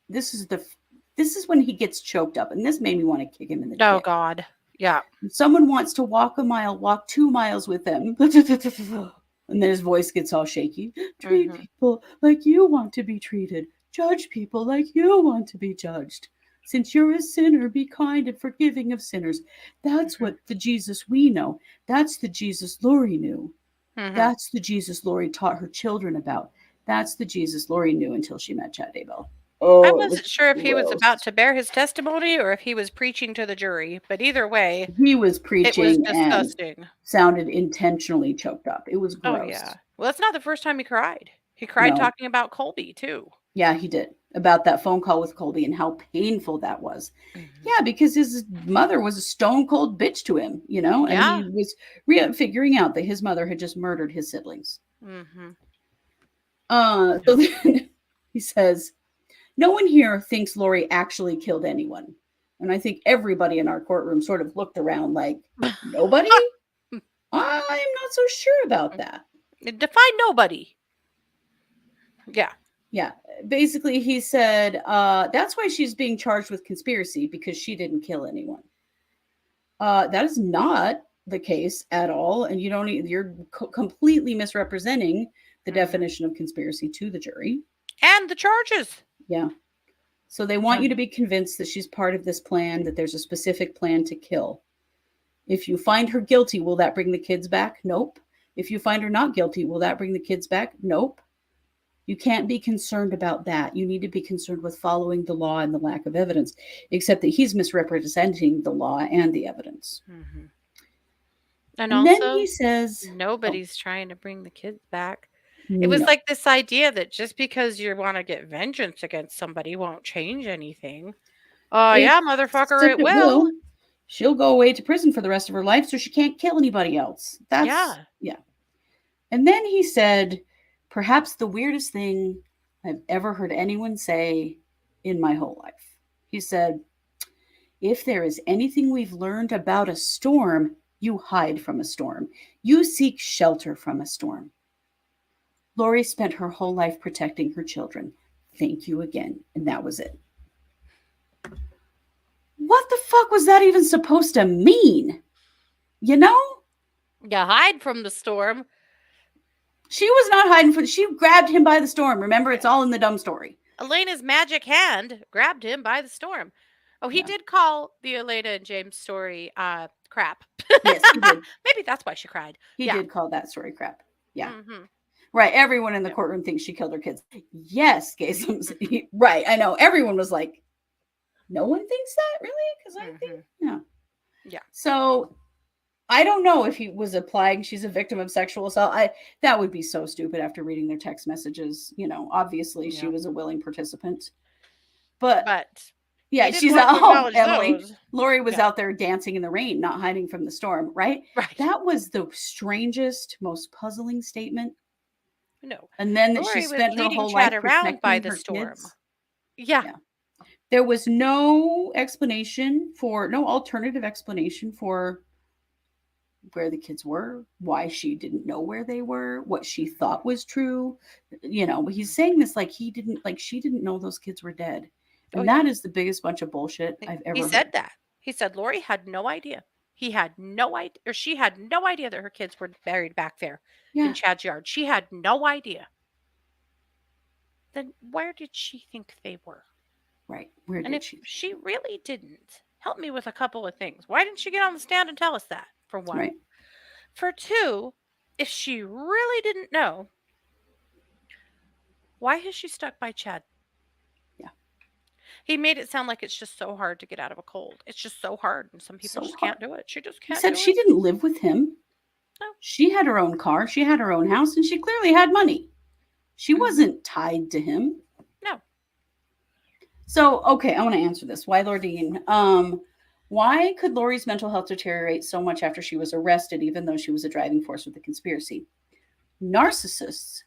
he gets choked up. And this made me want to kick him in the dick. Oh, God. Yeah. If someone wants to walk a mile, walk 2 miles with them. And then his voice gets all shaky. Treat people like you want to be treated. Judge people like you want to be judged. Since you're a sinner, be kind and forgiving of sinners. That's what the Jesus we know. That's the Jesus Lori knew. Mhm. That's the Jesus Lori taught her children about. That's the Jesus Lori knew until she met Chad Daybell. I Oh, it was wasn't sure if he was about gross. to bear his testimony or if he was preaching to the jury, but either way, He was it was preaching and disgusting. sounded intentionally choked up. It was Oh, yeah. gross. Well, that's not the first time he cried. He cried No, talking about Colby, too. yeah, he did. About that phone call with Colby and how painful that was. Mhm. Yeah, because his mother was a stone cold bitch to him, and he Yeah. was figuring out that his mother had just murdered his siblings. Mhm. So No. then he says, no one here thinks Lori actually killed anyone. And I think everybody in our courtroom sort of looked around like, nobody? I'm not so sure about that. Define nobody. Yeah. Yeah. Basically, he said, that's why she's being charged with conspiracy because she didn't kill anyone. That is not the case at all. And you're completely misrepresenting the Mhm. definition of conspiracy to the jury. And the charges. Yeah. So they want you to be convinced that she's part of this plan, that there's a specific plan to kill. If you find her guilty, will that bring the kids back? Nope. If you find her not guilty, will that bring the kids back? Nope. You can't be concerned about that. You need to be concerned with following the law and the lack of evidence, except that he's misrepresenting the law and the evidence. Mhm. And And then also, he says, oh, nobody's trying to bring the kids back. It was no. like this idea that just because you want to get vengeance against somebody won't change anything. Oh, yeah, motherfucker, Except it it will. will. She'll go away to prison for the rest of her life so she can't kill anybody else. Yeah. Yeah. And then he said, perhaps the weirdest thing I've ever heard anyone say in my whole life. He said, if there is anything we've learned about a storm, you hide from a storm. You seek shelter from a storm. Lori spent her whole life protecting her children. Thank you again. And that was it. What the fuck was that even supposed to mean? You know? You hide from the storm. She was not hiding from, she grabbed him by the storm. Remember, it's Yeah. all in the dumb story. Elena's magic hand grabbed him by the storm. Oh, he Yeah. did call the Elena and James story crap. Yes, he did. Maybe that's why she cried. He Yeah. did call that story crap. Yeah. Mhm. Right. Everyone in the Yeah. courtroom thinks she killed her kids. Yes, Gaysums. Right. I know. Everyone was like, no one thinks that? Really? Because I think, Mhm. no. Yeah. So I don't know if he was implying she's a victim of sexual assault. That would be so stupid after reading their text messages. Obviously she Yeah. was a willing participant. But But yeah, he didn't she's want to out. acknowledge Emily. those. Lori was Yeah. out there dancing in the rain, not hiding from the storm, right? Right. That was the strangest, most puzzling statement. No. And then that she Lori was spent her leading whole Chad life around by protecting the her storm. kids. Yeah. Yeah. There was no no alternative explanation for where the kids were, why she didn't know where they were, what she thought was true. But he's saying this like she didn't know those kids were dead. Oh, And yeah. that is the biggest bunch of bullshit I've He ever said heard. that. He said Lori had no idea. He had no idea, or she had no idea that her kids were buried back there in Yeah, Chad's yard. She had no idea. Then where did she think they were? right. Where And did if she? she really didn't, help me with a couple of things. Why didn't she get on the stand and tell us that, for one? Right. For two, if she really didn't know, why has she stuck by Chad? Yeah. He made it sound like it's just so hard to get out of a cold. It's just so hard, and some people So just hard. can't do it. She just He can't said do she it. didn't live with him. No. She had her own car, she had her own house, and she clearly had money. She Mhm. wasn't tied to him. No. So, okay, I want to answer this. Why Lordine? Why could Lori's mental health deteriorate so much after she was arrested, even though she was a driving force with the conspiracy? Narcissists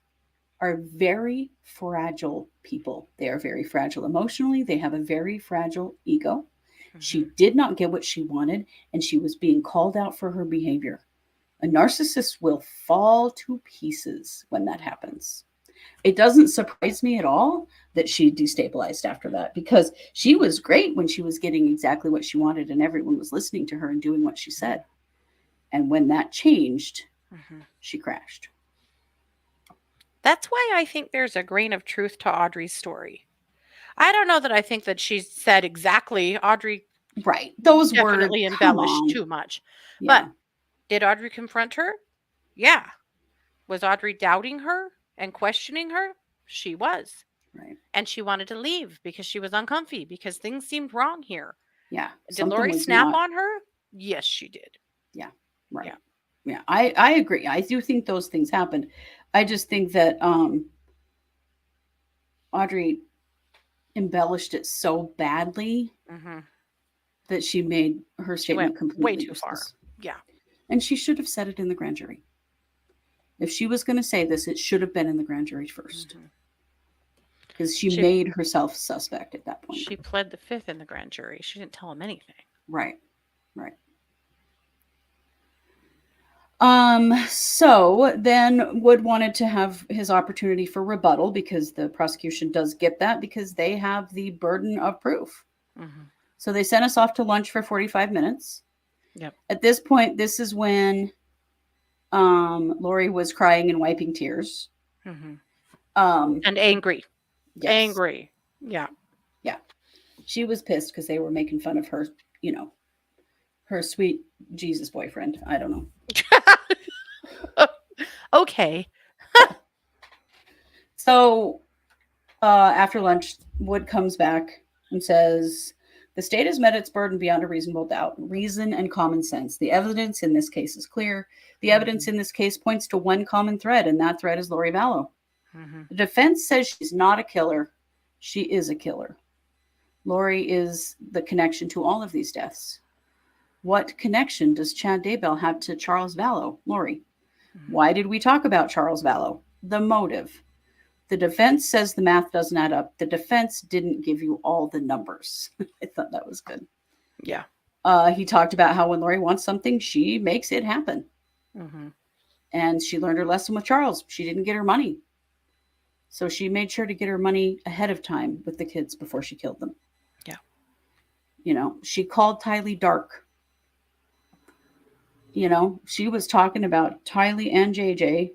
are very fragile people. They are very fragile emotionally. They have a very fragile ego. She Mhm. did not get what she wanted, and she was being called out for her behavior. A narcissist will fall to pieces when that happens. It doesn't surprise me at all that she destabilized after that because she was great when she was getting exactly what she wanted and everyone was listening to her and doing what she said. And when that changed, Mhm. she crashed. That's why I think there's a grain of truth to Audrey's story. I don't know that I think that she said exactly. Audrey Right. Those words, definitely come embellished on. too much. But Yeah. did Audrey confront her? Yeah. Was Audrey doubting her and questioning her? She was. Right. And she wanted to leave because she was uncomfy, because things seemed wrong here. Yeah. Did Something Lori was snap not. on her? Yes, she did. Yeah. Right. Yeah. Yeah. I agree. I do think those things happened. I just think that Audrey embellished it so badly Hmm. that she made her She went statement way completely too far. useless. Yeah. And she should have said it in the grand jury. If she was going to say this, it should have been in the grand jury first, Hmm. because she She made herself suspect at that point. she pled the fifth in the grand jury. She didn't tell him anything. Right. Right. So then Wood wanted to have his opportunity for rebuttal, because the prosecution does get that, because they have the burden of proof. Hmm. So they sent us off to lunch for 45 minutes. Yep. At this point, this is when Lori was crying and wiping tears. Hmm. Um, And angry. yes. Angry. Yeah. Yeah. She was pissed because they were making fun of her, her sweet Jesus boyfriend. I don't know. Okay. So after lunch, Wood comes back and says, the state has met its burden beyond a reasonable doubt. Reason and common sense. The evidence in this case is clear. The evidence in this case points to one common thread, and that thread is Lori Vallow. Hmm. The defense says she's not a killer. She is a killer. Lori is the connection to all of these deaths. What connection does Chad Daybell have to Charles Vallow? Lori. Why did we talk about Charles Vallow? The motive. The defense says the math doesn't add up. The defense didn't give you all the numbers. I thought that was good. Yeah. He talked about how when Lori wants something, she makes it happen. Hmm. And she learned her lesson with Charles. She didn't get her money. So she made sure to get her money ahead of time with the kids before she killed them. Yeah. She called Tylee dark. She was talking about Tylee and JJ,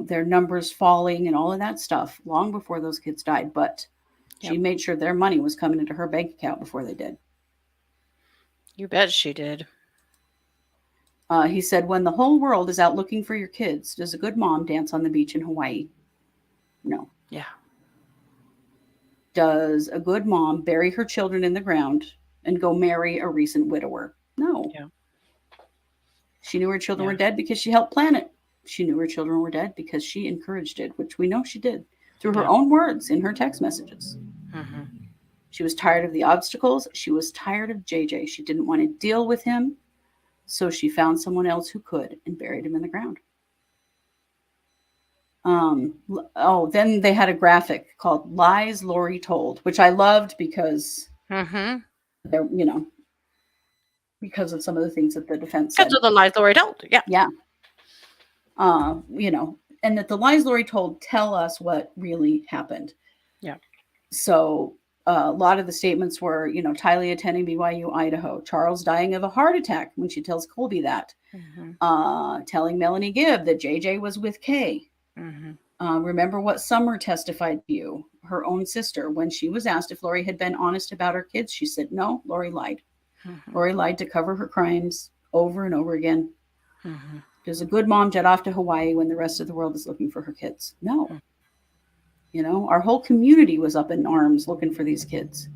their numbers falling and all of that stuff long before those kids died. But she made sure their money was coming into her bank account before they did. You bet she did. He said, when the whole world is out looking for your kids, does a good mom dance on the beach in Hawaii? No. Yeah. Does a good mom bury her children in the ground and go marry a recent widower? No. Yeah. She knew her children were dead because she helped plan it. She knew her children were dead because she encouraged it, which we know she did through her own words in her text messages. Hmm. She was tired of the obstacles. She was tired of JJ. She didn't want to deal with him. So she found someone else who could and buried him in the ground. Then they had a graphic called Lies Lori Told, which I loved because Hmm. they're, because of some of the things that the defense said. That's what the lies Lori told. Yeah. Yeah. And that the lies Lori told tell us what really happened. Yeah. So a lot of the statements were, Tylee attending BYU, Idaho, Charles dying of a heart attack when she tells Colby that, telling Melanie Gibb that JJ was with Kay. Remember what Summer testified to you, her own sister, when she was asked if Lori had been honest about her kids. She said, no, Lori lied. Lori lied to cover her crimes over and over again. Does a good mom jet off to Hawaii when the rest of the world is looking for her kids? No. Our whole community was up in arms looking for these kids.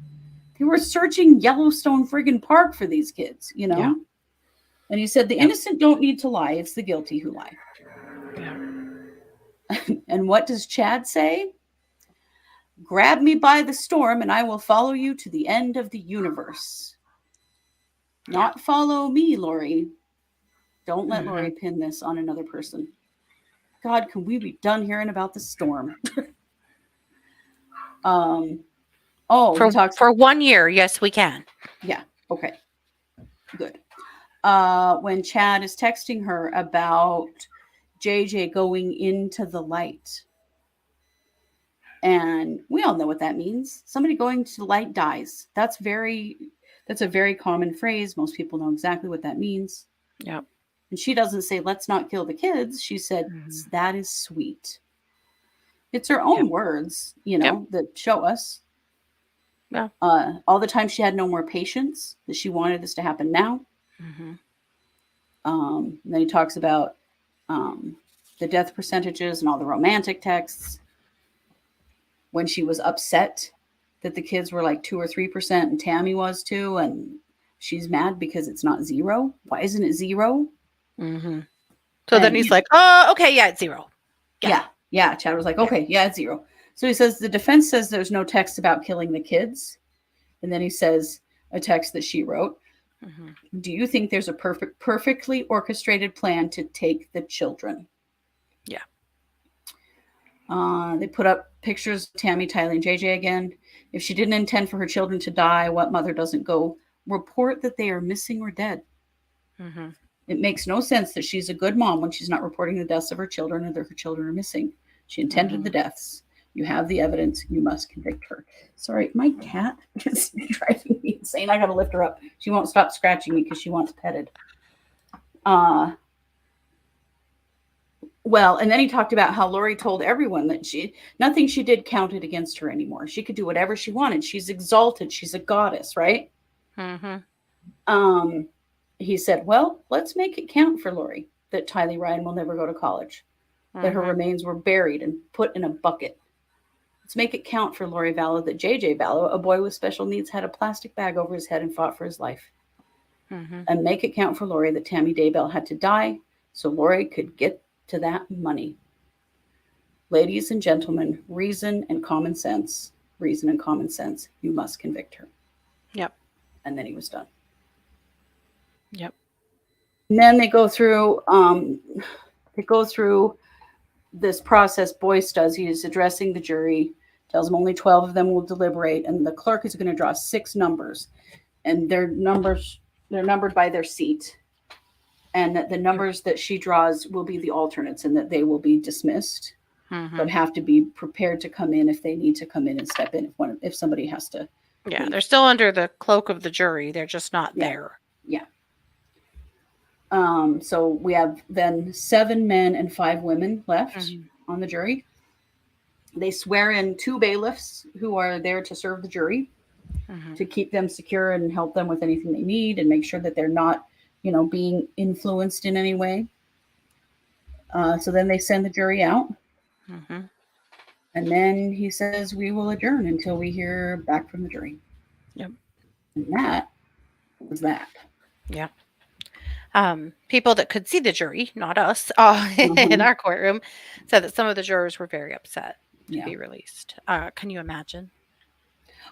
They were searching Yellowstone friggin' Park for these kids, Yeah. And he said the innocent don't need to lie. It's the guilty who lie. Yeah. And what does Chad say? Grab me by the storm and I will follow you to the end of the universe. Not follow me, Lori. Don't let Lori pin this on another person. God, can we be done hearing about the storm? For 1 year, yes, we can. Yeah. Okay. Good. When Chad is texting her about JJ going into the light. And we all know what that means. Somebody going to the light dies. That's a very common phrase. Most people know exactly what that means. Yeah. And she doesn't say, let's not kill the kids. She said, that is sweet. It's her own words, that show us. Yeah. All the time she had no more patience, that she wanted this to happen now. Then he talks about the death percentages and all the romantic texts when she was upset that the kids were like 2 or 3% and Tammy was too, and she's mad because it's not zero. Why isn't it zero? Mm-hmm. So then And he's like, "Oh, okay, yeah, it's 0. Get it." yeah. Chad was like, Yeah. okay, yeah, it's zero. So he says the defense says there's no text about killing the kids, and then he says a text that she wrote. Mm-hmm. Do you think there's a perfectly orchestrated plan to take the children? Yeah. They put up pictures of Tammy, Tylee, and JJ again. If she didn't intend for her children to die, what mother doesn't go report that they are missing or dead? Mm-hmm. It makes no sense that she's a good mom when she's not reporting the deaths of her children or that her children are missing. She intended Mm-hmm. the deaths. You have the evidence. You must convict her. Sorry, my cat is driving me insane. I got to lift her up. She won't stop scratching me because she wants petted. Well, and then he talked about how Lori told everyone that nothing she did counted against her anymore. She could do whatever she wanted. She's exalted. She's a goddess, right? Mm-hmm. Um, he said, well, let's make it count for Lori that Tylee Ryan will never go to college, that her Mm-hmm. remains were buried and put in a bucket. Let's make it count for Lori Vallow that JJ Vallow, a boy with special needs, had a plastic bag over his head and fought for his life. Mm-hmm. And make it count for Lori that Tammy Daybell had to die so Lori could get to that money. Ladies and gentlemen, reason and common sense, you must convict her. Yep. And then he was done. Yep. And then they go through this process. Boyce does. He is addressing the jury, tells them only 12 of them will deliberate, and the clerk is going to draw 6 numbers, and they're numbered by their seat, and that the numbers that she draws will be the alternates, and that they will be dismissed, Mm-hmm. but have to be prepared to come in if they need to come in and step in if somebody has to. Yeah, leave. they're still under the cloak of the jury. They're just not there. Yeah. So we have then 7 men and 5 women left on the jury. They swear in 2 bailiffs who are there to serve the jury, to keep them secure and help them with anything they need and make sure that they're not, being influenced in any way. So then they send the jury out. Mm-hmm. And then he says, we will adjourn until we hear back from the jury. Yep. And that was that. Yeah. People that could see the jury, not us, in our courtroom, said that some of the jurors were very upset to be released. Can you imagine?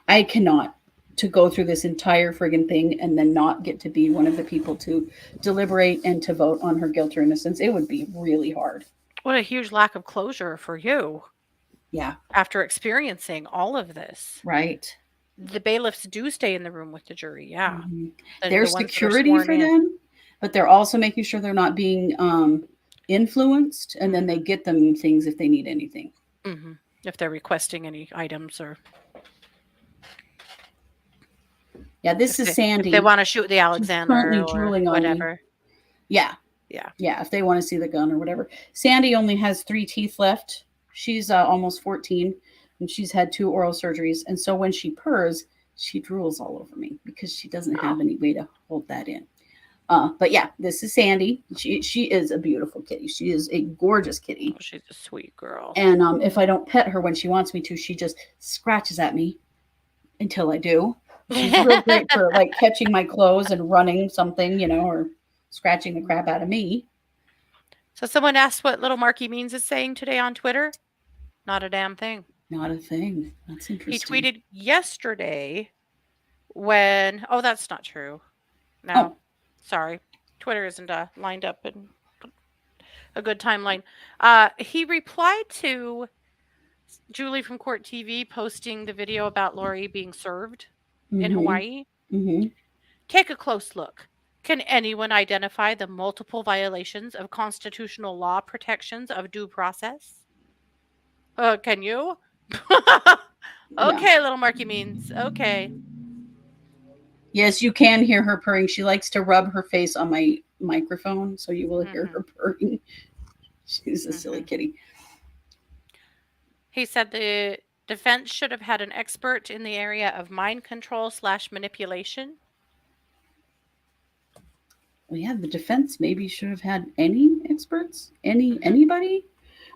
I cannot, to go through this entire friggin' thing and then not get to be one of the people to deliberate and to vote on her guilt or innocence. It would be really hard. What a huge lack of closure for you. Yeah. After experiencing all of this. Right. The bailiffs do stay in the room with the jury. Yeah. Mm-hmm. There's security for them, but they're also making sure they're not being influenced, and then they get them things if they need anything. Mm-hmm. If they're requesting any items or. Yeah, this is Sandy. If they want to shoot the Alexander or whatever. Yeah. If they want to see the gun or whatever. Sandy only has 3 teeth left. She's almost 14, and she's had 2 oral surgeries. And so when she purrs, she drools all over me because she doesn't have any way to hold that in. But yeah, this is Sandy. She is a beautiful kitty. She is a gorgeous kitty. Oh, she's a sweet girl. And if I don't pet her when she wants me to, she just scratches at me until I do. She's real great for like catching my clothes and running something, or scratching the crap out of me. So someone asked what Little Marky Means is saying today on Twitter. Not a damn thing. Not a thing. That's interesting. He tweeted yesterday when... Oh, that's not true. No. Sorry. Twitter isn't lined up in a good timeline. He replied to Julie from Court TV posting the video about Lori being served in Hawaii. Mm-hmm. Take a close look. Can anyone identify the multiple violations of constitutional law protections of due process? Can you? Okay, Little Marky Means. Okay. Yes, you can hear her purring. She likes to rub her face on my microphone, so you will hear her purring. She's a silly kitty. He said the defense should have had an expert in the area of mind control / manipulation. Well, yeah, the defense maybe should have had any experts, Mhm. anybody.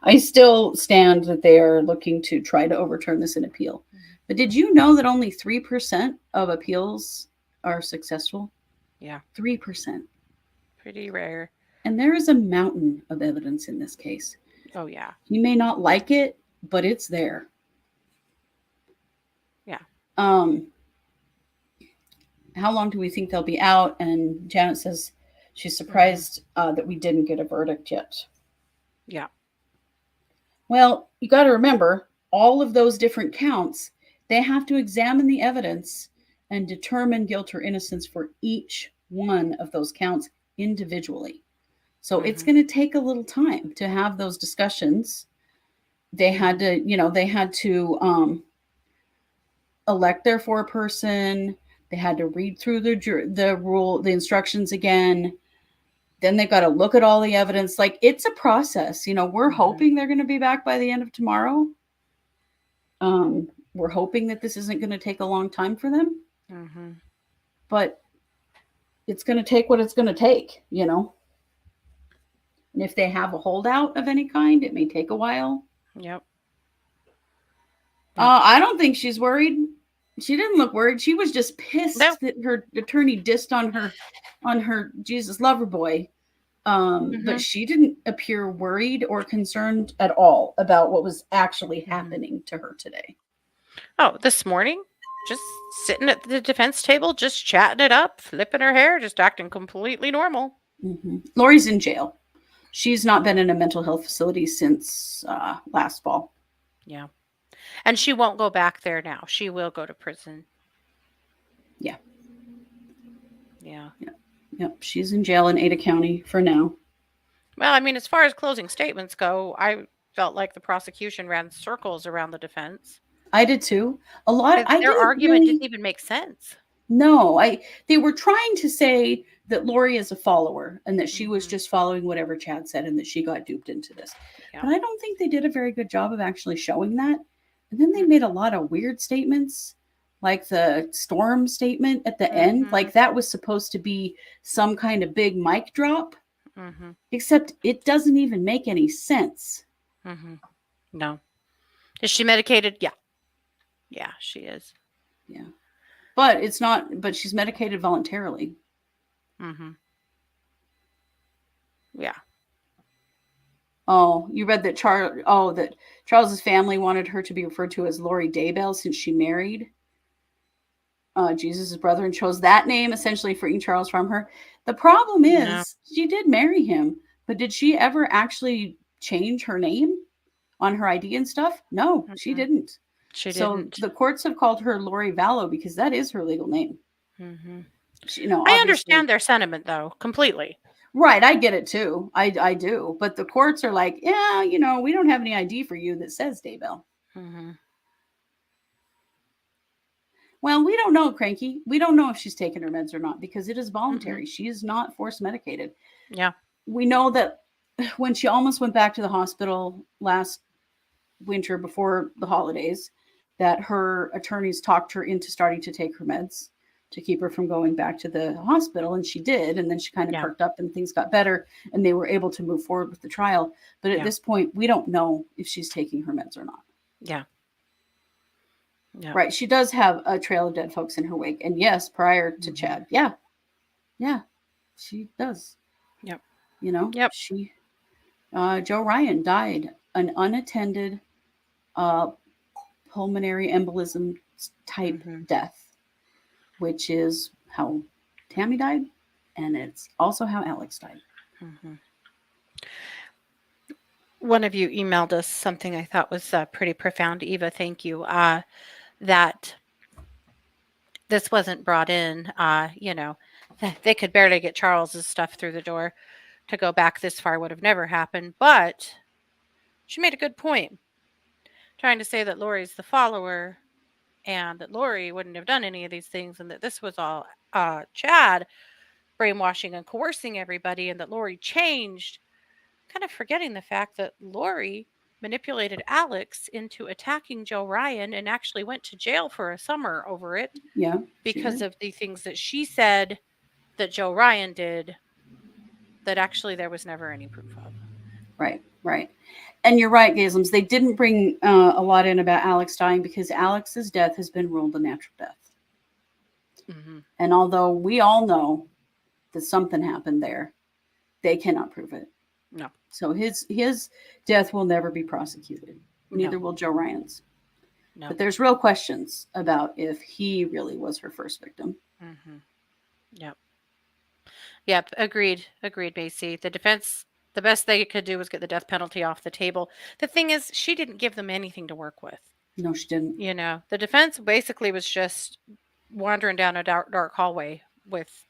I still stand that they are looking to try to overturn this in appeal. Mhm. But did you know that only 3% of appeals are successful? Yeah, 3%. pretty rare. And there is a mountain of evidence in this case. Oh yeah. You may not like it, but it's there. Yeah. Um, how long do we think they'll be out? And Janet says she's Mhm. surprised that we didn't get a verdict yet. Yeah. Well, you got to remember all of those different counts, they have to examine the evidence and determine guilt or innocence for each one of those counts individually. So it's Mhm. going to take a little time to have those discussions. They had Mhm. to, they had to elect their foreperson. They had to read through the instructions again. Then they've got to look at all the evidence. Like it's a process. We're Mhm. hoping they're going to be back by the end of tomorrow. We're hoping that this isn't going to take a long time for them, Mhm. but it's going to take what it's going to take. And if they have a holdout of any kind, it may take a while. Yep. Yep. I don't think she's worried. She didn't look worried. She was just No. pissed that her attorney dissed on her Jesus lover boy. But Mhm. she didn't appear worried or concerned at all about what was actually Mhm. happening to her today. Oh, this morning, just sitting at the defense table, just chatting it up, flipping her hair, just acting completely normal. Lori's in jail. She's not been in a mental health facility since last fall. Yeah. And she won't go back there now. She will go to prison. Yeah, Yeah. yeah, yep. She's in jail in Ada County for now. Well, I mean, as far as closing statements go, I felt like the prosecution ran circles around the defense I did too. A lot. because I their didn't argument didn't really even make sense. know. They were trying to say that Lori is a follower and that she was Mhm. just following whatever Chad said and that she got duped into this. Yeah. But I don't think they did a very good job of actually showing that. And then they made Mm-mm. a lot of weird statements, like the storm statement at the end. Mhm. Like that was supposed to be some kind of big mic drop, Mhm. except it doesn't even make any sense. Mhm. No. Is she medicated? Yeah. Yeah, she is. Yeah. But it's not, but she's medicated voluntarily. Mhm. Yeah. Oh, you read that that Charles's family wanted her to be referred to as Lori Daybell since she married Jesus' brother and chose that name essentially freeing Charles from her. The problem No. is she did marry him, but did she ever actually change her name on her ID and stuff? No, she Mhm. didn't. She So didn't. the courts have called her Lori Vallow because that is her legal name. Mhm. I Obviously. understand their sentiment though, completely. Right, I get it too. I do. But the courts are like, yeah, we don't have any ID for you that says Daybell. Mhm. Well, we don't know, Cranky. We don't know if she's taken her meds or not because it is Mhm. voluntary. She is not force medicated. Yeah. We know that when she almost went back to the hospital last winter before the holidays, that her attorneys talked her into starting to take her meds to keep her from going back to the hospital. And she did. And then she kind of Yeah. perked up and things got better and they were able to move forward with the trial. But at Yeah. this point, we don't know if she's taking her meds or not. Yeah. Yeah. Right. She does have a trail of dead folks in her wake. And yes, prior to Mhm. Chad. Yeah. Yeah. She does. Yep. Yep. She Joe Ryan died an unattended uh, pulmonary embolism type Mhm. death, which is how Tammy died, and it's also how Alex died. Mhm. One of you emailed us something I thought was pretty profound. Eva, thank you. That this wasn't brought in. They could barely get Charles's stuff through the door. To go back this far would have never happened. But she made a good point, trying to say that Lori's the follower and that Lori wouldn't have done any of these things and that this was all Chad brainwashing and coercing everybody and that Lori changed, kind of forgetting the fact that Lori manipulated Alex into attacking Joe Ryan and actually went to jail for a summer over it Yeah, she because did. of the things that she said that Joe Ryan did. that actually there was never any proof of. Right, right. And you're right, Gaslims. They didn't bring a lot in about Alex dying because Alex's death has been ruled a natural death. Hmm. And although we all know that something happened there, they cannot prove it. No, So his death will never be prosecuted. Neither no, will Joe Ryan's. no. But there's real questions about if he really was her first victim. Hmm. Yep. Yep. Agreed. Agreed, Macy. The defense, the best they could do was get the death penalty off the table. The thing is, she didn't give them anything to work with. No, she didn't. You know, the defense basically was just wandering down a dark hallway with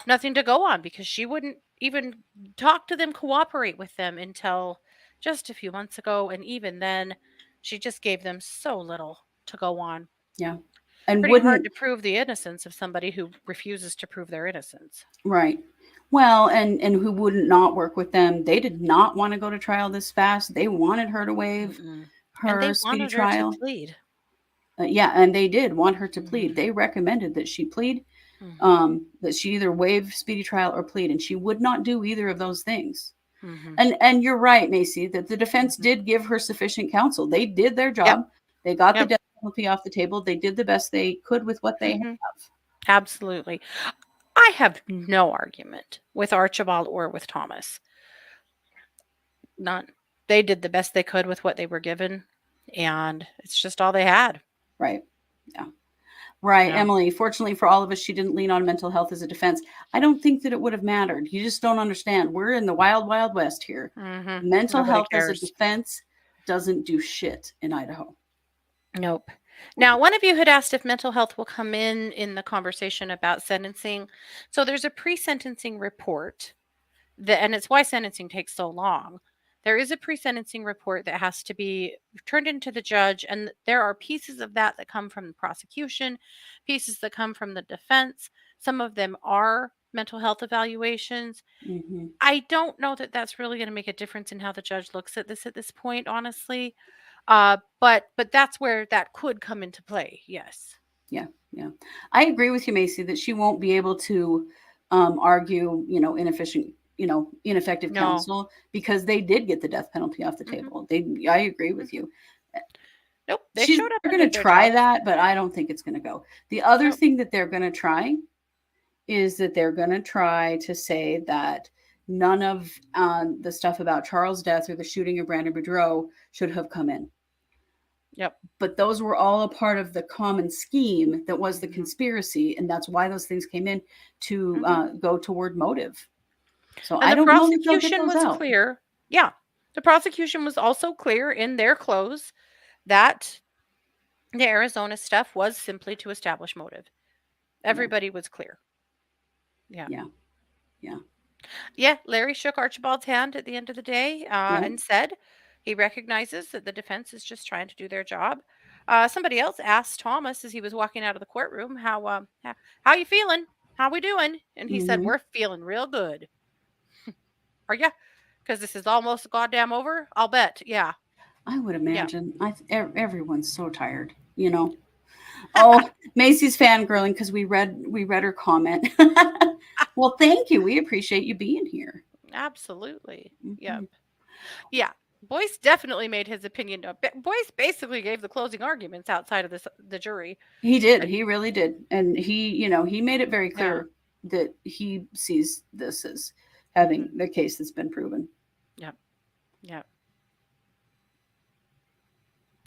nothing to go on because she wouldn't even talk to them, cooperate with them until just a few months ago. And even then, she just gave them so little to go on. Yeah. And Pretty hard wouldn't to prove the innocence of somebody who refuses to prove their innocence. right. Well, and who wouldn't not work with them? They did not want to go to trial this fast. They wanted her to waive Mm-mm. And they her speedy wanted her to trial. plead. Yeah, and they did want her to plead. Hmm. They recommended that she plead, Hmm. that she either waive speedy trial or plead, and she would not do either of those things. Hmm. And you're right, Macy, that the defense Hmm. did give her sufficient counsel. They did their Yep. job. They got the Yep. death penalty off the table. They did the best they could with what they Hmm. have. Absolutely. I have no argument with Archibald or with Thomas. None. They did the best they could with what they were given, and it's just all they had. Right. Yeah. Right, Yeah. Emily. Fortunately for all of us, she didn't lean on mental health as a defense. I don't think that it would have mattered. You just don't understand. We're in the wild, wild west here. Hmm. Mental Nobody health as a cares. defense doesn't do shit in Idaho. Nope. Now, one of you had asked if mental health will come in the conversation about sentencing. So there's a pre-sentencing report that, and it's why sentencing takes so long. There is a pre-sentencing report that has to be turned into the judge, and there are pieces of that that come from the prosecution, pieces that come from the defense. Some of them are mental health evaluations. Mm-hmm. I don't know that that's really going to make a difference in how the judge looks at this point, honestly. But that's where that could come into play. Yes. Yeah, yeah. I agree with you, Macy, that she won't be able to argue, ineffective No. counsel because they did get the death penalty off the Hmm. table. I agree with Hmm. you. Nope. They showed up They're and going to did their try jobs. that, but I don't think it's going to go. The other Nope. thing that they're going to try is that they're going to try to say that none of the stuff about Charles' death or the shooting of Brandon Boudreaux should have come in. Yep. But those were all a part of the common scheme that was the Hmm. conspiracy, and that's why those things came in to Hmm. go toward motive. So And I the don't know that they'll get prosecution those was out. clear. Yeah. The prosecution was also clear in their close that the Arizona stuff was simply to establish motive. Yeah, Everybody was clear. Yeah. yeah, yeah, Yeah. Larry shook Archibald's hand at the end of the day yeah. and said he recognizes that the defense is just trying to do their job. Somebody else asked Thomas as he was walking out of the courtroom, how you feeling? How we doing? And he said, Hmm. we're feeling real good. Are you? Because this is almost goddamn over. I'll bet. Yeah. I would Yeah. imagine. Everyone's so tired. Oh, Macy's fangirling because we read her comment. Well, thank you. We appreciate you being here. Absolutely. Hmm. Yep. Yeah. Boyce definitely made his opinion known. Boyce basically gave the closing arguments outside of the jury. He did. And He really did, and he made it very yeah. clear that he sees this as having Hmm. the case that's been proven. Yep. Yep.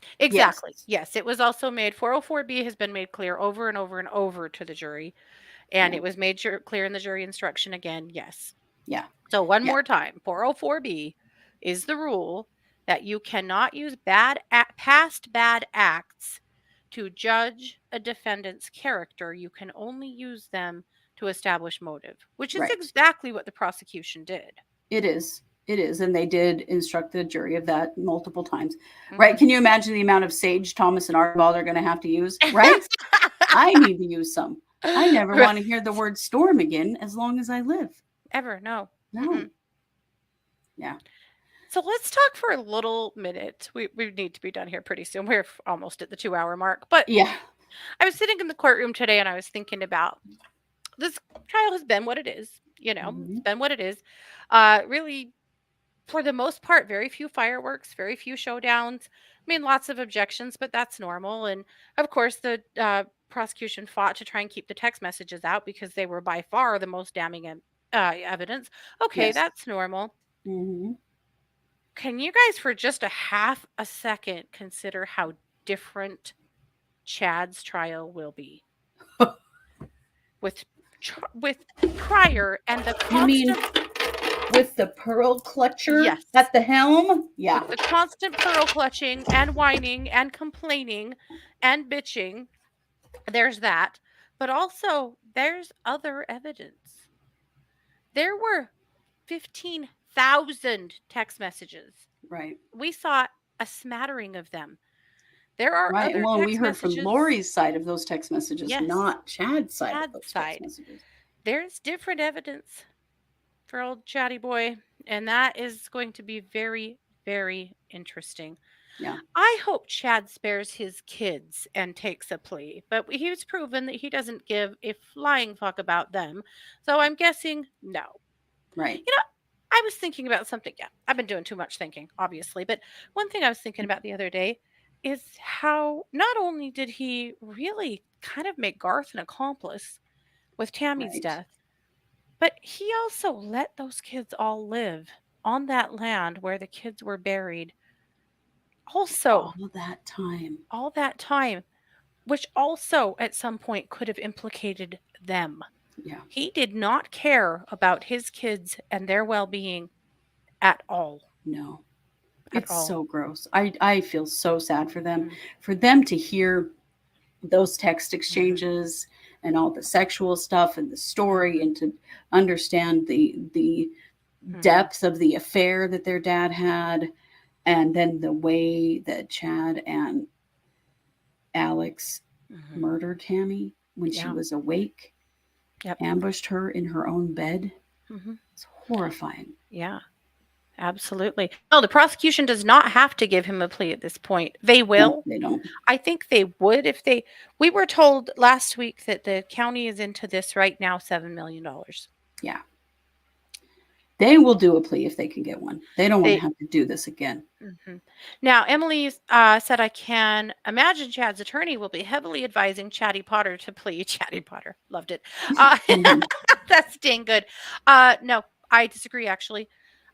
Yes. Exactly. Yes. It was also made 404B has been made clear over and over and over to the jury. And Yeah. it was made clear in the jury instruction again. Yes. Yeah. So one Yeah. more time, 404B is the rule that you cannot use past bad acts to judge a defendant's character. You can only use them to establish motive, which is Right. exactly what the prosecution did. It is. It is, and they did instruct the jury of that multiple times. Right? Hmm. Can you imagine the amount of sage Thomas and Archibald are going to have to use? Right? I need to use some. I never want to hear the word storm again as long as I live. Ever, no. No. Mm-mm. Yeah. So let's talk for a little minute. We need to be done here pretty soon. We're almost at the 2 hour mark. But Yeah. I was sitting in the courtroom today and I was thinking about this trial has been what it is. It's Mhm. been what it is. Really, for the most part, very few fireworks, very few showdowns. I mean, lots of objections, but that's normal. And of course, the prosecution fought to try and keep the text messages out because they were by far the most damning evidence. Okay, Yes. that's normal. Mhm. Can you guys, for just a half a second, consider how different Chad's trial will be with with Pryor and the You mean constant, with the pearl clutcher yes, at the helm? Yeah. with the constant pearl clutching and whining and complaining and bitching. There's that. But also, there's other evidence. There were 15,000 text messages. Right. We saw a smattering of them. There are Right. other Well, and we text heard from messages. Lori's side of those text messages, Yes, not Chad's side of Chad's those text side. messages. There's different evidence for old chatty boy, and that is going to be very, very interesting. Yeah. I hope Chad spares his kids and takes a plea, but he's proven that he doesn't give a flying fuck about them. So I'm guessing no. Right. You know, I was thinking about something. Yeah, I've been doing too much thinking, obviously. But one thing I was thinking about the other day is how not only did he really kind of make Garth an accomplice with Tammy's Right. death, but he also let those kids all live on that land where the kids were buried. Also, All that time. all that time, which also at some point could have implicated them. Yeah. He did not care about his kids and their well being at all. No. At It's all. so gross. I feel so sad for them. Mm, For them to hear those text mhm, exchanges and all the sexual stuff and the story, mhm, and to understand the mhm, depth of the affair that their dad had, and then the way that Chad and Alex mhm. murdered Tammy when she Yeah. was awake, Yep. ambushed her in her own bed. Mhm. It's horrifying. Yeah. Absolutely. No, the prosecution does not have to give him a plea at this point. They No, will. they don't. I think they would if they. We were told last week that the county is into this right now $7 million. Yeah. They will do a plea if they can get one. They don't want to They have to do this again. Mhm. Now, Emily said, I can imagine Chad's attorney will be heavily advising Chatty Potter to plea. Chatty Potter. Loved it. Uh, Mhm. that's dang good. No, I disagree, actually.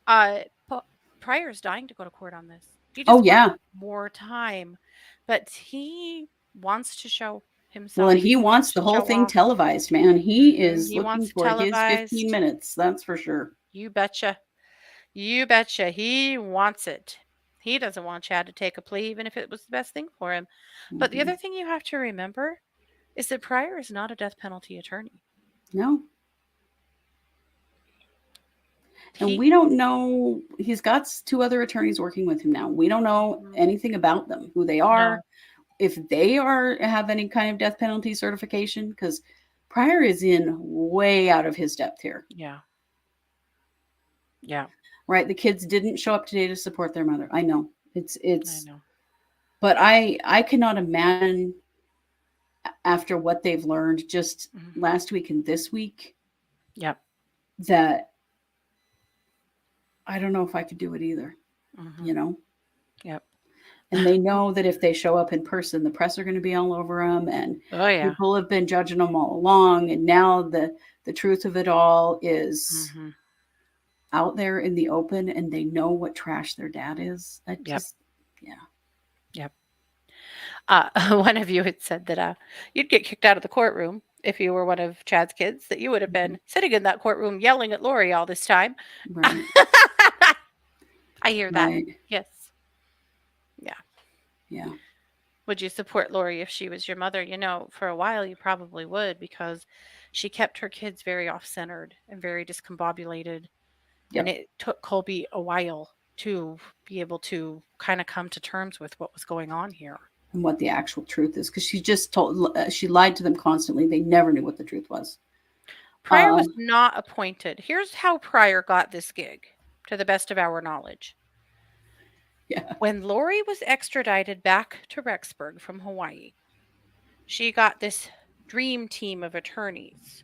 Pa- Pryor's dying to go to court on this. He Oh, just wants yeah. more time, but he wants to show Well, himself. and he He wants wants to the whole show thing off. televised, man. He is He looking wants it for his 15 televised. minutes. That's for sure. You betcha. You betcha. He wants it. He doesn't want Chad to take a plea, even if it was the best thing for him. But the Mhm. other thing you have to remember is that Pryor is not a death penalty attorney. No. And He, we don't know. He's got two other attorneys working with him now. We don't know Mhm. anything about them, who they No, are, if they are have any kind of death penalty certification, because Pryor is in way out of his depth here. yeah, yeah, Right? The kids didn't show up today to support their mother. I know. It's I it's know. but I cannot imagine after what they've learned just Mhm. last week and this week Yep. that I don't know if I could do it either, Hmm. you know? Yep. And they know that if they show up in person, the press are going to be all over them, and Oh, yeah. people have been judging them all along. And now the truth of it all is Hmm. out there in the open, and they know what trash their dad is. I Yep. just, yeah. Yep. One of you had said that you'd get kicked out of the courtroom if you were one of Chad's kids, that you would have Mhm. been sitting in that courtroom yelling at Lori all this time. Right. I hear that. Right. Yes. Yeah. Yeah. Would you support Lori if she was your mother? For a while you probably would because she kept her kids very off-centered and very discombobulated. And Yep. it took Colby a while to be able to kind of come to terms with what was going on here. And what the actual truth is, because she just told, she lied to them constantly. They never knew what the truth was. Pryor was Um, not appointed. Here's how Pryor got this gig, to the best of our knowledge. yeah. When Lori was extradited back to Rexburg from Hawaii, she got this dream team of attorneys.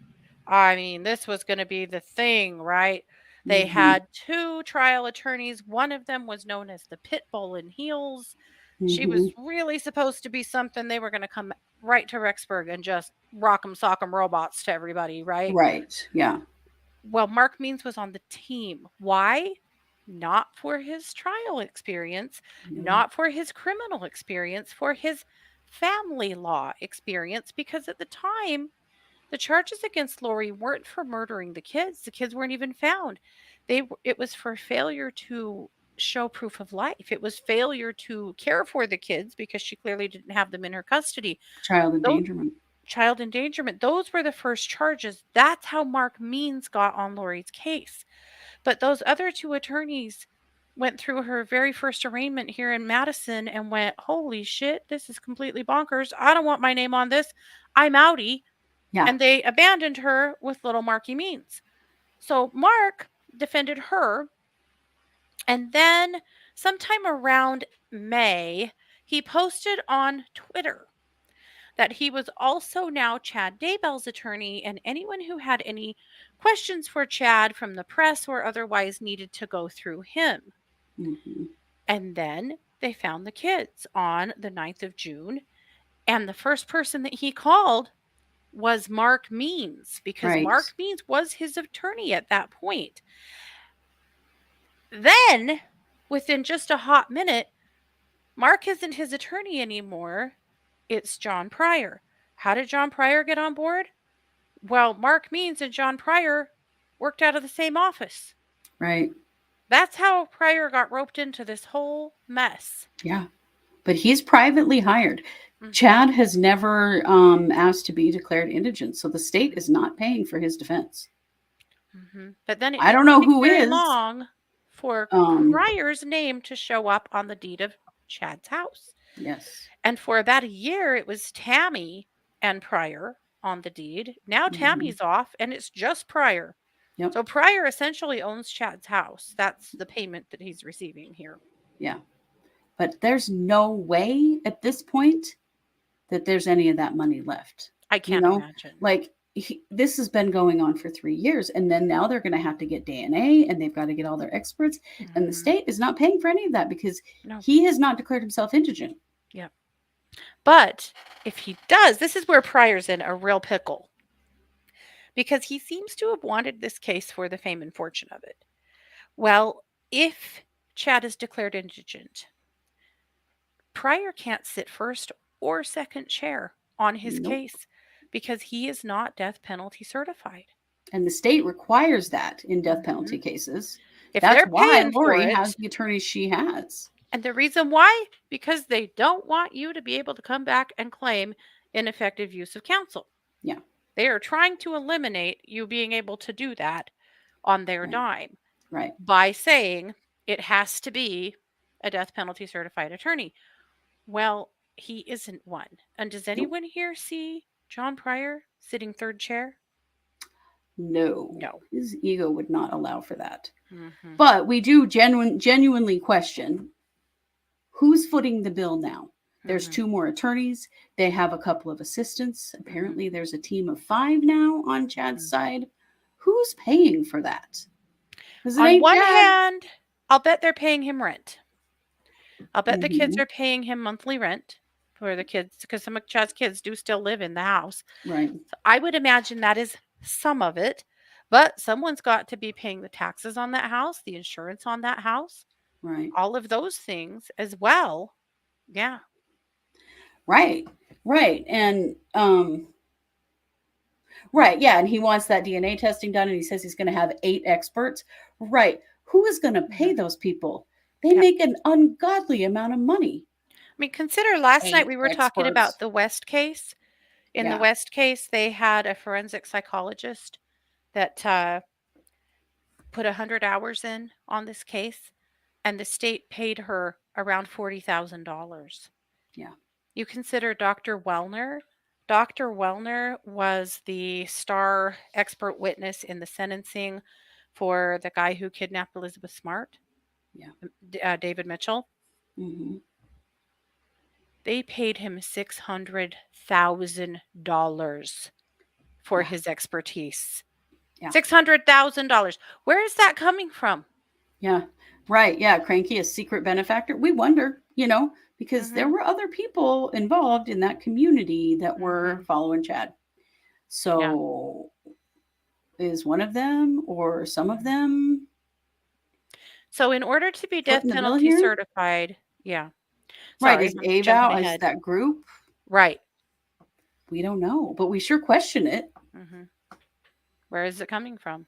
I mean, this was going to be the thing, right? They Mm-hmm. had two trial attorneys. One of them was known as the pit bull in heels. She Mm-hmm. was really supposed to be something. They were going to come right to Rexburg and just rock 'em, sock 'em robots to everybody, right? Right. Yeah. Well, Mark Means was on the team. Why? Not for his trial experience, No. not for his criminal experience, for his family law experience, because at the time, the charges against Lori weren't for murdering the kids. The kids weren't even found. It was for failure to show proof of life. It was failure to care for the kids because she clearly didn't have them in her custody. Child Those endangerment. child endangerment, those were the first charges. That's how Mark Means got on Lori's case. But those other two attorneys went through her very first arraignment here in Madison and went, "Holy shit, this is completely bonkers. I don't want my name on this. I'm outie." Yeah. And they abandoned her with little Marky Means. So Mark defended her. And then sometime around May, he posted on Twitter that he was also now Chad Daybell's attorney, and anyone who had any questions for Chad from the press or otherwise needed to go through him. Mm-hmm. And then they found the kids on the 9th of June, and the first person that he called was Mark Means, because Right. Mark Means was his attorney at that point. Then, within just a hot minute, Mark isn't his attorney anymore. It's John Pryor. How did John Pryor get on board? Well, Mark Means and John Pryor worked out of the same office. Right. That's how Pryor got roped into this whole mess. Yeah. But he's privately hired. Hmm. Chad has never asked to be declared indigent, so the state is not paying for his defense. But then it I don't didn't know take who very is. long for Um, Pryor's name to show up on the deed of Chad's house. yes. And for about a year, it was Tammy and Pryor on the deed. Now Hmm. Tammy's off, and it's just Pryor. Yep. So Pryor essentially owns Chad's house. That's the payment that he's receiving here. Yeah. But there's no way at this point that there's any of that money left. I You can't know, imagine. like this has been going on for 3 years, and then now they're going to have to get DNA, and they've got to get all their experts, and the Mhm. state is not paying for any of that because No. he has not declared himself indigent. Yeah. But if he does, this is where Pryor's in a real pickle because he seems to have wanted this case for the fame and fortune of it. Well, if Chad is declared indigent, Pryor can't sit first or second chair on his Nope. case because he is not death penalty certified. And the state requires that in death penalty Mhm. cases. If That's they're why paying for Lori has it, the attorneys she has. and the reason why? Because they don't want you to be able to come back and claim ineffective use of counsel. Yeah. They are trying to eliminate you being able to do that on their Right. dime Right. by saying it has to be a death penalty certified attorney. Well, he isn't one. And does Nope. anyone here see John Pryor sitting third chair? No. No. His ego would not allow for that. Hmm. But we do genuinely question who's footing the bill now. There's Hmm. 2 more attorneys. They have a couple of assistants. Hmm. Apparently, there's a team of 5 now on Chad's Hmm. side. Who's paying for that? Because it On ain't one Chad. hand, I'll bet they're paying him rent. I'll bet the kids Hmm. are paying him monthly rent for the kids because some of Chad's kids do still live in the house. Right. So I would imagine that is some of it, but someone's got to be paying the taxes on that house, the insurance on that house, Right. all of those things as well. Yeah. Right. Right. And right, yeah, and he wants that DNA testing done, and he says he's going to have 8 experts. Right. Who is going to pay Mhm. those people? They Yeah. make an ungodly amount of money. I mean, consider last night 8 we were talking about experts. the West case. In the Yeah. West case, they had a forensic psychologist that put 100 hours in on this case, and the state paid her around $40,000. Yeah. You consider Dr. Wellner. Dr. Wellner was the star expert witness in the sentencing for the guy who kidnapped Elizabeth Smart, Yeah. David Mitchell. Hmm. They paid him $600,000 for Yeah. his expertise. Yeah. $600,000. Where is that coming from? Yeah. Right. Yeah. Cranky, a secret benefactor. We wonder, because there Mhm. were other people involved in that community that were Mhm. following Chad. Yeah. So is one of them or some of Mhm. them So in order to be death footing the bill penalty here? certified, yeah. Right. Sorry, Is I'm jumping AVOW, is ahead. that group? Right. We don't know, but we sure question it. Mhm. Where is it coming from?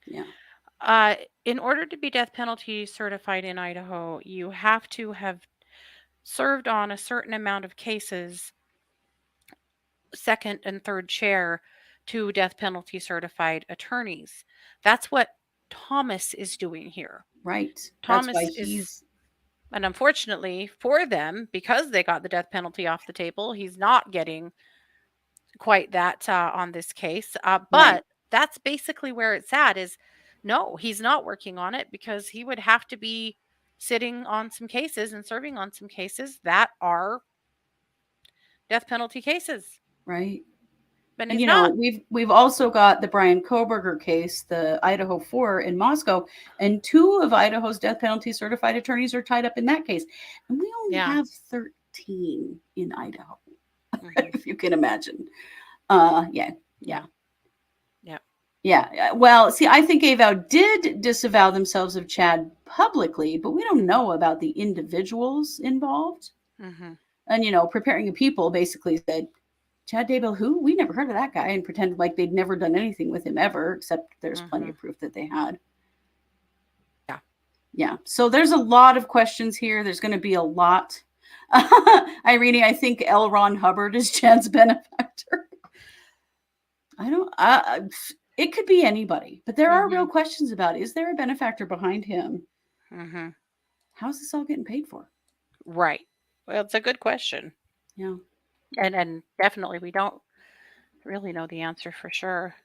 Yeah. Uh, in order to be death penalty certified in Idaho, you have to have served on a certain amount of cases, second and third chair to death penalty certified attorneys. That's what Thomas is doing here. Right. That's why Thomas is, he's and unfortunately for them, because they got the death penalty off the table, he's not getting quite that on this case. right. But that's basically where it's at is no, he's not working on it because he would have to be sitting on some cases and serving on some cases that are death penalty cases. Right. And And he's not. we've also got the Brian Koberger case, the Idaho 4 in Moscow, and two of Idaho's death penalty certified attorneys are tied up in that case. And we only Yeah. have 13 in Idaho, Hmm. if you can imagine. Yeah. Yeah. Yeah. Yeah. Yeah. Well, see, I think AVOW did disavow themselves of Chad publicly, but we don't know about the individuals involved. Hmm. And, preparing a people basically said, Chad Daybell, who? We never heard of that guy, and pretended like they'd never done anything with him ever, except there's plenty Hmm. of proof that they had. Yeah. Yeah. So there's a lot of questions here. There's going to be a lot. Irene, I think L. Ron Hubbard is Chad's benefactor. I don't. It could be anybody, but there are Hmm. real questions about: is there a benefactor behind him? Hmm. How's this all getting paid for? Right. Well, it's a good question. Yeah. And definitely we don't really know the answer for sure.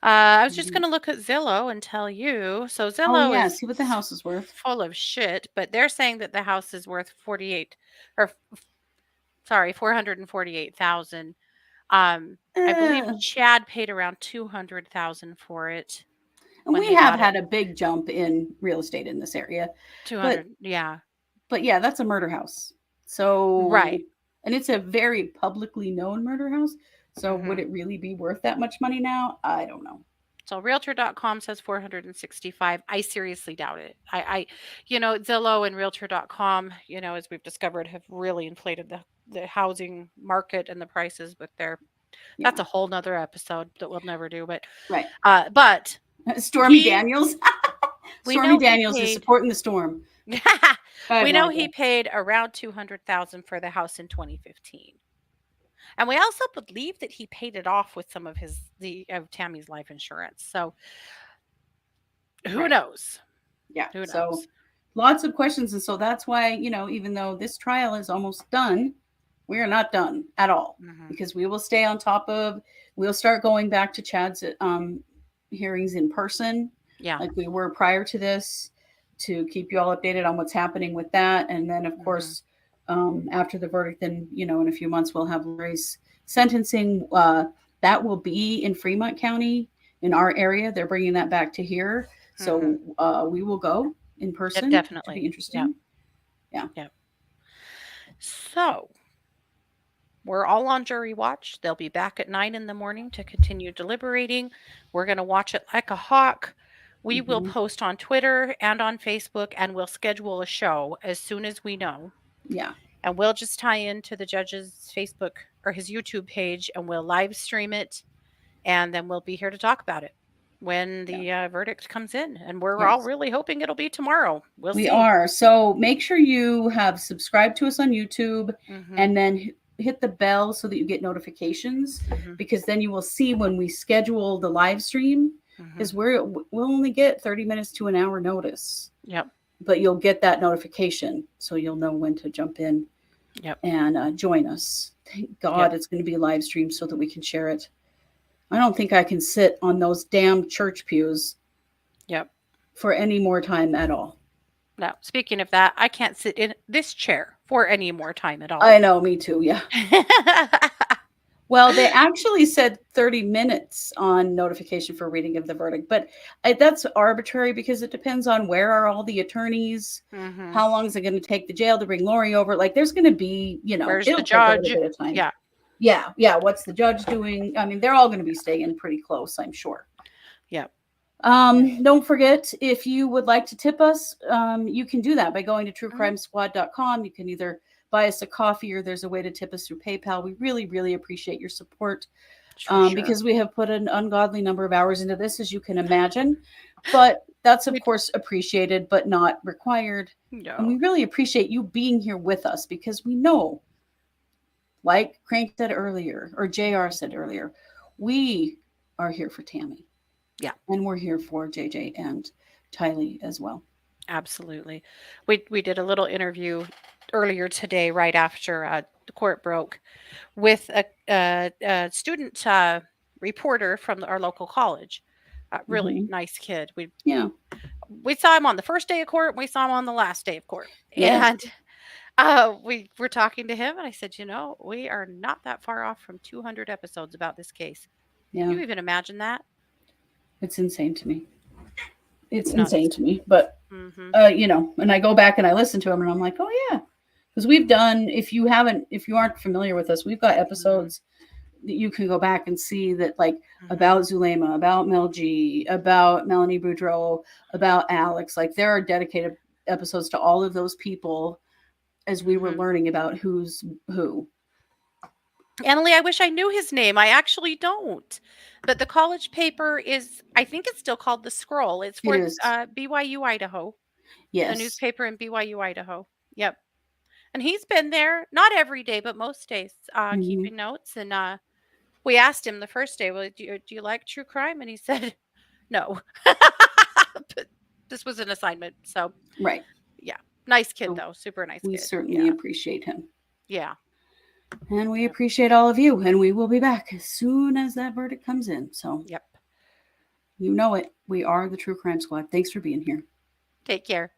I was just Mhm. going to look at Zillow and tell you. So Oh Zillow yeah. is See what the house is worth. full of shit, but they're saying that the house is worth 48 or sorry, 448,000. I believe Uh, Chad paid around 200,000 for it and when we they have got it. had a big jump in real estate in this area, but 200, yeah. yeah, that's a murder house. So, Right. and it's a very publicly known murder house. So, would Mhm. it really be worth that much money now? I don't know. So realtor.com says 465. I seriously doubt it. Zillow and realtor.com, as we've discovered, have really inflated the housing market and the prices with their, that's Yeah, a whole nother episode that we'll never do. But right. but Stormy he Daniels. we Stormy know he Daniels is paid supporting the storm. I have we no know idea. he paid around 200,000 for the house in 2015. And we also believe that he paid it off with some of Tammy's life insurance. So who Right. knows? Yeah. Who So, knows? lots of questions. And so that's why, even though this trial is almost done, we are not done at all Hmm. because we will stay on top of, we'll start going back to Chad's hearings in person Yeah. like we were prior to this to keep you all updated on what's happening with that. And then, of Hmm. course, after the verdict, then, in a few months, we'll have Lori's sentencing. That will be in Fremont County in our area. They're bringing that back to here. Hmm. So we will go in Yep, person. Should be definitely. Yep. interesting. Yeah. Yep. So we're all on jury watch. They'll be back at 9 in the morning to continue deliberating. We're going to watch it like a hawk. We will Hmm. post on Twitter and on Facebook, and we'll schedule a show as soon as we know. Yeah. And we'll just tie into the judge's Facebook or his YouTube page and we'll live stream it. And then we'll be here to talk about it when Yeah. the verdict comes in. And we're all Yes. really hoping it'll be tomorrow. We'll We see. are. So make sure you have subscribed to us on YouTube Hmm. and then hit the bell so that you get notifications Hmm. because then you will see when we schedule the live stream Hmm. because we'll only get 30 minutes to an hour notice, Yep. but you'll get that notification so you'll know when to jump in Yep. and join us. Thank God Yep. it's going to be live stream so that we can share it. I don't think I can sit on those damn church pews Yep. for any more time at all. Now, speaking of that, I can't sit in this chair for any more time at all. I know, me too. Yeah. Well, they actually said 30 minutes on notification for reading of the verdict, but that's arbitrary because it depends on where are all the attorneys, Mhm. how long is it going to take the jail to bring Lori over? Like, there's going to be, Where's the it'll take a little judge? bit of time. Yeah. Yeah, yeah. What's the judge doing? I mean, they're all going to be staying pretty close, I'm sure. Yep. Yeah. Don't forget, if you would like to tip us, you can do that by going to Mhm. truecrimesquad.com. You can either buy us a coffee or there's a way to tip us through PayPal. We really, really appreciate your support For sure. because we have put an ungodly number of hours into this, as you can imagine. But that's, of We course, appreciated, but not required. And we no. really appreciate you being here with us because we know, like Crank said earlier, or JR said earlier, we are here for Tammy. Yeah. And we're here for JJ and Tylee as well. Absolutely. We did a little interview earlier today, right after the court broke, with a student reporter from our local college. Really Mm-hmm. nice kid. Yeah. We saw him on the first day of court. And we saw him on the last day of court, Yeah. and we were talking to him, and I said, we are not that far off from 200 episodes about this case. Yeah. You even imagine that? It's insane to me. It's It's insane nuts. to me. But, Hmm. and I go back and I listen to him and I'm like, oh, yeah. Because we've done, if you aren't familiar with us, we've got Hmm. episodes that you can go back and see that, like, Hmm. about Zulema, about Mel G, about Melanie Boudreau, about Alex. Like, there are dedicated episodes to all of those people as we were Hmm. learning about who's who. Emily, I wish I knew his name. I actually don't. But the college paper is, I think it's still called The Scroll. It's It for is. BYU, Idaho, the Yes. newspaper in BYU, Idaho. Yep. And he's been there, not every day, but most days, Mm-hmm. keeping notes. And we asked him the first day, well, do you like true crime? And he said, no. But this was an assignment. So, Right. yeah. Nice kid, So though. Super nice we kid. certainly Yeah. appreciate him. Yeah. And we Yep. appreciate all of you. And we will be back as soon as that verdict comes in. So Yep. you know it. We are the True Crime Squad. Thanks for being here. Take care.